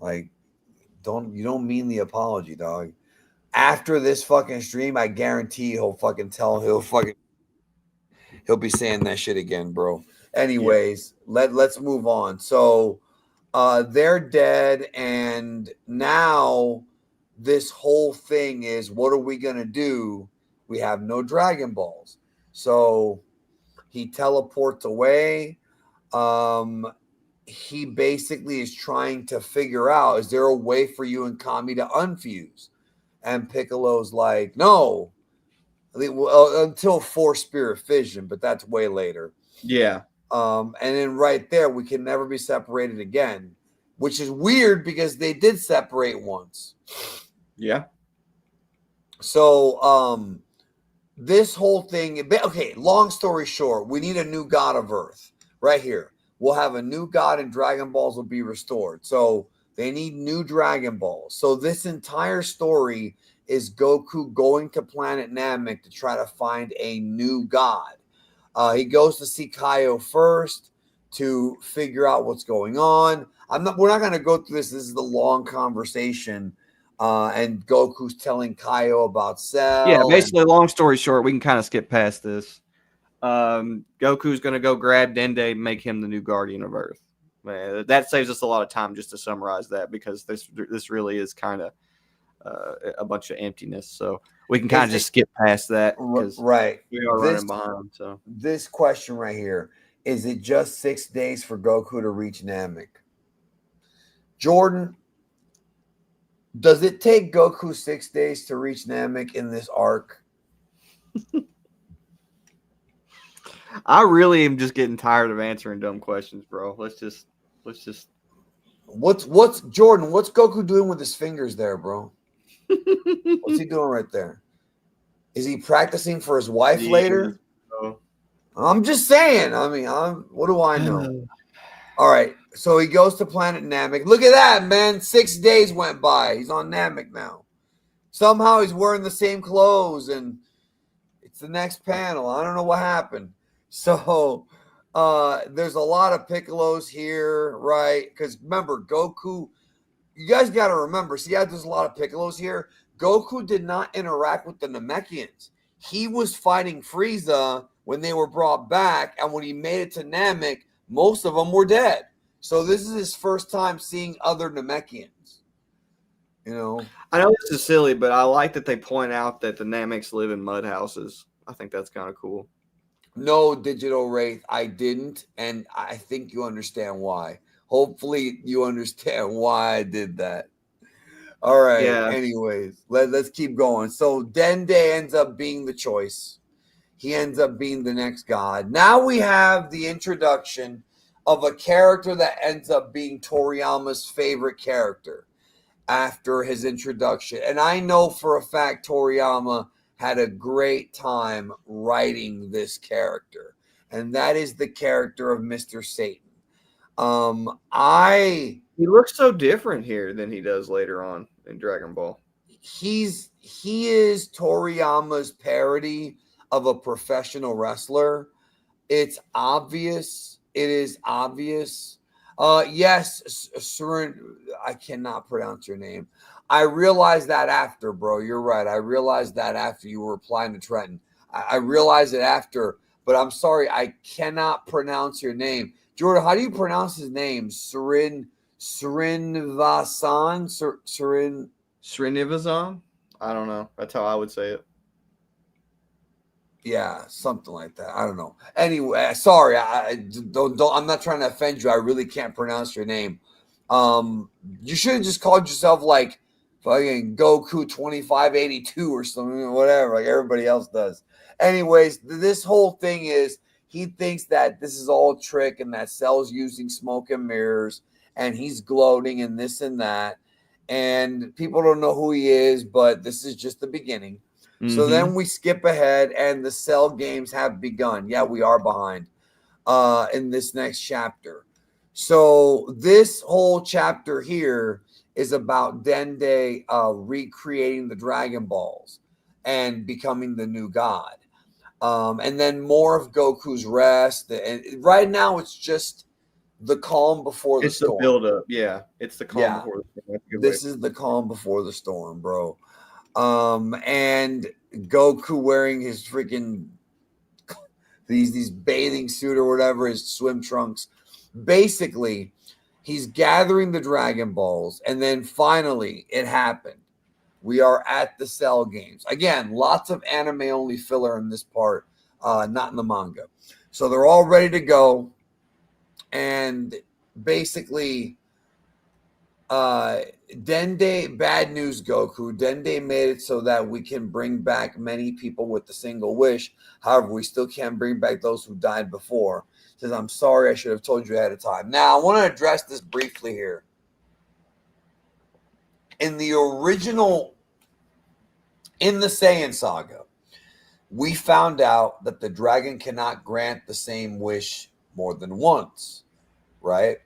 Like, you don't mean the apology, dog. After this fucking stream, I guarantee he'll be saying that shit again, bro. Anyways, let's move on. So they're dead, and now this whole thing is, what are we gonna do? We have no Dragon Balls. So he teleports away. He basically is trying to figure out, is there a way for you and Kami to unfuse? And Piccolo's like, no, until Force Spirit Fission, but that's way later. Yeah. And then right there, we can never be separated again, which is weird because they did separate once. Yeah. So this whole thing, okay, long story short, we need a new god of Earth right here. We'll have a new god and Dragon Balls will be restored. So they need new Dragon Balls. So this entire story is Goku going to planet Namek to try to find a new god. He goes to see Kaio first to figure out what's going on. We're not going to go through this. This is the long conversation. And Goku's telling Kaio about Cell. Yeah, basically, long story short, we can kind of skip past this. Goku's going to go grab Dende and make him the new Guardian of Earth. Man, that saves us a lot of time just to summarize that, because this really is kind of a bunch of emptiness. So we can kind of just skip past that, because right, we are running behind. So this question right here, is it just 6 days for Goku to reach Namek? Jordan, does it take Goku 6 days to reach Namek in this arc? I really am just getting tired of answering dumb questions, bro. Let's just. What's Jordan? What's Goku doing with his fingers there, bro? What's he doing right there? Is he practicing for his wife later? I'm just saying. I mean, what do I know? All right. So he goes to planet Namek. Look at that, man. 6 days went by. He's on Namek now. Somehow he's wearing the same clothes, and it's the next panel. I don't know what happened. So there's a lot of Piccolos here, right? Because remember, Goku, you guys got to remember, see how there's a lot of Piccolos here? Goku did not interact with the Namekians. He was fighting Frieza when they were brought back, and when he made it to Namek, most of them were dead. So this is his first time seeing other Namekians. You know? I know this is silly, but I like that they point out that the Nameks live in mud houses. I think that's kind of cool. No, Digital Wraith, I didn't, and I think you understand why. Hopefully you understand why I did that. All right. Yeah. Anyways, let's keep going. So Dende ends up being the choice. He ends up being the next god. Now we have the introduction of a character that ends up being Toriyama's favorite character after his introduction. And I know for a fact Toriyama had a great time writing this character. And that is the character of Mr. Satan. He looks so different here than he does later on in Dragon Ball. He is Toriyama's parody of a professional wrestler. It's obvious. It is obvious. Yes, Surin, I cannot pronounce your name. I realized that after, bro. You're right. I realized that after you were replying to Trenton. I realized it after, but I'm sorry. I cannot pronounce your name. Jordan, how do you pronounce his name? Srinivasam? I don't know. That's how I would say it. Yeah, something like that. I don't know. Anyway, sorry. I'm not trying to offend you. I really can't pronounce your name. You should have just called yourself like fucking Goku 2582 or something, whatever, like everybody else does. Anyways, this whole thing is he thinks that this is all a trick and that Cell's using smoke and mirrors and he's gloating and this and that. And people don't know who he is, but this is just the beginning. Mm-hmm. So then we skip ahead and the Cell games have begun. Yeah, we are behind in this next chapter. So this whole chapter here is about Dende recreating the Dragon Balls and becoming the new god. And then more of Goku's rest. And right now, it's just the calm before the It's the storm. build up. Yeah, it's the calm Yeah, before the storm. That's a good way. this is the calm before the storm, bro. And Goku wearing his freaking these bathing suit or whatever, his swim trunks. Basically, he's gathering the Dragon Balls, and then finally it happened. We are at the Cell games. Again, lots of anime only filler in this part, not in the manga. So they're all ready to go. And basically, Dende, bad news, Goku. Dende made it so that we can bring back many people with the single wish. However, we still can't bring back those who died before. Says, I'm sorry, I should have told you ahead of time. Now, I want to address this briefly here. In the original, in the Saiyan saga, we found out that the dragon cannot grant the same wish more than once, right?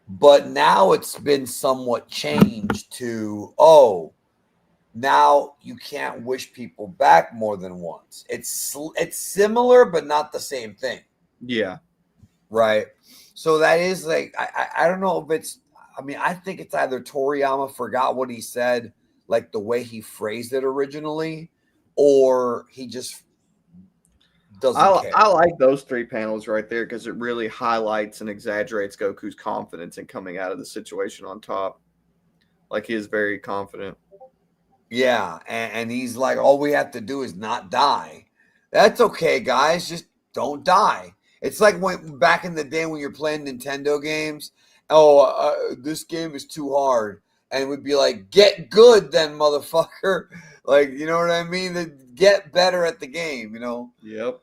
But now it's been somewhat changed to, oh, now you can't wish people back more than once. It's similar, but not the same thing. Yeah. Right. So that is like, I don't know if it's, I mean, I think it's either Toriyama forgot what he said, like the way he phrased it originally, or he just doesn't care. I like those 3 panels right there because it really highlights and exaggerates Goku's confidence in coming out of the situation on top. Like he is very confident. Yeah, and he's like, all we have to do is not die. That's okay, guys. Just don't die. It's like when back in the day when you're playing Nintendo games. Oh, this game is too hard, and it would be like, get good, then, motherfucker. Like, you know what I mean? Get better at the game, you know. Yep.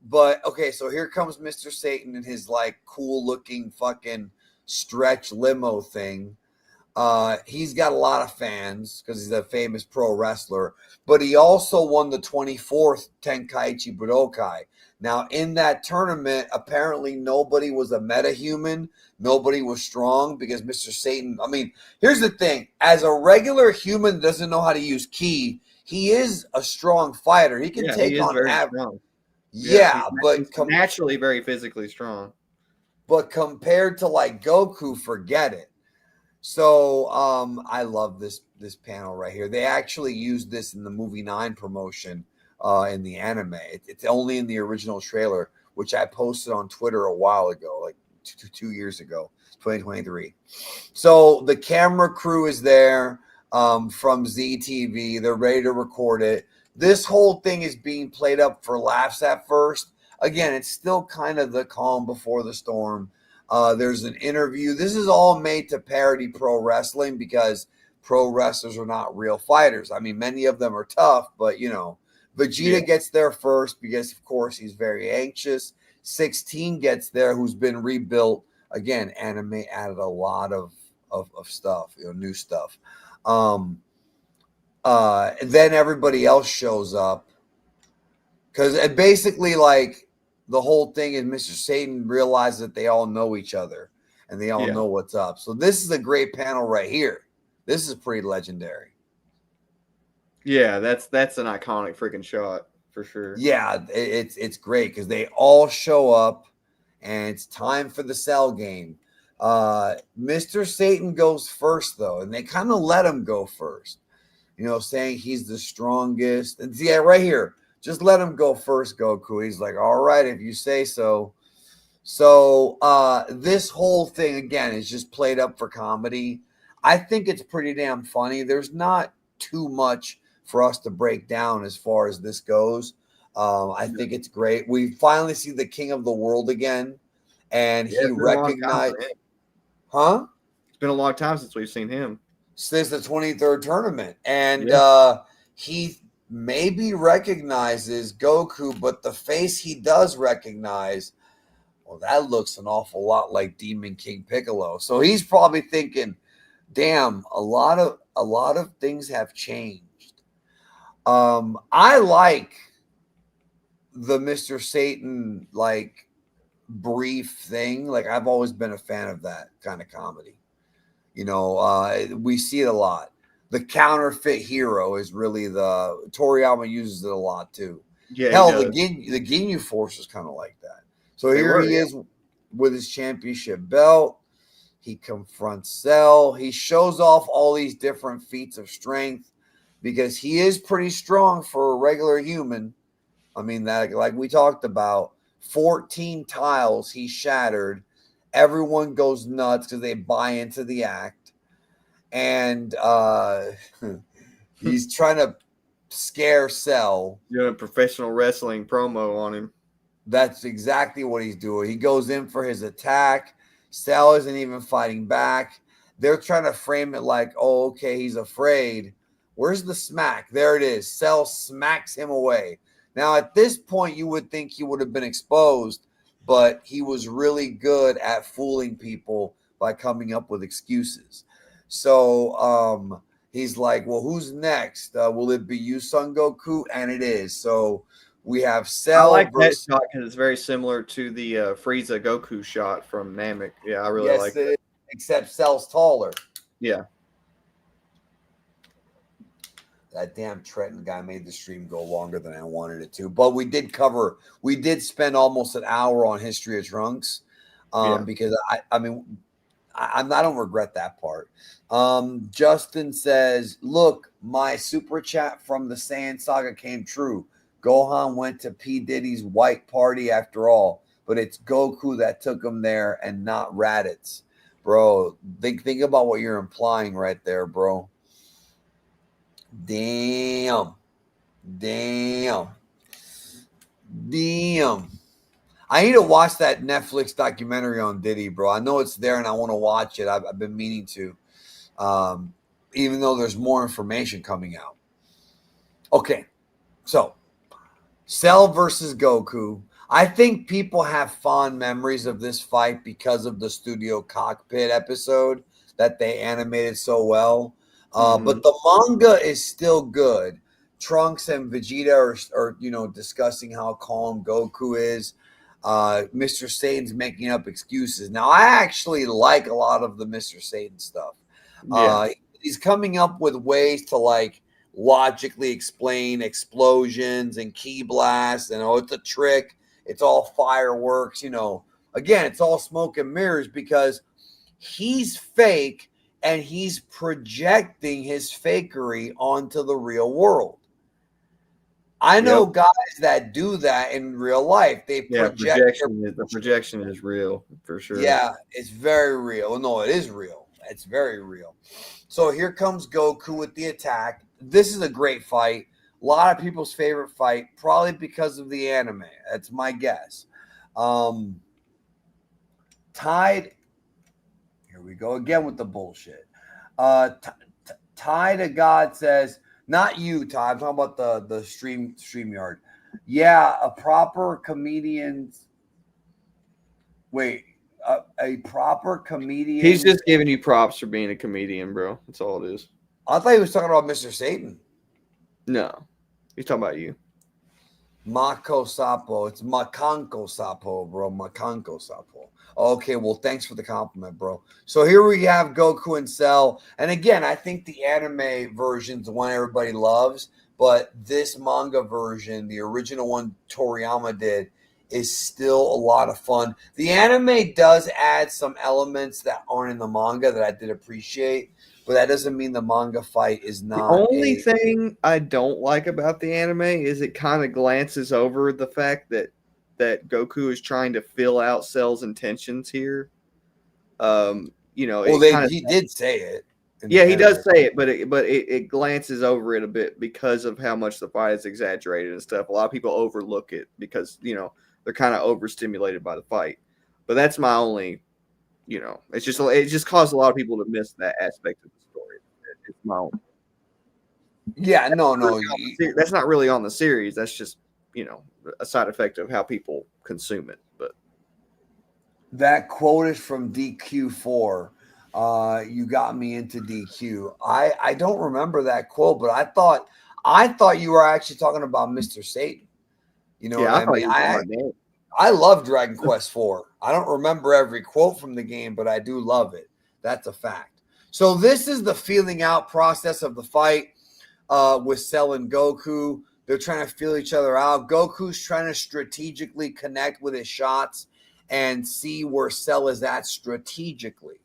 But okay, so here comes Mr. Satan in his like cool looking fucking stretch limo thing. He's got a lot of fans because he's a famous pro wrestler, but he also won the 24th Tenkaichi Budokai. Now, in that tournament, apparently nobody was a metahuman. Nobody was strong because Mr. Satan, I mean, here's the thing. As a regular human that doesn't know how to use ki, he is a strong fighter. He can take on strong. Yeah, he's naturally very physically strong. But compared to like Goku, forget it. So I love this panel right here. They actually used this in the movie 9 promotion in the anime. It's only in the original trailer, which I posted on Twitter a while ago, like 2 years ago, 2023. So the camera crew is there from ZTV. They're ready to record it. This whole thing is being played up for laughs at first. Again, it's still kind of the calm before the storm. There's an interview. This is all made to parody pro wrestling because pro wrestlers are not real fighters. I mean, many of them are tough, but you know, Vegeta gets there first because, of course, he's very anxious. 16 gets there, who's been rebuilt. Again, anime added a lot of stuff, you know, new stuff. And then everybody else shows up because basically, like, the whole thing is Mr. Satan realizes that they all know each other and they all know what's up. So this is a great panel right here. This is pretty legendary. Yeah, that's an iconic freaking shot for sure. Yeah, it's great because they all show up and it's time for the Cell game. Mr. Satan goes first though, and they kind of let him go first. You know, saying he's the strongest. And yeah, right here. Just let him go first, Goku. He's like, all right, if you say so. So this whole thing, again, is just played up for comedy. I think it's pretty damn funny. There's not too much for us to break down as far as this goes. I think it's great. We finally see the king of the world again. And he recognized... Huh? It's been a long time since we've seen him. Since the 23rd tournament. And he maybe recognizes Goku, but the face he does recognize, well, that looks an awful lot like Demon King Piccolo. So he's probably thinking, damn, a lot of things have changed. I like the Mr. Satan, like brief thing. Like I've always been a fan of that kind of comedy. We see it a lot. The counterfeit hero is really Toriyama uses it a lot too. Yeah, he Hell, the does. Ginyu Force is kind of like that. So They here were, he yeah. is with his championship belt. He confronts Cell. He shows off all these different feats of strength because he is pretty strong for a regular human. I mean, that like we talked about, 14 tiles he shattered. Everyone goes nuts because they buy into the act. And he's trying to scare Cell. Doing a professional wrestling promo on him. That's exactly what he's doing. He goes in for his attack. Cell isn't even fighting back. They're trying to frame it like, oh, okay, he's afraid. Where's the smack? There it is. Cell smacks him away. Now, at this point, you would think he would have been exposed, but he was really good at fooling people by coming up with excuses. So he's like, well, who's next? Will it be you, Son Goku? And it is. So we have I Cell like that versus. shot because it's very similar to the Frieza Goku shot from Namek. Yeah, I really Yes, like it that. is, except Cell's taller. Yeah. That damn Trenton guy made the stream go longer than I wanted it to. But we did spend almost an hour on History of Trunks. Because I don't regret that part. Justin says, look, my super chat from the Saiyan Saga came true. Gohan went to P. Diddy's white party after all, but it's Goku that took him there and not Raditz. Bro, think about what you're implying right there, bro. Damn. I need to watch that Netflix documentary on Diddy, bro. I know it's there and I want to watch it. I've been meaning to, even though there's more information coming out. Okay, so Cell versus Goku. I think people have fond memories of this fight because of the Studio Cockpit episode that they animated so well. But the manga is still good. Trunks and Vegeta are discussing how calm Goku is. Mr. Satan's making up excuses. Now, I actually like a lot of the Mr. Satan stuff. He's coming up with ways to like logically explain explosions and key blasts, and it's a trick. It's all fireworks. Again, it's all smoke and mirrors because he's fake and he's projecting his fakery onto the real world. I know guys that do that in real life. They project. The projection is real for sure. Yeah, it's very real. No, it is real. It's very real. So here comes Goku with the attack. This is a great fight. A lot of people's favorite fight, probably because of the anime. That's my guess. Tied. Here we go again with the bullshit. Ty to God says, not you, Ty. I'm talking about the StreamYard. Yeah, a proper comedian. Wait, a proper comedian. He's just giving you props for being a comedian, bro. That's all it is. I thought he was talking about Mr. Satan. No, he's talking about you. Mako Sapo. It's Makanko Sapo, bro. Makanko Sapo. Okay, well, thanks for the compliment, bro. So here we have Goku and Cell. And again, I think the anime version's the one everybody loves. But this manga version, the original one Toriyama did, is still a lot of fun. The anime does add some elements that aren't in the manga that I did appreciate. But that doesn't mean the manga fight is not. The only thing I don't like about the anime is it kind of glances over the fact that Goku is trying to fill out Cell's intentions here. Well, he did say it. Yeah, he does say it, but it glances over it a bit because of how much the fight is exaggerated and stuff. A lot of people overlook it because they're kind of overstimulated by the fight. But that's my only. It just caused a lot of people to miss that aspect of the story. It's my own. Yeah, no. That's not really on the series. That's just, a side effect of how people consume it. But that quote is from DQ4. You got me into DQ. I don't remember that quote, but I thought you were actually talking about Mr. Satan. You know what I mean? I love Dragon Quest IV. I don't remember every quote from the game, but I do love it. That's a fact. So this is the feeling out process of the fight with Cell and Goku. They're trying to feel each other out. Goku's trying to strategically connect with his shots and see where Cell is at strategically,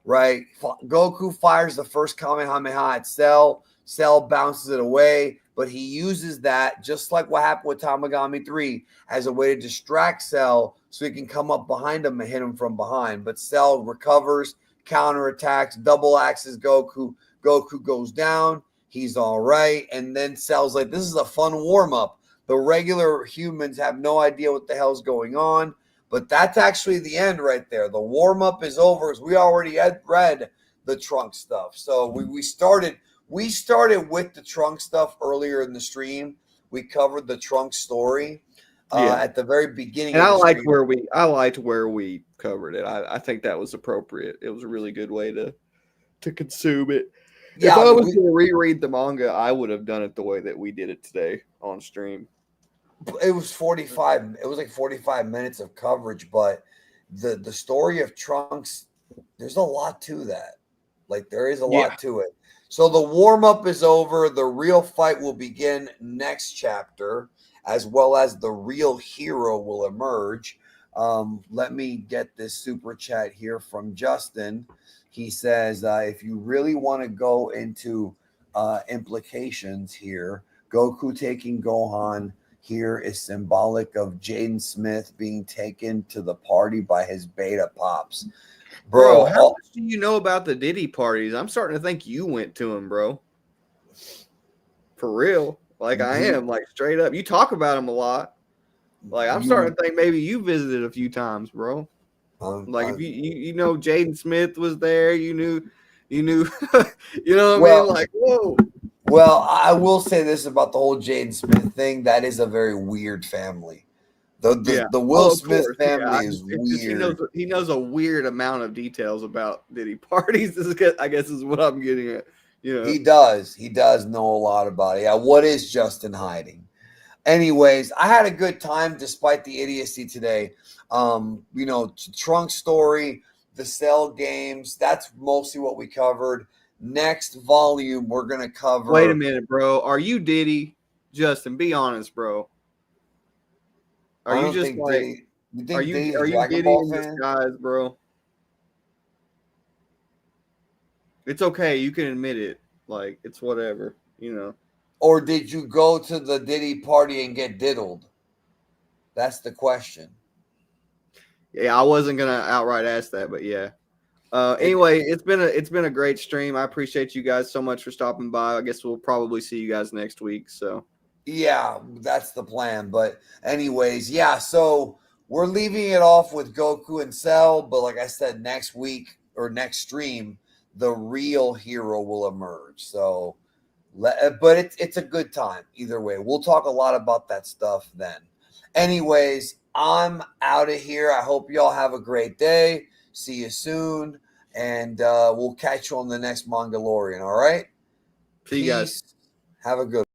right? Goku fires the first Kamehameha at Cell. Cell bounces it away, but he uses that, just like what happened with Tamagami 3, as a way to distract Cell so he can come up behind him and hit him from behind. But Cell recovers, counterattacks, double axes Goku. Goku goes down. He's all right. And then Cell's like, this is a fun warm-up. The regular humans have no idea what the hell's going on. But that's actually the end right there. The warm-up is over. We already had read the Trunk stuff. So we started with the Trunk stuff earlier in the stream. We covered the Trunk story at the very beginning and of the stream. I liked where we covered it. I think that was appropriate. It was a really good way to consume it. Yeah, if I was going to reread the manga, I would have done it the way that we did it today on stream. It was 45. It was like 45 minutes of coverage, but the story of Trunks, there's a lot to that. Like there is a lot to it. So the warm up is over. The real fight will begin next chapter, as well as the real hero will emerge. Let me get this super chat here from Justin. He says, if you really want to go into implications here, Goku taking Gohan here is symbolic of Jaden Smith being taken to the party by his beta pops. Bro, how much do you know about the Diddy parties? I'm starting to think you went to them, bro. For real. Like I am, like straight up. You talk about them a lot. Like I'm starting to think maybe you visited a few times, bro. Like if you know Jaden Smith was there, you knew you know what I mean? Like, whoa. Well, I will say this about the whole Jaden Smith thing. That is a very weird family. The Will Smith family is weird. He knows a weird amount of details about Diddy parties. I guess is what I'm getting at. You know. He does know a lot about it. Yeah, what is Justin hiding? Anyways, I had a good time despite the idiocy today. Trunk story, the Cell games, that's mostly what we covered. Next volume, we're going to cover... Wait a minute, bro. Are you Diddy? Justin, be honest, bro. Are you just like... Diddy, are you Diddy in disguise, bro? It's okay. You can admit it. Like, it's whatever, you know. Or did you go to the Diddy party and get diddled? That's the question. Yeah, I wasn't gonna outright ask that, but yeah. Anyway, it's been a great stream. I appreciate you guys so much for stopping by. I guess we'll probably see you guys next week. So yeah, that's the plan. But anyways, yeah. So we're leaving it off with Goku and Cell, but like I said, next week or next stream, the real hero will emerge. So. But it's a good time either way. We'll talk a lot about that stuff then. Anyways, I'm out of here. I hope y'all have a great day. See you soon. And we'll catch you on the next Mangalorian. All right? See you guys. Have a good one.